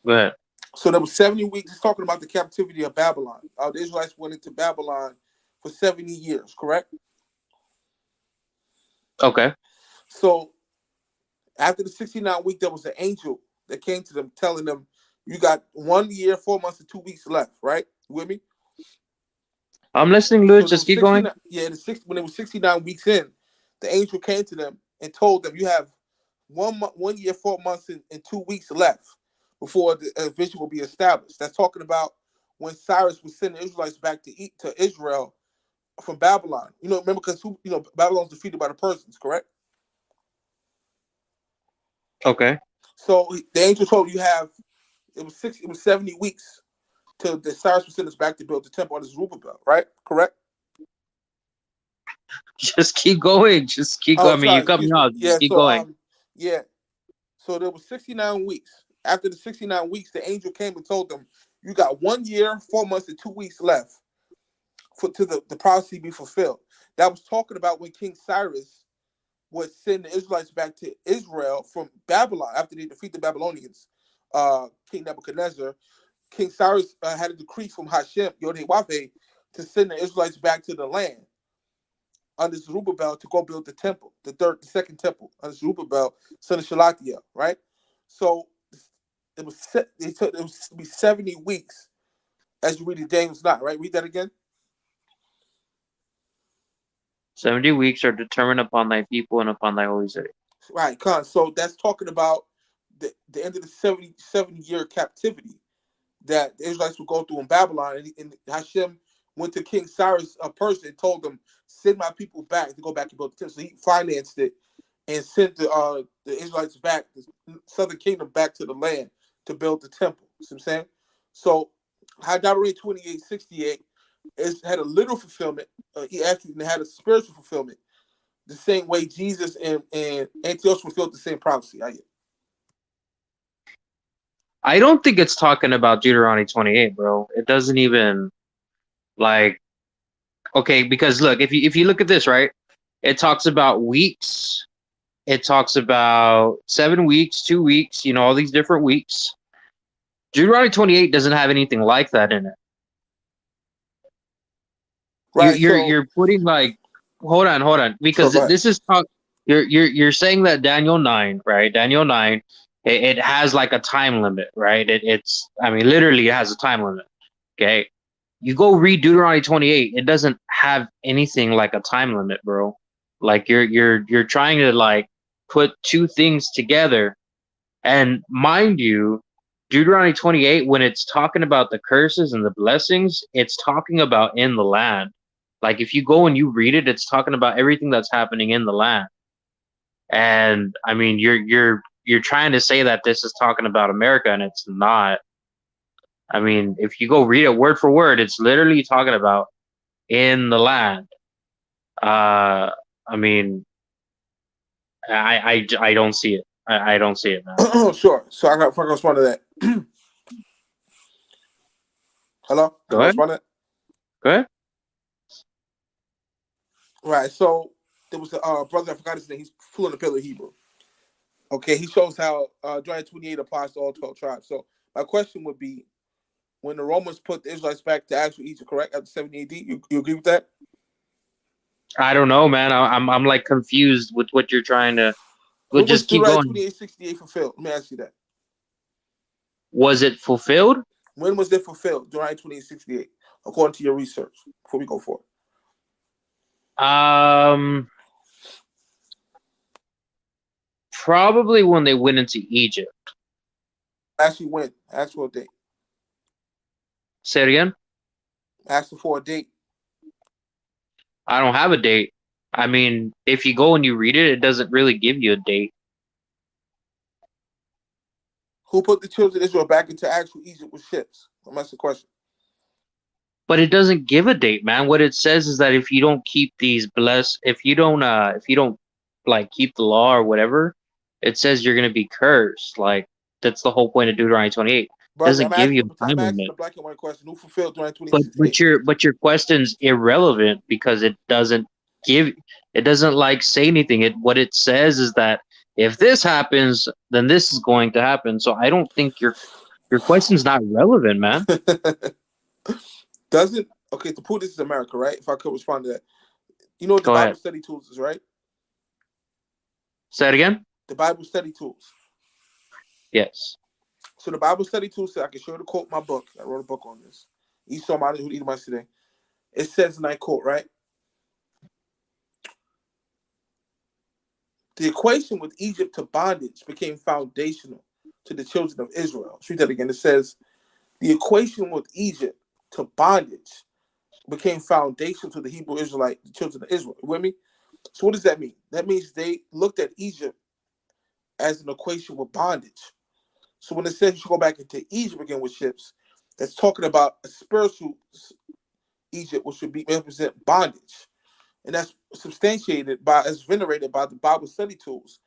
Go ahead.
So there was 70 weeks. It's talking about the captivity of Babylon. The Israelites went into Babylon for 70 years, correct?
Okay.
So after the 69 week, there was an angel that came to them telling them, you got 1 year, 4 months, and 2 weeks left, right? You with me?
I'm listening, Louis. Just keep going.
Yeah, when it was 69 weeks in, the angel came to them and told them, you have 1 year, 4 months, and 2 weeks left before the vision will be established. That's talking about when Cyrus was sending Israelites back to Israel from Babylon. Remember, because Babylon's defeated by the Persians, correct?
Okay.
So the angel told you it was 70 weeks till the Cyrus was sent us back to build the temple on his Zerubbabel, right? Correct?
Just keep going. Just keep going. I mean, you cut me off.
Yeah,
Keep going.
yeah. So there was 69 weeks. After the 69 weeks, the angel came and told them, you got 1 year, 4 months, and 2 weeks left to the prophecy be fulfilled. That was talking about when King Cyrus would send the Israelites back to Israel from Babylon after they defeat the Babylonians. King Nebuchadnezzar, King Cyrus had a decree from Hashem, Yod-Heh-Wav-Heh, to send the Israelites back to the land under Zerubbabel to go build the temple, the second temple under Zerubbabel, son of Shealtiel, right? So it was be 70 weeks as you read in Daniel's 9, right? Read that again.
70 weeks are determined upon thy people and upon thy holy city.
Right, Khan. So that's talking about the end of the 70-year captivity that the Israelites would go through in Babylon. And Hashem went to King Cyrus of Persia and told him, send my people back to go back and build the temple. So he financed it and sent the Israelites back, the southern kingdom, back to the land to build the temple. You see what I'm saying? So Deuteronomy 28:68 had a literal fulfillment. He actually had a spiritual fulfillment, the same way Jesus and Antiochus fulfilled the same prophecy.
I don't think it's talking about Deuteronomy 28, bro. It doesn't even like. Okay, because look, if you look at this, right, it talks about weeks. It talks about 7 weeks, 2 weeks, all these different weeks. Deuteronomy 28 doesn't have anything like that in it.
Right.
You're putting like, hold on, because this is you're saying that Daniel 9, right? Daniel 9, it has like a time limit, right? I mean, literally it has a time limit. Okay. You go read Deuteronomy 28, it doesn't have anything like a time limit, bro. Like you're trying to like put two things together. And mind you, Deuteronomy 28, when it's talking about the curses and the blessings, it's talking about in the land. Like if you go and you read it, it's talking about everything that's happening in the land. And I mean, you're trying to say that this is talking about America, and it's not. I mean, if you go read it word for word, it's literally talking about in the land. I mean, I don't see it. I don't see it, man.
Sure. So I got to respond to that. Hello?
Go ahead.
Respond to that?
Go ahead.
Right. So there was a brother, I forgot his name. He's full of the pillar Hebrew. Okay. He shows how Deuteronomy 28 applies to all 12 tribes. So my question would be, when the Romans put the Israelites back to actual Egypt, correct, after 70 AD, you agree with that?
I don't know, man. I'm like confused with what you're trying to.
When
Just
was
keep
Deuteronomy
going.
28:68 fulfilled? Let me ask you that.
Was it fulfilled?
When was it fulfilled? Deuteronomy 28:68, according to your research. Before we go forward.
Probably when they went into Egypt.
Actually, when? Ask for a date.
Say it again.
Ask for a date.
I don't have a date. I mean, if you go and you read it, it doesn't really give you a date.
Who put the children of Israel back into actual Egypt with ships? That's the question.
But it doesn't give a date, man. What it says is that if you don't keep these if you don't like keep the law or whatever, it says you're gonna be cursed. Like that's the whole point of Deuteronomy 28.
Brother,
Doesn't give you a time
asking
limit.
the black and white question. Who fulfilled Deuteronomy
But
28:68?
your question's irrelevant because it doesn't like say anything. What it says is that if this happens, then this is going to happen. So I don't think your question's not relevant, man.
Doesn't okay to prove this is America, right? If I could respond to that, you know what the
Go
Bible
ahead.
study tools is, right?
Say it again.
The Bible study tools.
Yes.
So the Bible study tools said, I can show you the quote in my book. I wrote a book on this. Esau Manu who Edomites today. It says, and I quote, right? The equation with Egypt to bondage became foundational to the children of Israel. Let's read that again. It says, the equation with Egypt to bondage became foundational to the Hebrew Israelite, the children of Israel. You with me? So what does that mean? That means they looked at Egypt as an equation with bondage. So when it says you should go back into Egypt again with ships, that's talking about a spiritual Egypt, which would represent bondage. And that's substantiated as venerated by the Bible study tools,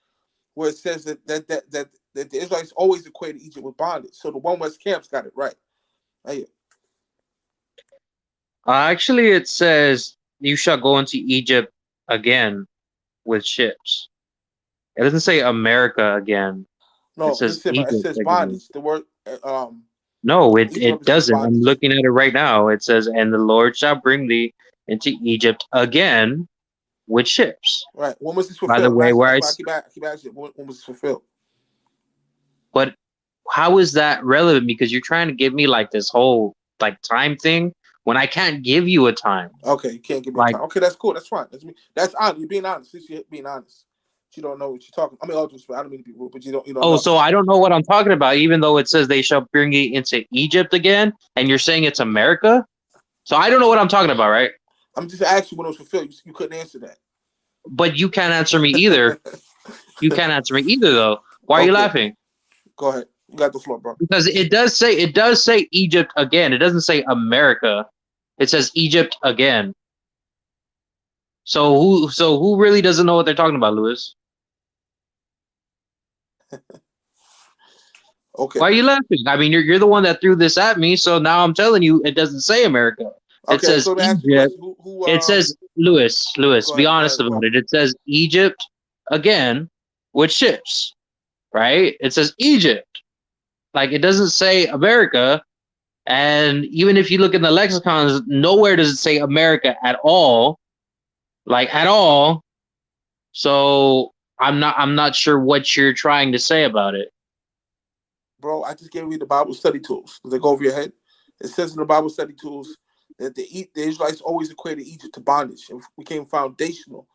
where it says that the Israelites always equated Egypt with bondage. So the One West camps got it right.
Actually, it says you shall go into Egypt again with ships. It doesn't say America again. It
No,
says
it
Egypt
says
again.
bondage. The word
No,
Egypt
it
represents
doesn't. I'm
bondage.
looking at it right now. It says, "And the Lord shall bring thee into Egypt again with ships."
Right. When was this
By the
fulfilled?
way,
That's why I keep asking. When was this fulfilled?
but how is that relevant? Because you're trying to give me like this whole like time thing when I can't give you a time.
Okay, you can't give me a
Like,
time. Okay, that's cool. That's fine. That's me. That's honest. You're being honest. You're being honest. You don't know what you're talking. I mean, all due respect. I don't mean to be rude, but you don't
oh,
know.
so I don't know what I'm talking about, even though it says they shall bring you into Egypt again, and you're saying it's America. So I don't know what I'm talking about, right?
I'm just asking when it was fulfilled. You couldn't answer that.
But you can't answer me either. You can't answer me either, though. Why are you
Okay,
laughing?
go ahead. You got the floor, bro.
Because it does say Egypt again. It doesn't say America. It says Egypt again. So who really doesn't know what they're talking about, Lewis?
Okay.
Why are you laughing? I mean, you're the one that threw this at me, so now I'm telling you it doesn't say America. It
Okay.
says
So let me ask you a
Egypt.
question. Who
It says Lewis,
Go
be
ahead. Go
honest
ahead. Go
about
ahead.
it. It says Egypt again with ships, right? It says Egypt. Like it doesn't say America. And even if you look in the lexicons, nowhere does it say America at all. Like at all. So I'm not sure what you're trying to say about it.
Bro, I just gave you the Bible study tools. Does they go over your head? It says in the Bible study tools that the Israelites always equated Egypt to bondage and became foundational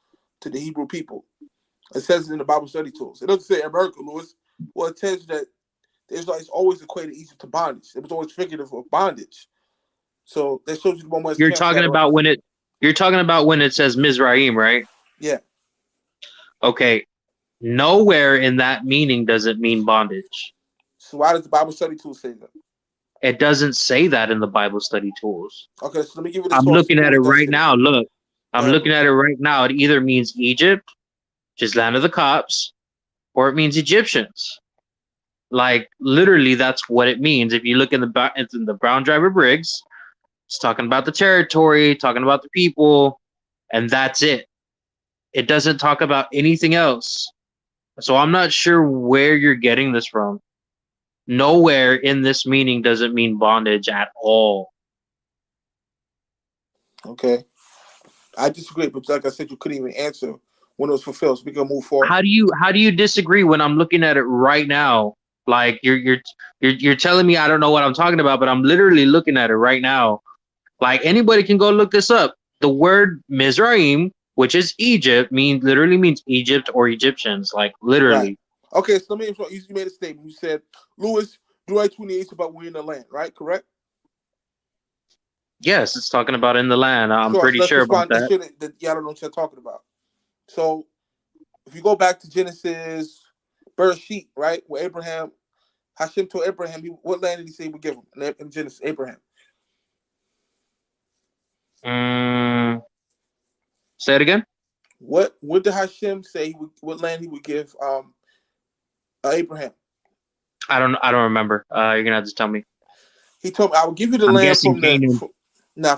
to the Hebrew people. It says it in the Bible study tools. It doesn't say America, Lewis. Well, it says that the Israelites always equated Egypt to bondage. It was always figurative of bondage. So that shows you the one West
You're
camps
talking
had on.
about you're talking about when it says Mizraim, right?
Yeah.
Okay. Nowhere in that meaning does it mean bondage.
So why does the Bible study tool say that?
It doesn't say that in the Bible study tools.
Okay, so let me give you the
I'm
sources
looking
where
at it
it does
right
say that.
now. Look,
Go
I'm
ahead,
looking
bro.
at it right now. It either means Egypt, which is land of the Copts, or it means Egyptians. Like literally, that's what it means. If you look in the Brown Driver Briggs, it's talking about the territory, talking about the people, and that's it. It doesn't talk about anything else. So I'm not sure where you're getting this from. Nowhere in this meaning does it mean bondage at all.
Okay. I disagree, but like I said, you couldn't even answer when it was fulfilled. So we can move forward.
How do you disagree when I'm looking at it right now? Like you're telling me I don't know what I'm talking about, but I'm literally looking at it right now. Like anybody can go look this up. The word Mizraim, which is Egypt, literally means Egypt or Egyptians. Like
Right.
literally.
Okay, so let me you made a statement. You said, Lewis, Deuteronomy 28 is about we in the land, right? Correct?
Yes, it's talking about in the land. I'm
So
pretty
let's
sure about
respond. Make
that.
sure that y'all don't know what you're talking about. So if you go back to Genesis, Bereshit, right? Where Abraham, Hashem told Abraham, what land did he say he would give him in Genesis, Abraham?
Mm, say it again.
What did Hashem say what land he would give Abraham?
I don't remember. You're gonna have to tell me.
He told me, I will give you the
I'm
land
guessing
from
Canaan.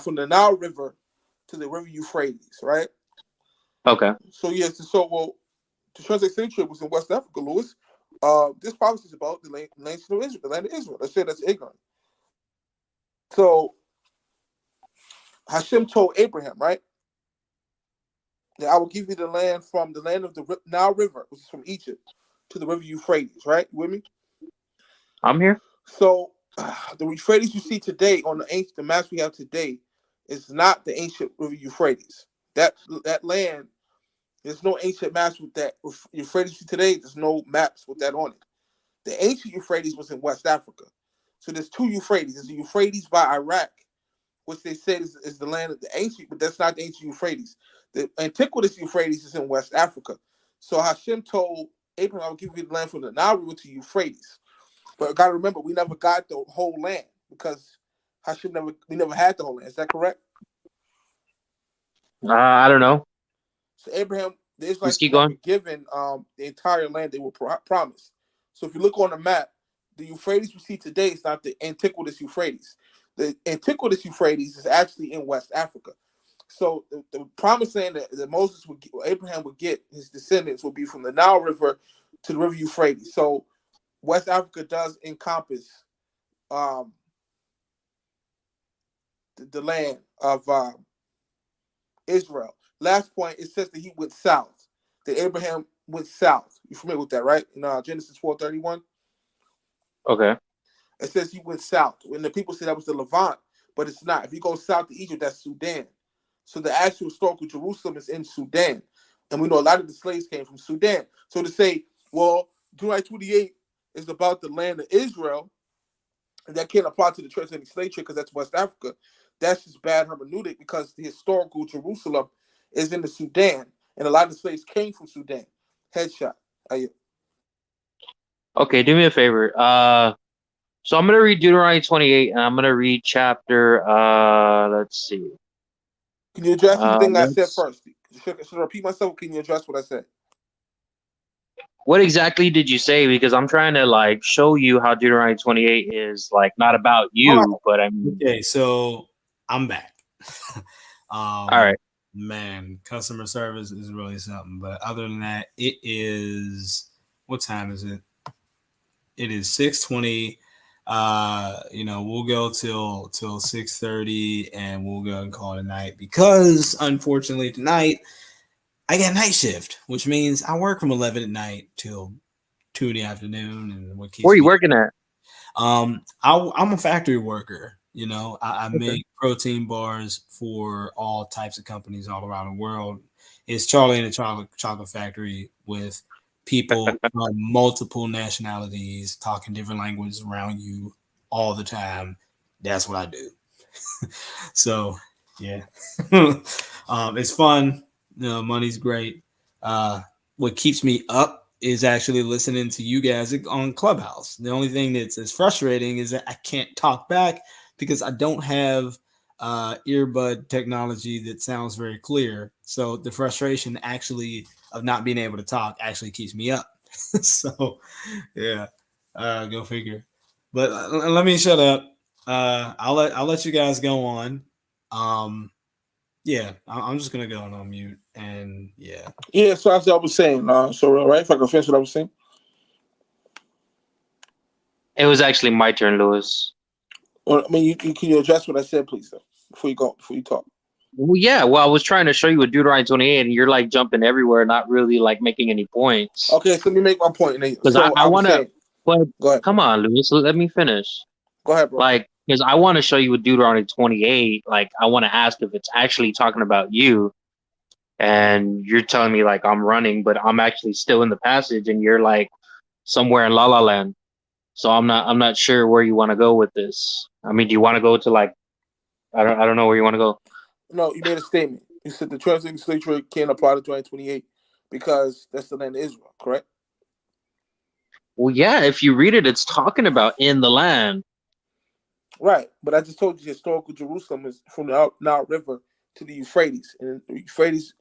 from the Nile River to the river Euphrates, right?
Okay.
So yes, the translation trip was in West Africa, Lewis. This prophecy is about the nation of Israel, the land of Israel. Let's say that's ignorant. So Hashem told Abraham, right? That I will give you the land from the land of the Nile River, which is from Egypt, to the river Euphrates, right? You with me?
I'm here.
So the Euphrates you see today on the maps we have today is not the ancient river Euphrates. That land, there's no ancient maps with that. Euphrates you see today, there's no maps with that on it. The ancient Euphrates was in West Africa. So there's two Euphrates. There's the Euphrates by Iraq, which they said is the land of the ancient, but that's not the ancient Euphrates. The antiquitous Euphrates is in West Africa. So Hashem told Abraham, I will give you the land from the Nile River to Euphrates. But gotta remember, we never got the whole land because we never had the whole land. Is that correct?
I don't know.
So Abraham, the
Let's
Israelites were
keep
never
going.
given the entire land they were promised. So if you look on the map, the Euphrates we see today is not the antiquitous Euphrates. The antiquitous Euphrates is actually in West Africa. So the promised land that Moses would get, or Abraham would get, his descendants would be from the Nile River to the River Euphrates. So West Africa does encompass um, the land of Israel. Last point, it says that he went south. That Abraham went south. You familiar with that, right? In Genesis 4:31,
Okay.
it says he went south. When the people say that was the Levant, but it's not. If you go south to Egypt, that's Sudan. So the actual historical Jerusalem is in Sudan, and we know a lot of the slaves came from Sudan. So to say, well, Deuteronomy 28 is about the land of Israel, and that can't apply to the transatlantic slave trade because that's West Africa. That's just bad hermeneutic because the historical Jerusalem is in the Sudan, and a lot of the slaves came from Sudan. Headshot.
Okay, do me a favor. So I'm gonna read Deuteronomy 28, and I'm gonna read chapter. Let's see.
Can you address anything I said
Let's.
first? Should I repeat myself? Or can you address what I said?
What exactly did you say? Because I'm trying to like show you how Deuteronomy 28 is like not about
All right.
you, but I mean.
Okay, so I'm back.
All right.
Man, customer service is really something. But other than that, it is, what time is it? It is 6:20. We'll go till 6:30, and we'll go and call it a night because unfortunately tonight I got night shift, which means I work from 11 at night till 2 in the afternoon, and what
Where are
keeps
you
me.
working at?
I'm a factory worker. I
Okay.
make protein bars for all types of companies all around the world. It's Charlie and the Chocolate Factory with people from multiple nationalities talking different languages around you all the time. That's what I do. So yeah, it's fun. Money's great. Uh, what keeps me up is actually listening to you guys on Clubhouse. The only thing that's frustrating is that I can't talk back because I don't have earbud technology that sounds very clear. So the frustration actually of not being able to talk actually keeps me up. So yeah, go figure. But let me shut up. I'll let you guys go on. Um, yeah, I'm just gonna go on mute, and yeah.
Yeah, so as I was saying, so right, if I can finish what I was saying.
It was actually my turn, Lewis.
Well, I mean, can you address what I said, please, though, before you talk?
Well, yeah. Well, I was trying to show you a Deuteronomy 28, and you're like jumping everywhere, not really like making any points.
Okay, so let me make my point.
Because
So
I
I was
want to.
saying,
But
go ahead,
come
bro.
on, Lewis. Let me finish.
Go ahead, bro.
Like, because I want to show you a Deuteronomy 28. Like, I want to ask if it's actually talking about you, and you're telling me like I'm running, but I'm actually still in the passage, and you're like somewhere in La La Land. So I'm not sure where you want to go with this. I mean, do you want to go to like I don't know where you want to go.
No, you made a statement. You said the transatlantic slave trade can't apply to 2028 because that's the land of Israel, correct?
Well, yeah, if you read it, it's talking about in the land.
Right, but I just told you historical Jerusalem is from the Nile River to the Euphrates, and the Euphrates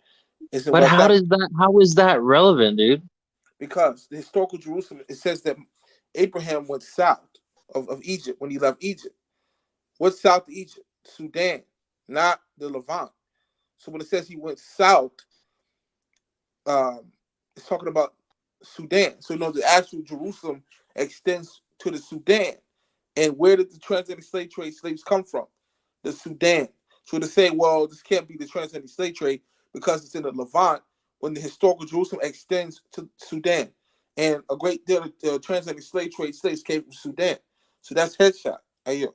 is in
But
West Africa.
how is that relevant, dude?
Because the historical Jerusalem, it says that Abraham went south of Egypt when he left Egypt. What's south of Egypt? Sudan, not the Levant. So when it says he went south, it's talking about Sudan. So the actual Jerusalem extends to the Sudan. And where did the transatlantic slave trade slaves come from? The Sudan. So to say, well, this can't be the transatlantic slave trade because it's in the Levant, when the historical Jerusalem extends to Sudan. And a great deal of the transatlantic slave trade slaves came from Sudan. So that's headshot. Hey, yo.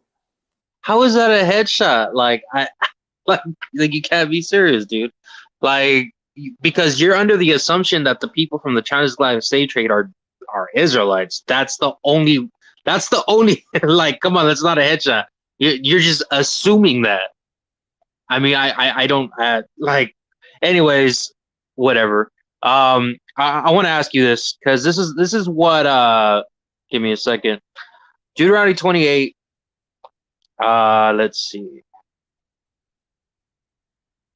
How is that a headshot? Like like you can't be serious, dude. Like because you're under the assumption that the people from the transatlantic slave trade are Israelites. That's the only like come on, that's not a headshot. You're just assuming that. I mean, I don't like. Anyways, whatever. I want to ask you this because this is what. Give me a second. Deuteronomy 28. Let's see.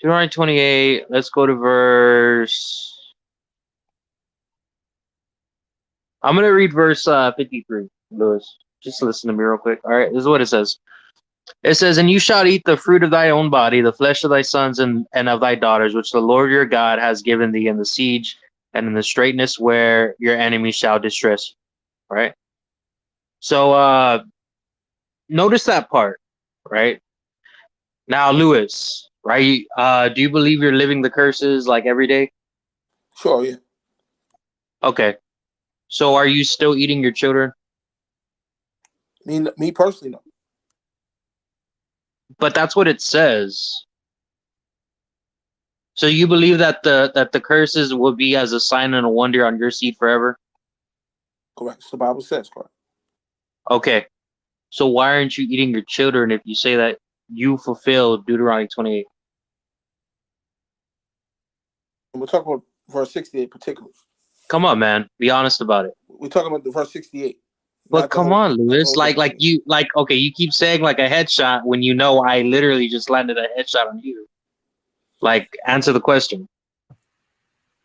Deuteronomy 28. Let's go to verse. I'm gonna read verse 53, Lewis. Just listen to me real quick. All right, this is what it says. It says, "And you shall eat the fruit of thy own body, the flesh of thy sons and of thy daughters, which the Lord your God has given thee in the siege and in the straitness where your enemies shall distress you." Right. So notice that part, right? Now, Lewis, right? Do you believe you're living the curses like every day?
Sure, yeah.
Okay. So are you still eating your children?
Me personally, no.
But that's what it says. So you believe that the curses will be as a sign and a wonder on your seed forever?
Correct. So the Bible says, correct.
Okay. So why aren't you eating your children if you say that you fulfill Deuteronomy 28?
And we're talking about verse 68 particularly.
Come on, man. Be honest about it.
We're talking about the verse 68.
But come on, Lewis. Like okay, you keep saying like a headshot when you know I literally just landed a headshot on you. Like, answer the question.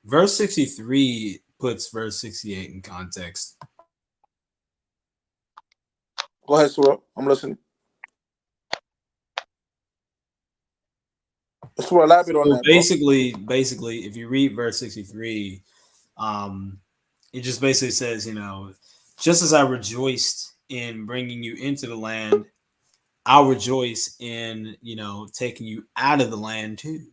Verse 63 puts verse 68 in context.
Go ahead, Surah. I'm listening. Surah, elaborate on that,
Basically, if you read verse 63, it just basically says, just as I rejoiced in bringing you into the land, I'll rejoice in, taking you out of the land too.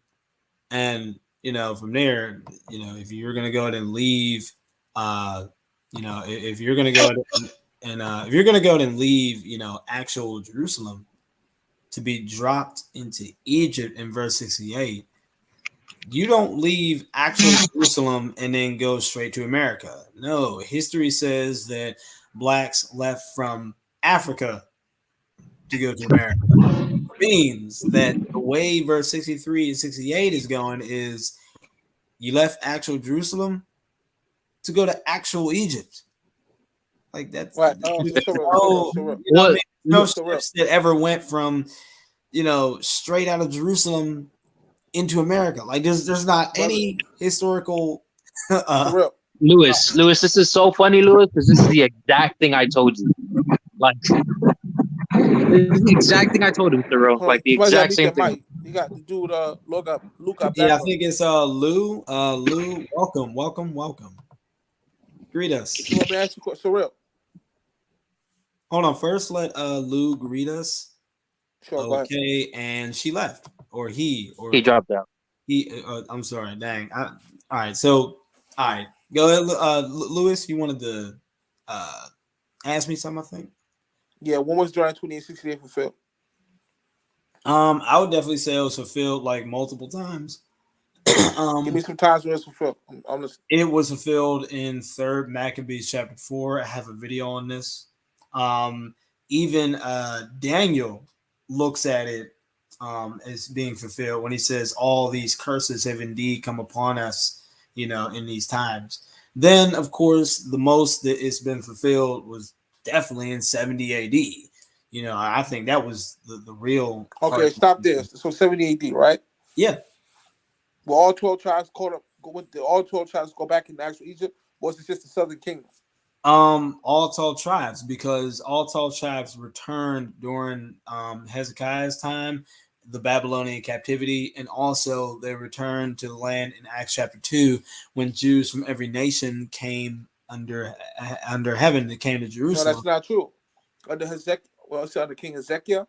And, from there, if you're going to go ahead and leave, if you're going to go ahead and if you're going to go ahead and leave, actual Jerusalem to be dropped into Egypt in verse 68, you don't leave actual Jerusalem and then go straight to America. No, history says that blacks left from Africa to go to America. It means that the way verse 63 and 68 is going is you left actual Jerusalem to go to actual Egypt. Like that's
right.
No
ships that ever went from straight out of Jerusalem into America. Like there's not any historical.
Lewis, this is so funny, Lewis, because this is the exact thing I told you. Like, this is the exact thing I told him, Thoreau. Like the exact same thing.
You got the dude, Luke.
Yeah, I think it's Lou. Lou, welcome. Greet us.
Let me ask you, Surreal.
Hold on. First, let Lou greet us.
Sure,
okay, and she left, or he
dropped out.
I'm sorry. Dang. All right. So, all right. Go ahead, Lewis. You wanted to ask me something, I think.
Yeah. When was John 28:68 fulfilled?
I would definitely say it was fulfilled like multiple times.
Give me some times when it was fulfilled.
It was fulfilled in 3rd Maccabees chapter 4. I have a video on this. Even Daniel looks at it as being fulfilled when he says all these curses have indeed come upon us, in these times. Then, of course, the most that it's been fulfilled was definitely in 70 AD. I think that was the real.
Okay, stop there. So 70 AD, right?
Yeah.
Will all 12 tribes all 12 tribes go back into actual Egypt, or was it just the southern kingdom?
All 12 tribes, because all 12 tribes returned during Hezekiah's time, the Babylonian captivity, and also they returned to the land in Acts chapter 2 when Jews from every nation came under heaven that came to Jerusalem.
No, that's not true. Under Hezekiah, under King Hezekiah.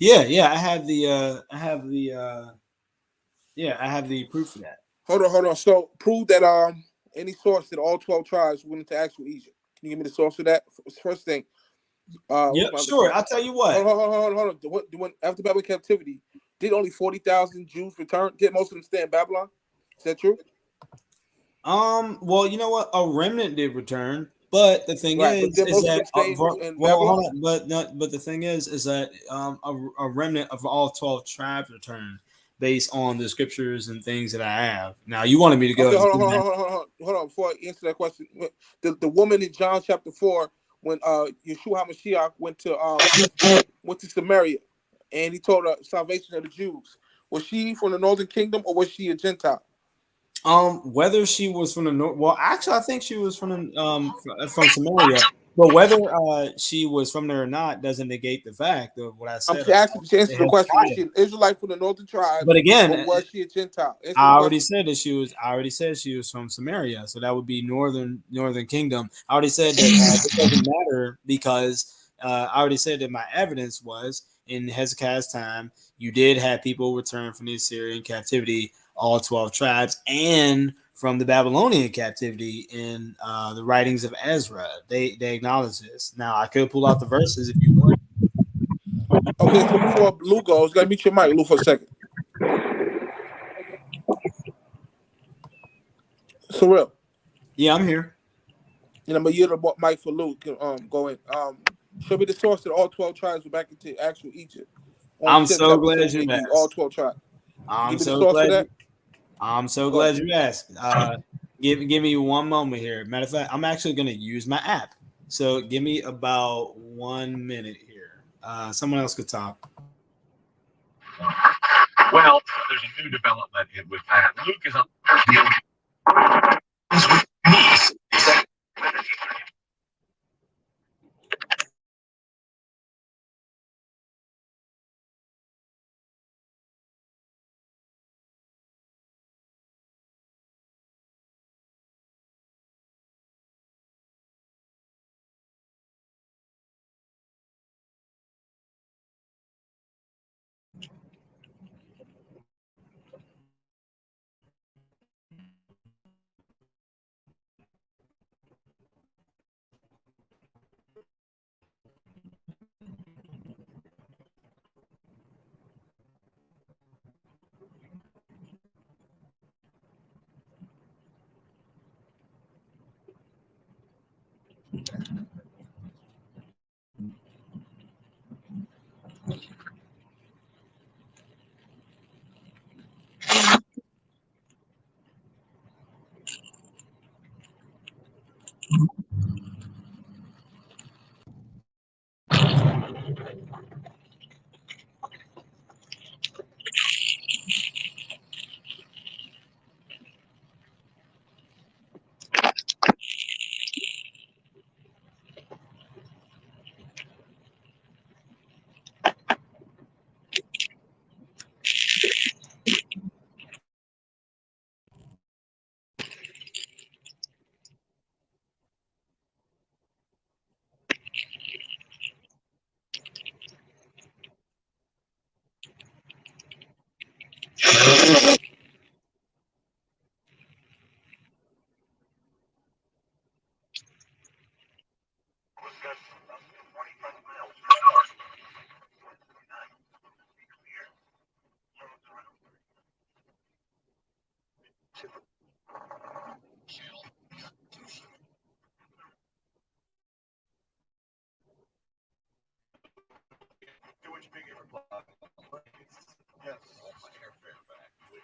Yeah, I have the proof of that.
Hold on. So prove that any source that all 12 tribes went into actual Egypt. Can you give me the source of that? First thing.
Yeah, sure. I'll tell you what.
Hold on. When after Babylon captivity, did only 40,000 Jews return? Did most of them stay in Babylon? Is that true?
Well, you know what? A remnant did return, but the thing is that but the thing is that a remnant of all 12 tribes returned based on the scriptures and things that I have. Now, you wanted me to go.
Okay, hold on. Before I answer that question, the woman in John chapter 4, when Yeshua HaMashiach went to Samaria, and he told her salvation of the Jews, was she from the northern kingdom or was she a Gentile?
Whether she was from the north, well, actually, I think she was from Samaria. But whether she was from there or not doesn't negate the fact of what I
I'm
said
she asked
about
you, she answered the question. Was
Hezekiah.
she an Israelite from the northern tribes
But again,
or was she a Gentile? Answer the
I already
question.
said that she was. I already said she was from Samaria, so that would be northern kingdom. I already said that it doesn't matter because I already said that my evidence was in Hezekiah's time. You did have people return from the Assyrian captivity, all 12 tribes, and from the Babylonian captivity in the writings of Ezra. They acknowledge this. Now I could pull out the verses if you want.
Okay, so before Lou goes, gotta meet your mic, Lou, for a second. So real.
Yeah, I'm here.
And I'm gonna yield the mic for Lou. Go in. Show me the source that all 12 tribes were back into actual Egypt on
I'm so
7
glad
7
you
AD. All
asked.
12 tribes.
I'm
Give me the
so
source for
glad.
that.
I'm so
Go ahead.
glad you asked. Give me one moment here. Matter of fact, I'm actually going to use my app. So give me about 1 minute here. Someone else could talk.
Well, there's a new development with that. Luke is on with me.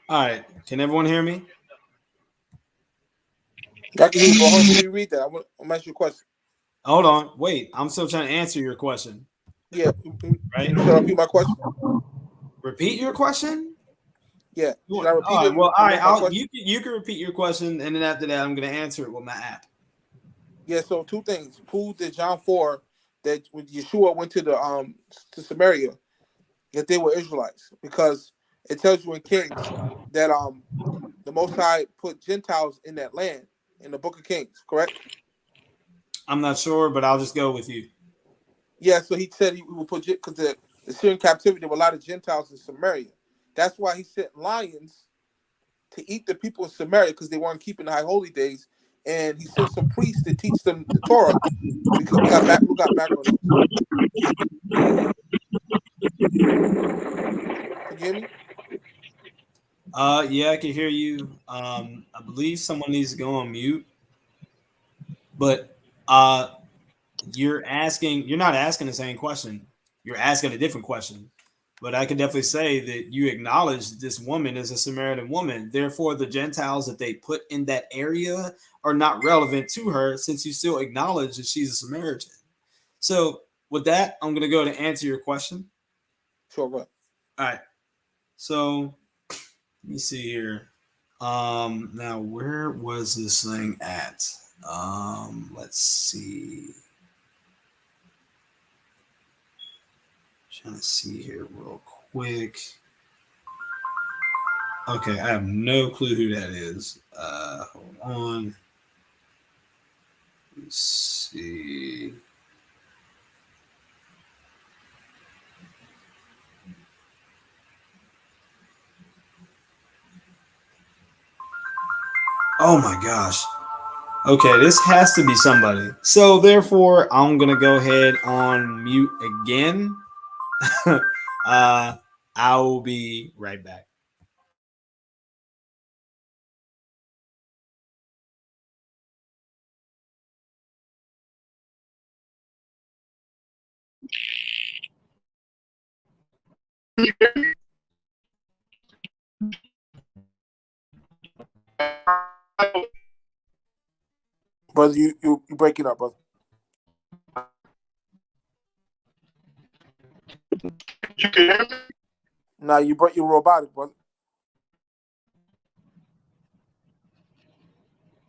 All right. Can everyone hear me?
I can hear you, but hold on before you read that. I'm gonna ask you a question.
Hold on. Wait. I'm still trying to answer your question.
Yeah.
Right?
Should I repeat my question?
Repeat your question?
Yeah. Should I
All
repeat
right.
it
Well, all
and
right.
make my question?
You can repeat your question, and then after that, I'm going to answer it with my app.
Yeah. So two things. Prove that John 4 that when Yeshua went to Samaria that they were Israelites because it tells you in Kings that the Most High put Gentiles in that land in the Book of Kings, correct?
I'm not sure, but I'll just go with you.
Yeah, so he said he would put because the Syrian captivity there were a lot of Gentiles in Samaria. That's why he sent lions to eat the people in Samaria because they weren't keeping the high holy days, and he sent some priests to teach them the Torah. We got background noise. Can you hear me?
Yeah, I can hear you. I believe someone needs to go on mute, but you're not asking the same question. You're asking a different question. But I can definitely say that you acknowledge this woman is a Samaritan woman. Therefore, the Gentiles that they put in that area are not relevant to her since you still acknowledge that she's a Samaritan. So, with that, I'm going to go to answer your question.
Sure, go ahead.
All right. So, let me see here. Now where was this thing at? Let's see. Trying to see here real quick. Okay, I have no clue who that is. Hold on. Let's see. Oh my gosh. Okay, this has to be somebody. So therefore, I'm gonna go ahead on mute again. I will be right back.
Brother, you breaking up, brother.
You can hear me?
Now you're robotic, brother.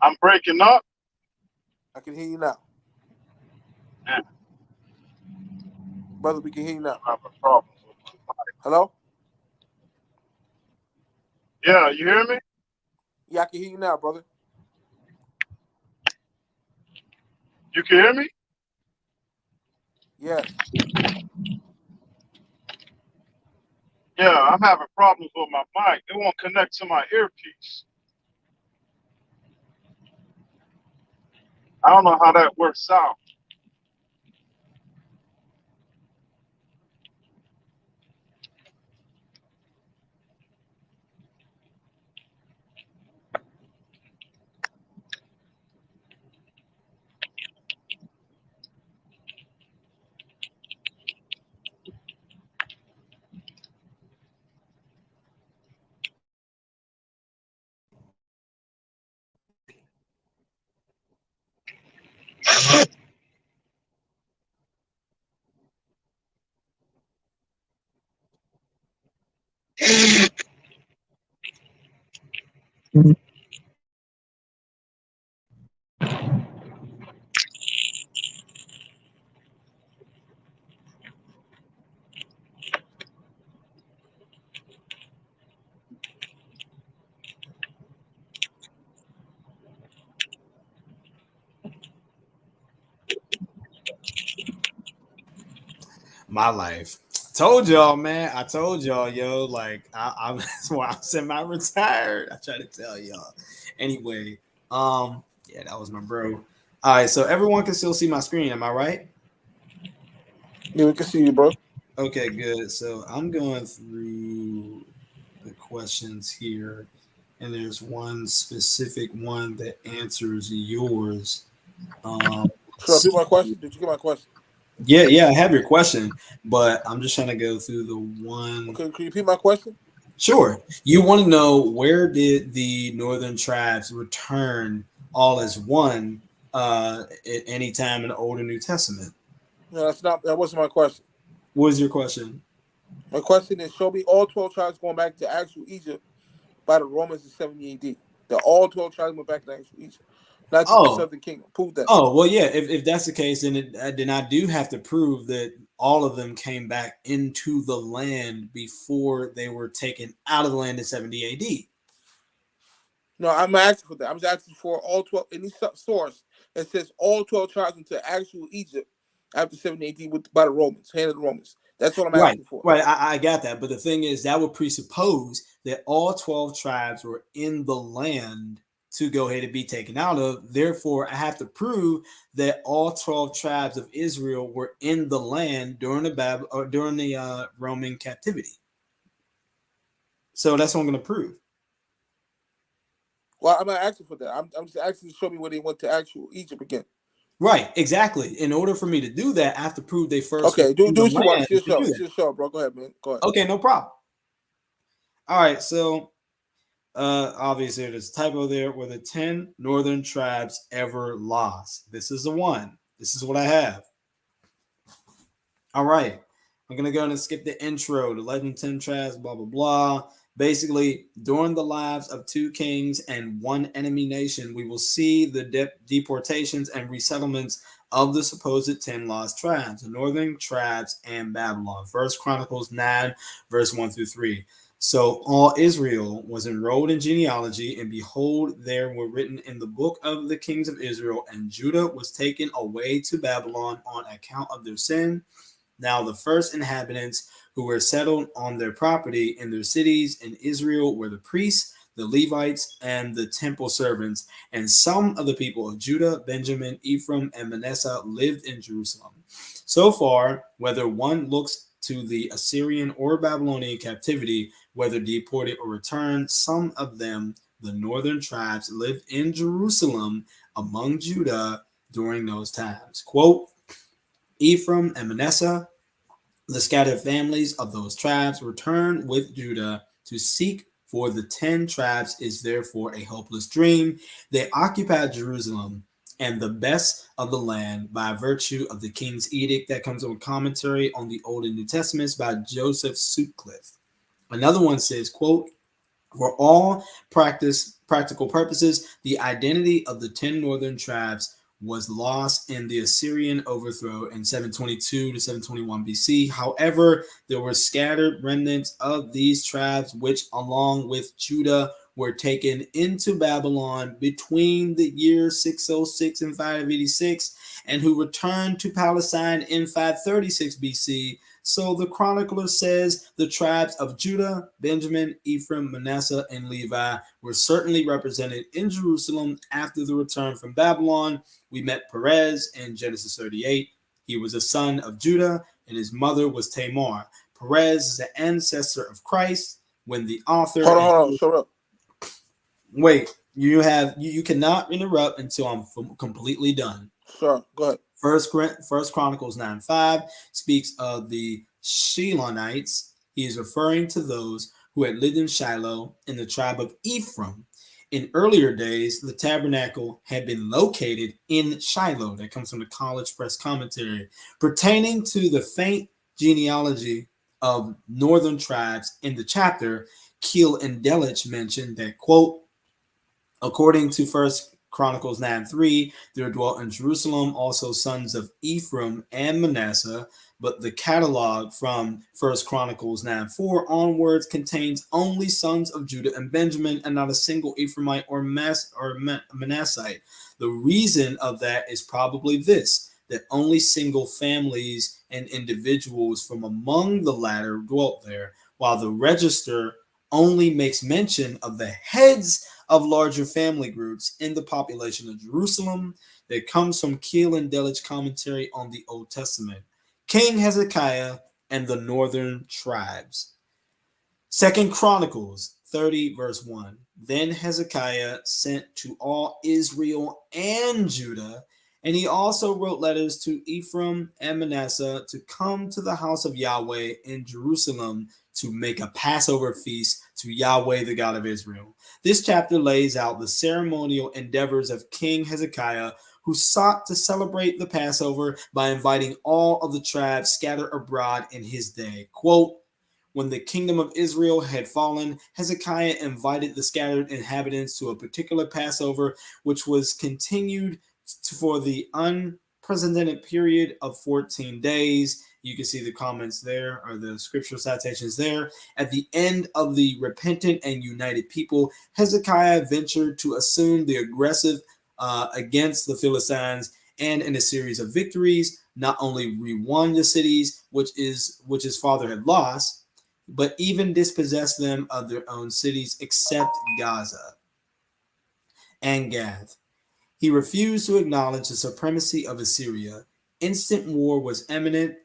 I'm breaking up.
I can hear you now.
Yeah.
Brother, we can hear you now.
I have a problem.
Hello?
Yeah, you hear me?
Yeah, I can hear you now, brother.
You can hear me?
Yes.
Yeah, I'm having problems with my mic. It won't connect to my earpiece. I don't know how that works out.
My life. Told y'all, man. I told y'all, yo. Like I'm that's why I'm semi-retired. I try to tell y'all. Anyway, yeah, that was my bro. All right, so everyone can still see my screen. Am I right?
Yeah, we can see you, bro.
Okay, good. So I'm going through the questions here, and there's one specific one that answers yours.
Should I repeat my question? Did you get my question?
Yeah, I have your question, but I'm just trying to go through the one.
Okay, can you repeat my question?
Sure. You want to know, where did the northern tribes return all as one at any time in the Old and New Testament?
No, that wasn't my question.
What is your question?
My question is, show me all 12 tribes going back to actual Egypt by the Romans in 70 AD. That all 12 tribes went back to actual Egypt, not just the
Oh,
Southern Kingdom. Prove that.
well, yeah. If that's the case, then I do have to prove that all of them came back into the land before they were taken out of the land in 70 AD.
No, I'm asking for that. I'm just asking for all 12, any source that says all 12 tribes into actual Egypt after 70 AD by the Romans, hand of the Romans. That's what I'm
Right,
asking for.
right. I got that. But the thing is, that would presuppose that all 12 tribes were in the land to go ahead and be taken out of. Therefore, I have to prove that all 12 tribes of Israel were in the land during the Roman captivity. So that's what I'm going to prove.
Well, I'm not asking for that. I'm just asking to show me where they went to actual Egypt again.
Right, exactly. In order for me to do that, I have to prove they first were
Okay, do
in the
what you want.
land
It's your
to
show.
do
It's
that.
your show, bro. Go ahead, man. Go ahead.
Okay, no problem. All right, so obviously there's a typo there. Were the 10 northern tribes ever lost? This is the one. This is what I have. All right. I'm gonna go and skip the intro, the legend 10 tribes, blah blah blah. Basically, during the lives of two kings and one enemy nation, we will see the deportations and resettlements of the supposed 10 lost tribes, the northern tribes, and Babylon. First Chronicles 9, verse 1 through 3. So all Israel was enrolled in genealogy, and behold, there were written in the book of the kings of Israel, and Judah was taken away to Babylon on account of their sin. Now the first inhabitants who were settled on their property in their cities in Israel were the priests, the Levites, and the temple servants, and some of the people of Judah, Benjamin, Ephraim, and Manasseh lived in Jerusalem. So far, whether one looks to the Assyrian or Babylonian captivity, whether deported or returned, some of them, the northern tribes, lived in Jerusalem among Judah during those times. Quote, Ephraim and Manasseh, the scattered families of those tribes, returned with Judah to seek for the 10 tribes is therefore a hopeless dream. They occupied Jerusalem and the best of the land by virtue of the king's edict. That comes from a commentary on the Old and New Testaments by Joseph Sutcliffe. Another one says, quote, for all practical purposes, the identity of the 10 northern tribes was lost in the Assyrian overthrow in 722 to 721 BC. However, there were scattered remnants of these tribes, which, along with Judah, were taken into Babylon between the years 606 and 586, and who returned to Palestine in 536 BC. So the chronicler says the tribes of Judah, Benjamin, Ephraim, Manasseh, and Levi were certainly represented in Jerusalem after the return from Babylon. We met Perez in Genesis 38. He was a son of Judah, and his mother was Tamar. Perez is the ancestor of Christ. When the author
Hold on, shut up.
Wait, you cannot interrupt until I'm completely done.
Sure, go ahead.
First Chronicles 9:5 speaks of the Shilonites. He is referring to those who had lived in Shiloh in the tribe of Ephraim. In earlier days, the tabernacle had been located in Shiloh. That comes from the College Press commentary. Pertaining to the faint genealogy of northern tribes in the chapter, Keel and Delitzsch mentioned that, quote, according to First Chronicles 9:3, there dwelt in Jerusalem also sons of Ephraim and Manasseh, but the catalog from First Chronicles 9:4 onwards contains only sons of Judah and Benjamin, and not a single Ephraimite or Manassite. The reason of that is probably this, that only single families and individuals from among the latter dwelt there, while the register only makes mention of the heads of larger family groups in the population of Jerusalem. That comes from Keel and Delitzsch commentary on the Old Testament. King Hezekiah and the northern tribes. Second Chronicles 30 verse 1. Then Hezekiah sent to all Israel and Judah, and he also wrote letters to Ephraim and Manasseh to come to the house of Yahweh in Jerusalem to make a Passover feast to Yahweh, the God of Israel. This chapter lays out the ceremonial endeavors of King Hezekiah, who sought to celebrate the Passover by inviting all of the tribes scattered abroad in his day. Quote, when the kingdom of Israel had fallen, Hezekiah invited the scattered inhabitants to a particular Passover, which was continued for the unprecedented period of 14 days. You can see the comments there, or the scriptural citations there. At the end of the repentant and united people, Hezekiah ventured to assume the aggressive against the Philistines, and in a series of victories, not only re-won the cities which his father had lost, but even dispossessed them of their own cities except Gaza and Gath. He refused to acknowledge the supremacy of Assyria. Instant war was imminent.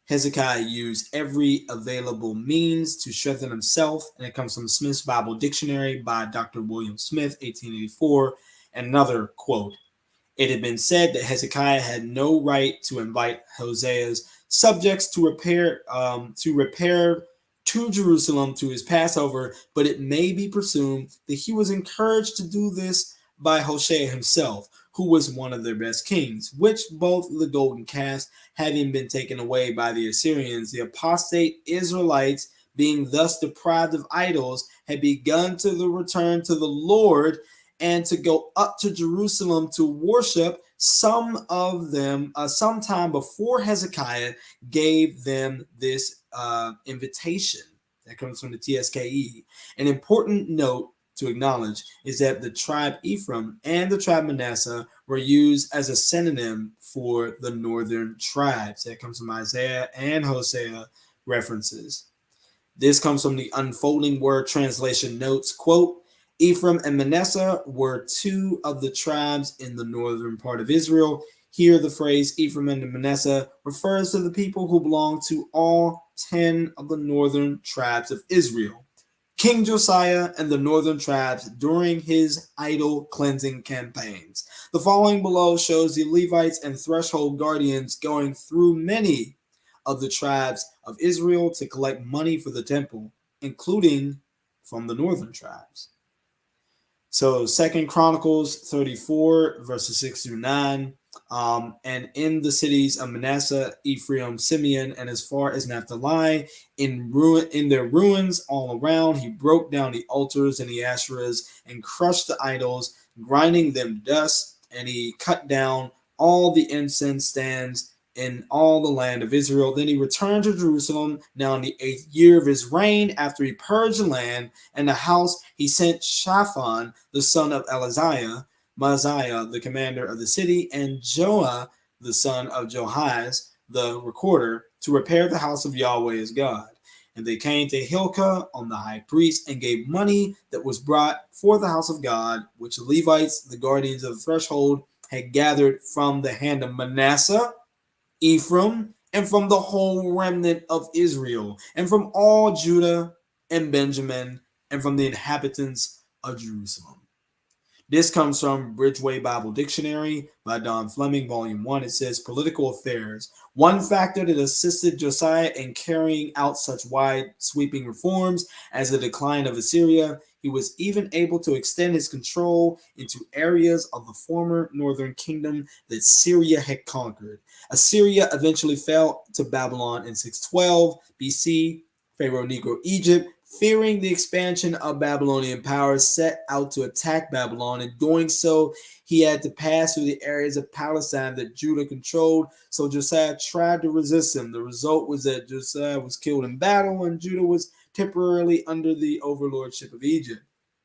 Hezekiah used every available means to strengthen himself, and it comes from Smith's Bible Dictionary by Dr. William Smith, 1884. And another quote, it had been said that Hezekiah had no right to invite Hosea's subjects to repair to Jerusalem to his Passover, but it may be presumed that he was encouraged to do this by Hoshea himself, who was one of their best kings, which both the golden calves having been taken away by the Assyrians, the apostate Israelites being thus deprived of idols, had begun to return to the Lord and to go up to Jerusalem to worship. Some of them, sometime before Hezekiah gave them this invitation. That comes from the TSKE. An important note to acknowledge is that the tribe Ephraim and the tribe Manasseh were used as a synonym for the northern tribes. That comes from Isaiah and Hosea references. This comes from the Unfolding Word Translation notes, quote, Ephraim and Manasseh were two of the tribes in the northern part of Israel. Here, the phrase Ephraim and Manasseh refers to the people who belong to all 10 of the northern tribes of Israel. King Josiah and the northern tribes during his idol cleansing campaigns. The following below shows the Levites and threshold guardians going through many of the tribes of Israel to collect money for the temple, including from the northern tribes. So 2 Chronicles 34, verses 6 through 9. And in the cities of Manasseh, Ephraim, Simeon, and as far as Naphtali, in their ruins all around, he broke down the altars and the Asherahs and crushed the idols, grinding them to dust, and he cut down all the incense stands in all the land of Israel. Then he returned to Jerusalem, now in the 8th year of his reign, after he purged the land and the house. He sent Shaphan, the son of Eliziah, Maziah, the commander of the city, and Joah, the son of Joahaz, the recorder, to repair the house of Yahweh his God. And they came to Hilkiah on the high priest and gave money that was brought for the house of God, which the Levites, the guardians of the threshold, had gathered from the hand of Manasseh, Ephraim, and from the whole remnant of Israel, and from all Judah and Benjamin, and from the inhabitants of Jerusalem. This comes from Bridgeway Bible Dictionary by Don Fleming, Volume 1. It says, political affairs. One factor that assisted Josiah in carrying out such wide sweeping reforms as the decline of Assyria, he was even able to extend his control into areas of the former northern kingdom that Syria had conquered. Assyria eventually fell to Babylon in 612 BC. Pharaoh Negro Egypt, fearing the expansion of Babylonian power, set out to attack Babylon. In doing so, he had to pass through the areas of Palestine that Judah controlled, so Josiah tried to resist him. The result was that Josiah was killed in battle, and Judah was temporarily under the overlordship of Egypt.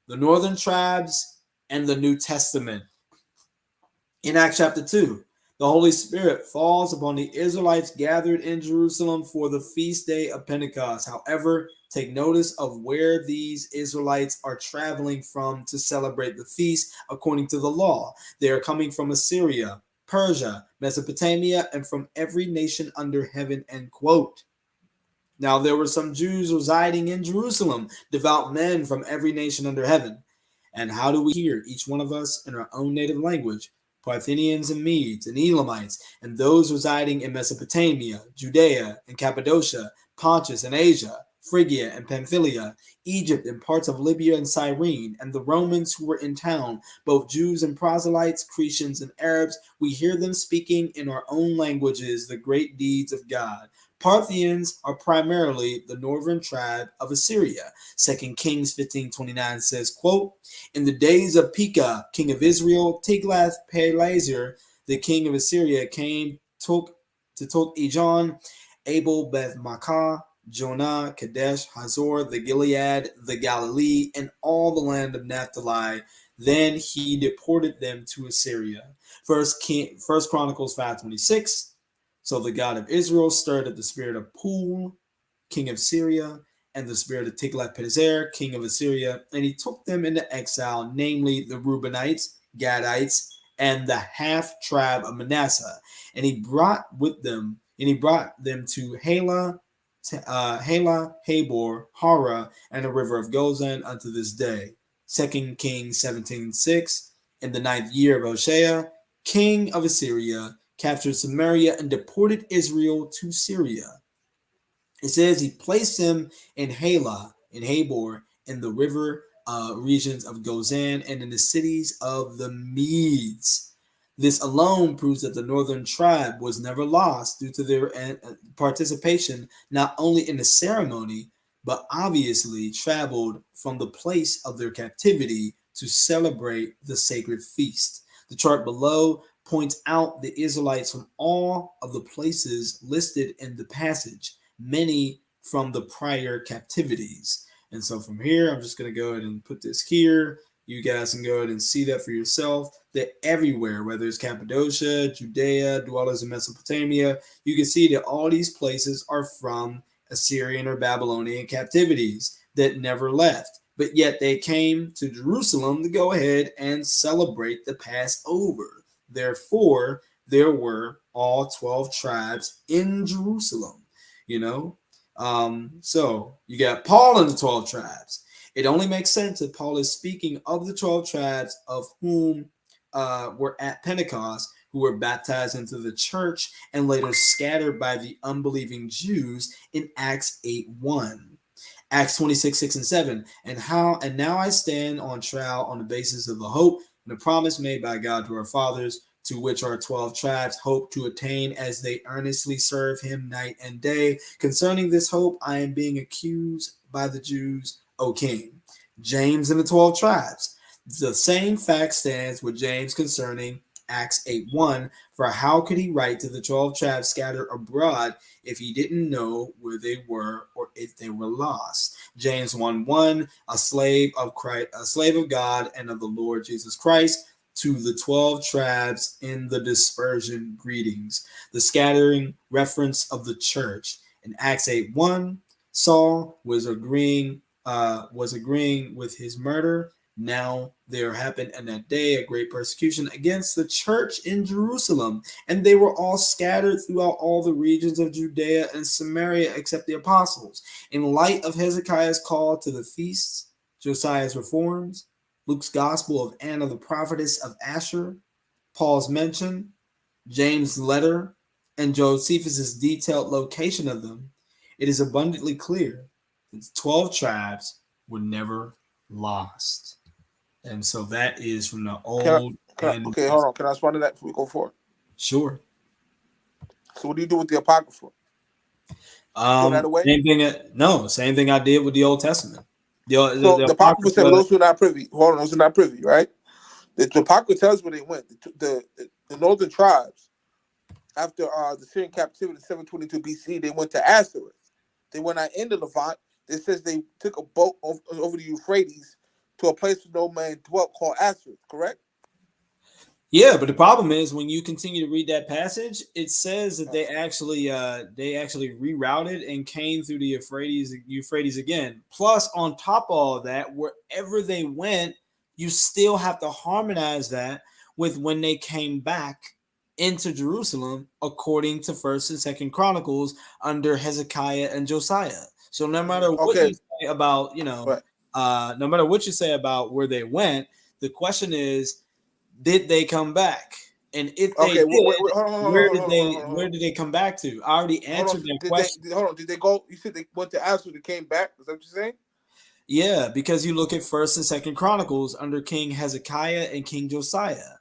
The northern tribes and the New Testament. In Acts chapter 2, the Holy Spirit falls upon the Israelites gathered in Jerusalem for the feast day of Pentecost. However, take notice of where these Israelites are traveling from to celebrate the feast according to the law. They are coming from Assyria, Persia, Mesopotamia, and from every nation under heaven, end quote. Now there were some Jews residing in Jerusalem, devout men from every nation under heaven. And how do we hear, each one of us in our own native language? Parthians and Medes and Elamites, and those residing in Mesopotamia, Judea and Cappadocia, Pontus and Asia, Phrygia and Pamphylia, Egypt and parts of Libya and Cyrene, and the Romans who were in town, both Jews and proselytes, Cretans and Arabs. We hear them speaking in our own languages the great deeds of God. Parthians are primarily the northern tribe of Assyria. 2 Kings 15:29 says, quote, in the days of Pekah, king of Israel, Tiglath-Pileser, the king of Assyria, came to Ijon, Abel, Beth-Makkah, Jonah, Kadesh, Hazor, the Gilead, the Galilee, and all the land of Naphtali. Then he deported them to Assyria. First Chronicles 5:26. So the God of Israel stirred up the spirit of Pul, king of Syria, and the spirit of Tiglath-Pileser, king of Assyria, and he took them into exile, namely the Reubenites, Gadites, and the half tribe of Manasseh. And he brought them to Halah, Habor, Hara, and the river of Gozan unto this day. 2 Kings 17:6. In the 9th year of Hoshea, king of Assyria, captured Samaria and deported Israel to Syria. It says he placed him in Halah, in Habor, in the river regions of Gozan, and in the cities of the Medes. This alone proves that the northern tribe was never lost due to their participation not only in the ceremony, but obviously traveled from the place of their captivity to celebrate the sacred feast. The chart below points out the Israelites from all of the places listed in the passage, many from the prior captivities. And so from here, I'm just going to go ahead and put this here. You guys can go ahead and see that for yourself, that everywhere, whether it's Cappadocia, Judea, dwellers in Mesopotamia, you can see that all these places are from Assyrian or Babylonian captivities that never left. But yet they came to Jerusalem to go ahead and celebrate the Passover. Therefore, there were all 12 tribes in Jerusalem, you know. So you got Paul and the 12 tribes. It only makes sense that Paul is speaking of the 12 tribes of whom were at Pentecost, who were baptized into the church and later scattered by the unbelieving Jews in Acts 8:1. Acts 26, 6 and 7. And now I stand on trial on the basis of the hope and the promise made by God to our fathers, to which our 12 tribes hope to attain as they earnestly serve him night and day. Concerning this hope, I am being accused by the Jews, O king. James and the 12 tribes. The same fact stands with James concerning Acts 8:1. For how could he write to the 12 tribes scattered abroad if he didn't know where they were or if they were lost? James 1:1, a slave of Christ, a slave of God and of the Lord Jesus Christ, to the 12 tribes in the dispersion greetings. The scattering reference of the church. In Acts 8:1, Saul was agreeing with his murder. Now there happened in that day a great persecution against the church in Jerusalem, and they were all scattered throughout all the regions of Judea and Samaria except the apostles. In light of Hezekiah's call to the feasts, Josiah's reforms, Luke's gospel of Anna the prophetess of Asher, Paul's mention, James' letter, and Josephus' detailed location of them, it is abundantly clear that the 12 tribes were never lost. And so that is from the old.
Okay, hold on. Can I respond to that before we go forward?
Sure.
So what do you do with the Apocrypha? Throw that away?
Same thing I did with the Old Testament.
The Apocrypha said, those who are not privy. Hold on, those who are not privy, right? The Apocrypha tells where they went. The northern tribes, after the Syrian captivity in 722 BC, they went to Assyria. They went out into Levant. It says they took a boat over the Euphrates to a place where no man dwelt called Assyria, correct?
Yeah, but the problem is when you continue to read that passage, it says that they actually rerouted and came through the Euphrates again. Plus, on top of all that, wherever they went, you still have to harmonize that with when they came back into Jerusalem, according to First and Second Chronicles under Hezekiah and Josiah. So no matter what you say about, no matter what you say about where they went, the question is, did they come back? And if they did, where did they come back to? I already answered that question.
Did they go? You said they went to Assyria, they came back. Is that what you're saying?
Yeah, because you look at First and Second Chronicles under King Hezekiah and King Josiah.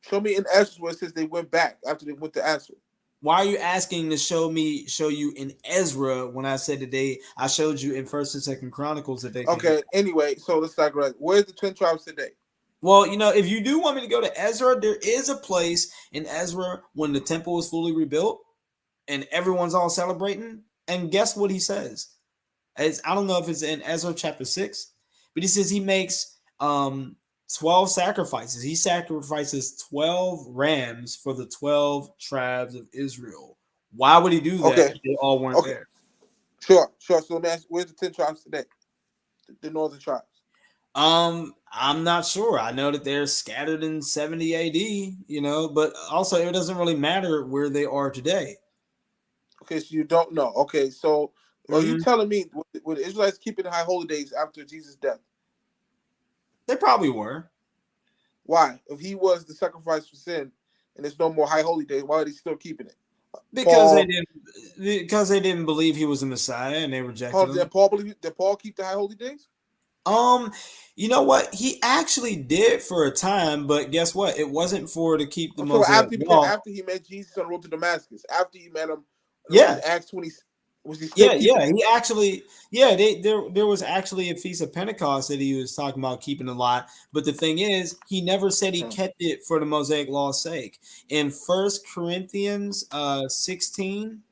Show me in Ezra where it says they went back after they went to Assyria.
Why are you asking to show you in Ezra when I said that I showed you in First and Second Chronicles that they came back?
Anyway, so let's digress. Where's the 10 tribes today?
Well, if you do want me to go to Ezra, there is a place in Ezra when the temple is fully rebuilt and everyone's all celebrating. And guess what he says? I don't know if it's in Ezra chapter 6, but he says he makes 12 sacrifices. He sacrifices 12 rams for the 12 tribes of Israel. Why would he do that if they all weren't there?
Sure. So let me ask, where's the 10 tribes today? The northern tribes.
I'm not sure. I know that they're scattered in 70 AD, but also it doesn't really matter where they are today.
Okay, so you don't know. Okay, so are you telling me were the Israelites keeping high holy days after Jesus' death?
They probably were.
Why? If he was the sacrifice for sin and there's no more high holy days, why are they still keeping it?
Because they didn't believe he was the Messiah and they rejected him.
Did Paul keep the high holy days?
You know what? He actually did for a time, but guess what? It wasn't to keep the Mosaic law.
After he met Jesus on the road to Damascus, after he met him,
yeah,
Acts 20. Was he still
Yeah,
keeping
yeah.
it?
He actually, yeah, there was actually a feast of Pentecost that he was talking about keeping a lot. But the thing is, he never said he kept it for the Mosaic law's sake. In First Corinthians 16,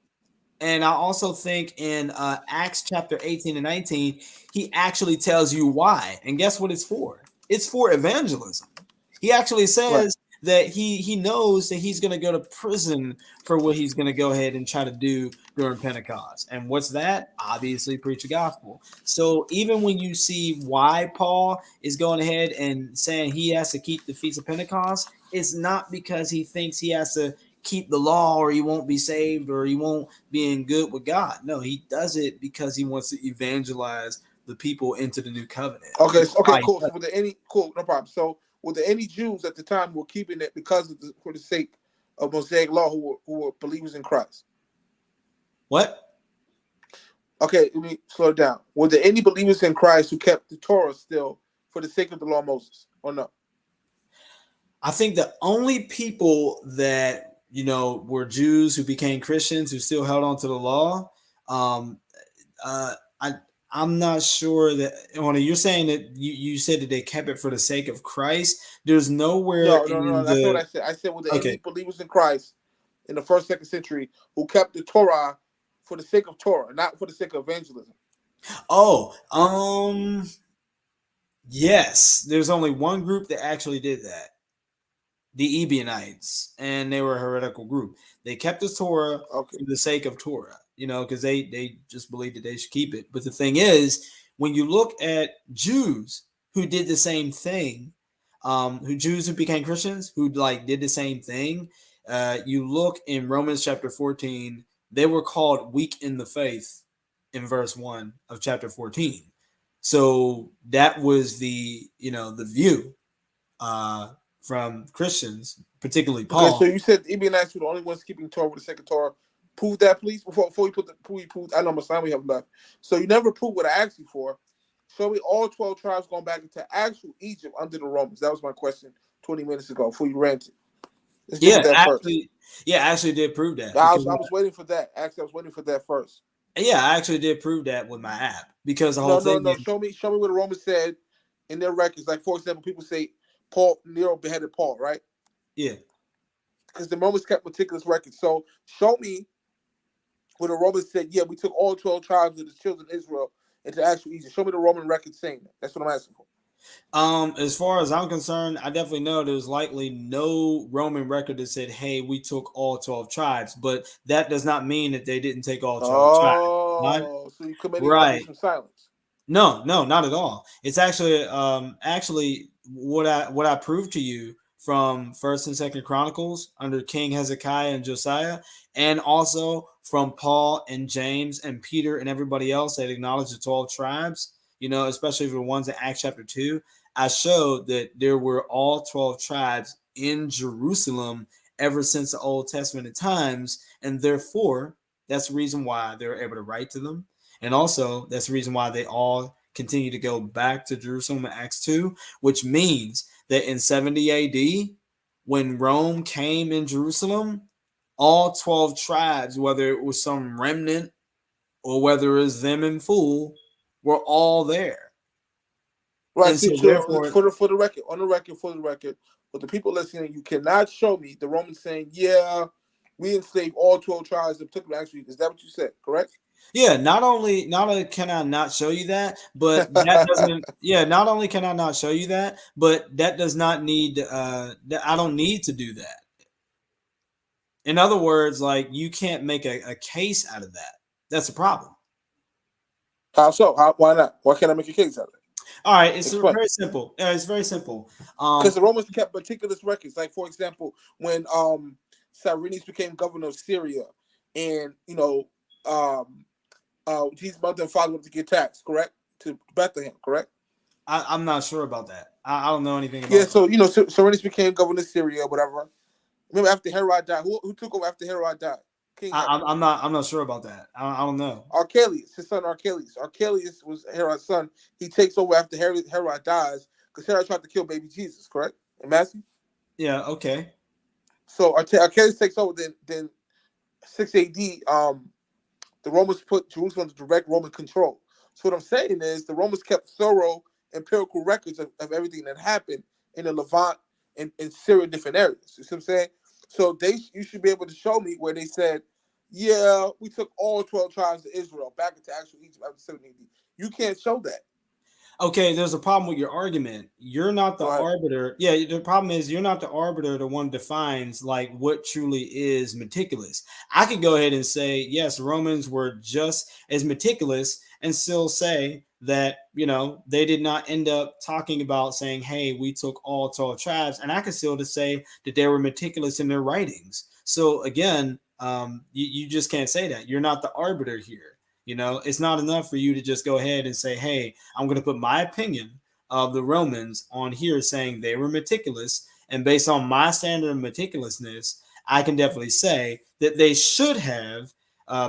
and I also think in Acts chapter 18 and 19, he actually tells you why. And guess what it's for? It's for evangelism. He actually
Right.
says that he knows that he's going to go to prison for what he's going to go ahead and try to do during Pentecost. And what's that? Obviously, preach the gospel. So even when you see why Paul is going ahead and saying he has to keep the Feast of Pentecost, it's not because he thinks he has to keep the law or he won't be saved or he won't be in good with God. No, he does it because he wants to evangelize the people into the new covenant.
Okay. Okay.
Why he
Cool.
does
So were there any? Cool. No problem. So were there any Jews at the time who were keeping it because of for the sake of Mosaic law who were believers in Christ?
what?
Okay. Let me slow it down. Were there any believers in Christ who kept the Torah still for the sake of the law of Moses, or no?
I think the only people that were Jews who became Christians who still held on to the law. Um, I I'm not sure that. You're saying that you said that they kept it for the sake of Christ. There's nowhere
No, no, no.
in
That's not what
the
I said. I said were there any
okay.
believers in Christ in the first, second century who kept the Torah for the sake of Torah, not for the sake of evangelism?
Oh, yes. There's only one group that actually did that. The Ebionites, and they were a heretical group. They kept the Torah
Okay.
for the sake of Torah, because they just believed that they should keep it. But the thing is, when you look at Jews who did the same thing, who Jews who became Christians who did the same thing, you look in Romans chapter 14, they were called weak in the faith in verse 1 of chapter 14. So that was the view from Christians, particularly
Okay, so
Paul.
you said the Ebionites were the only ones keeping Torah with the second Torah. Prove that, please, before you put prove. I know how much time we have left. So you never proved what I asked you for. Show me all 12 tribes going back into actual Egypt under the Romans. That was my question 20 minutes ago before you ranted. Let's deal
Yeah,
with that first.
I actually did prove that
I
because
was, I was waiting for that. Actually, I was waiting for that first.
I actually did prove that with my app because the whole
No, no,
thing
no.
is
Show me what the Romans said in their records. Like, for example, people say Nero beheaded Paul, right?
yeah.
Because the Romans kept meticulous records. So show me where the Romans said, yeah, we took all 12 tribes of the children of Israel into actual Egypt. Show me the Roman record saying that. That's what I'm asking for.
As far as I'm concerned, I definitely know there's likely no Roman record that said, "Hey, we took all 12 tribes," but that does not mean that they didn't take all 12 tribes. Right?
Oh, so you're committing
Right.
operation silence.
No, not at all. It's actually what I proved to you from First and Second Chronicles under King Hezekiah and Josiah, and also from Paul and James and Peter and everybody else that acknowledged the 12 tribes. Especially the ones in Acts chapter 2. I showed that there were all 12 tribes in Jerusalem ever since the Old Testament times, and therefore that's the reason why they were able to write to them. And also, that's the reason why they all continue to go back to Jerusalem in Acts 2, which means that in 70 AD, when Rome came in Jerusalem, all 12 tribes, whether it was some remnant or whether it was them in full, were all there.
Right.
And
So,
so,
so
therefore,
for the record, for the record, but the people listening, you cannot show me the Romans saying, yeah, we enslaved all 12 tribes and took them actually. Is that what you said? Correct?
yeah, not only can I not show you that, but that doesn't, yeah, not only can I not show you that, but that does not need, I don't need to do that. In other words, you can't make a case out of that. That's a problem.
How so? Why not? Why can't I make a case out of it?
All right, it's
Explain.
very simple. It's very simple.
Because the Romans kept meticulous records. Like, for example, when Cyrenius became governor of Syria, and Jesus' mother and father went to get taxed, correct? To Bethlehem, correct?
I'm not sure about that. I don't know anything about
Yeah,
that.
so Cyrenius became governor of Syria, whatever. Remember after Herod died, who took over after Herod died? King Herod.
I'm not sure about that. I don't know.
Archelaus, his son Archelaus. Archelaus was Herod's son. He takes over after Herod dies because Herod tried to kill baby Jesus, correct? In Matthew?
Yeah. Okay.
So Archelaus takes over. Then 6 AD. The Romans put Jerusalem under direct Roman control. So what I'm saying is the Romans kept thorough empirical records of everything that happened in the Levant and Syria, different areas. You see what I'm saying? So you should be able to show me where they said, yeah, we took all 12 tribes of Israel back into actual Egypt after 70 AD. You can't show that.
Okay, there's a problem with your argument. You're not the
Go ahead.
arbiter. Yeah, the problem is you're not the arbiter, the one defines like what truly is meticulous. I could go ahead and say, yes, Romans were just as meticulous and still say that, they did not end up talking about saying, hey, we took all 12 tribes. And I could still to say that they were meticulous in their writings. So again, you just can't say that. You're not the arbiter here. It's not enough for you to just go ahead and say, hey, I'm going to put my opinion of the Romans on here saying they were meticulous. And based on my standard of meticulousness, I can definitely say that they should have,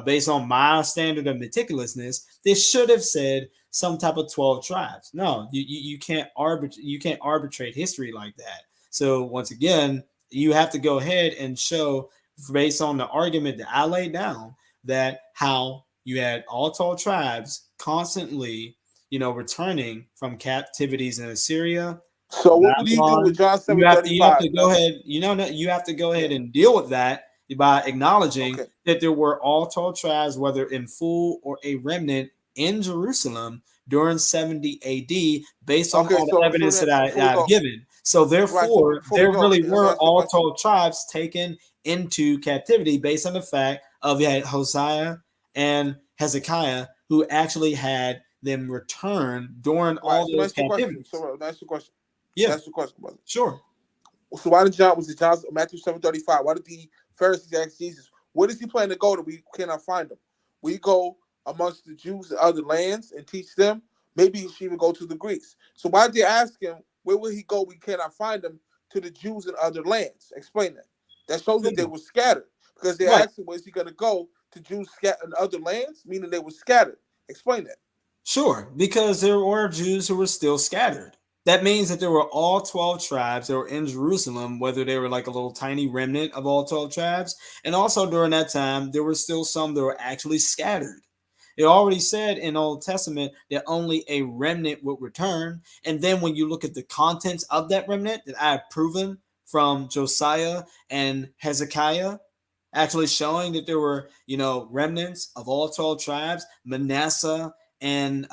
based on my standard of meticulousness, they should have said some type of 12 tribes. No, you can't arbitrate history like that. So once again, you have to go ahead and show, based on the argument that I laid down, that how you had all 12 tribes constantly, returning from captivities in Assyria.
So what would you do with John 7:35?
You have to go ahead. You have to go ahead and deal with that by acknowledging that there were all 12 tribes, whether in full or a remnant, in Jerusalem during 70 AD, based on all the evidence that I've given. So therefore, there really were all 12 tribes taken into captivity based on the fact of Hosea and Hezekiah, who actually had them return during all those captivities.
So that's the question.
Yeah,
that's the question, brother.
Sure.
So why did Matthew 7:35? Why did the Pharisees ask Jesus, where does he plan to go that we cannot find him? We go amongst the Jews and other lands and teach them. Maybe he should even go to the Greeks. So why did they ask him, where will he go? We cannot find him, to the Jews and other lands. Explain that. That shows that they were scattered, because they asked him, where is he going to go? To Jews scattered in other lands, meaning they were scattered. Explain that.
Sure, because there were Jews who were still scattered. That means that there were all 12 tribes that were in Jerusalem, whether they were like a little tiny remnant of all 12 tribes. And also during that time, there were still some that were actually scattered. It already said in Old Testament that only a remnant would return. And then when you look at the contents of that remnant that I have proven from Josiah and Hezekiah, actually showing that there were, remnants of all 12 tribes, Manasseh and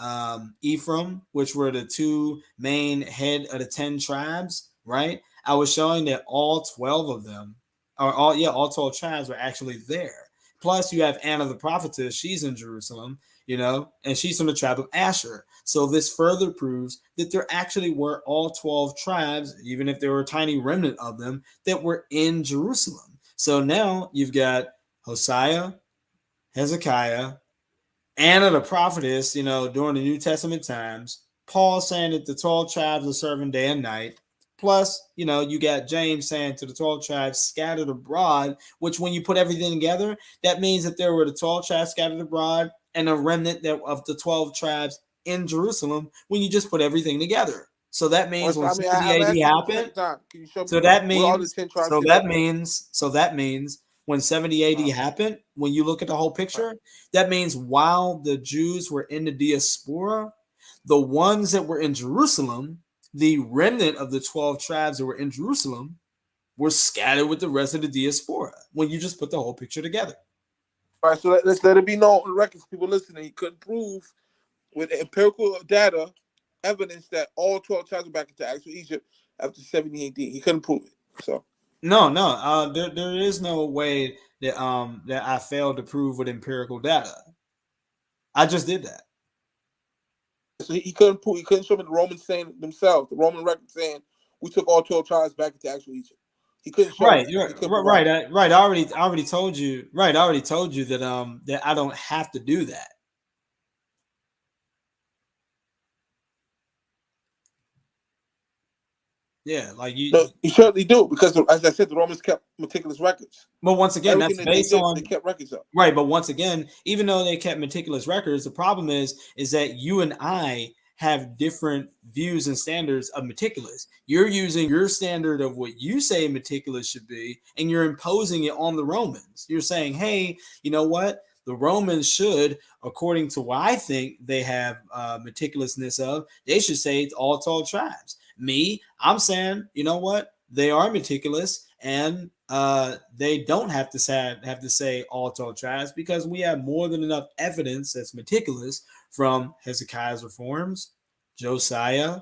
Ephraim, which were the two main head of the 10 tribes, right? I was showing that all 12 of them, all 12 tribes were actually there. Plus, you have Anna the prophetess. She's in Jerusalem, and she's from the tribe of Asher. So this further proves that there actually were all 12 tribes, even if there were a tiny remnant of them, that were in Jerusalem. So now you've got Hosea, Hezekiah, Anna the prophetess, during the New Testament times, Paul saying that the 12 tribes are serving day and night. Plus, you got James saying to the 12 tribes scattered abroad, which when you put everything together, that means that there were the 12 tribes scattered abroad and a remnant of the 12 tribes in Jerusalem when you just put everything together. So that means when 70 AD happened, so that means when 70 AD happened, when you look at the whole picture, that means while the Jews were in the diaspora, the ones that were in Jerusalem, the remnant of the 12 tribes that were in Jerusalem, were scattered with the rest of the diaspora when you just put the whole picture together.
All right, so let's let it be known on the record for people listening. He couldn't prove with empirical data evidence that all 12 tribes were back into actual Egypt after 70 AD. He couldn't prove it. So
no, there is no way that I failed to prove with empirical data. I just did that.
So he couldn't prove. He couldn't show me the Romans saying themselves, the Roman record saying we took all 12 tribes back into actual Egypt. He couldn't show.
Right. I already told you. Right. I already told you that that I don't have to do that. Yeah, like you
certainly do, because as I said, the Romans kept meticulous records.
But once again, that's based on
they kept records up.
Right, but once again, even though they kept meticulous records, the problem is that you and I have different views and standards of meticulous. You're using your standard of what you say meticulous should be, and you're imposing it on the Romans. You're saying, hey, you know what? The Romans should, according to what I think they have meticulousness of, they should say it's all 12 tribes. Me, I'm saying, you know what? They are meticulous, and they don't have to say all 12 tribes, because we have more than enough evidence that's meticulous from Hezekiah's reforms, Josiah,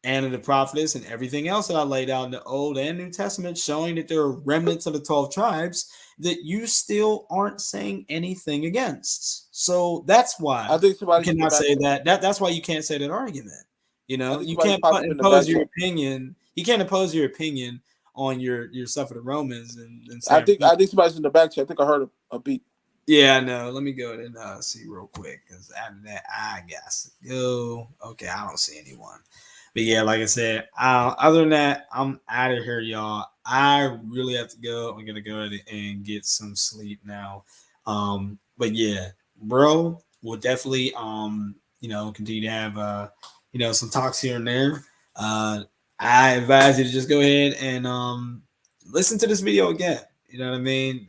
and the prophets, and everything else that I laid out in the Old and New Testament, showing that there are remnants of the 12 tribes that you still aren't saying anything against. So that's why
I think
you
somebody's in the
cannot
back
say
chat.
that's why you can't say that argument. You
I
know,
think
you
somebody
can't
popped up in the
impose
back
your
chat.
opinion. You can't impose your opinion on your stuff of the Romans and
I
say,
think somebody's in the back chat. I think I heard a beat.
yeah, no. Let me go ahead and see real quick, because after that I got to go. Okay, I don't see anyone. But yeah, like I said, other than that, I'm out of here, y'all. I really have to go. I'm gonna go ahead and get some sleep now. But yeah, bro, we'll definitely continue to have some talks here and there. I advise you to just go ahead and listen to this video again. You know what I mean?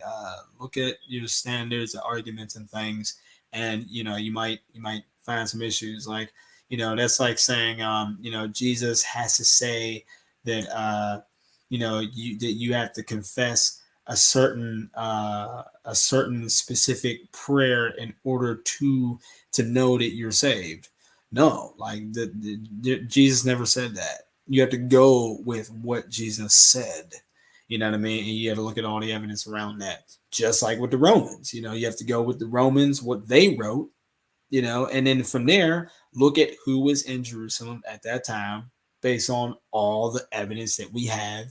Look at your standards, arguments, and things, and you might find some issues. Like, that's like saying Jesus has to say that you have to confess a certain specific prayer in order to know that you're saved. No, like Jesus never said that. You have to go with what Jesus said. You know what I mean? And you have to look at all the evidence around that. Just like with the Romans, you have to go with the Romans, what they wrote, and then from there, look at who was in Jerusalem at that time based on all the evidence that we have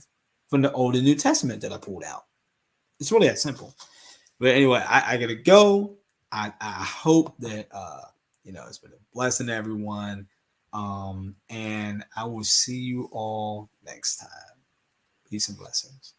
from the Old and New Testament that I pulled out. It's really that simple. But anyway, I gotta go. I hope that it's been a blessing to everyone. And I will see you all next time. Peace and blessings.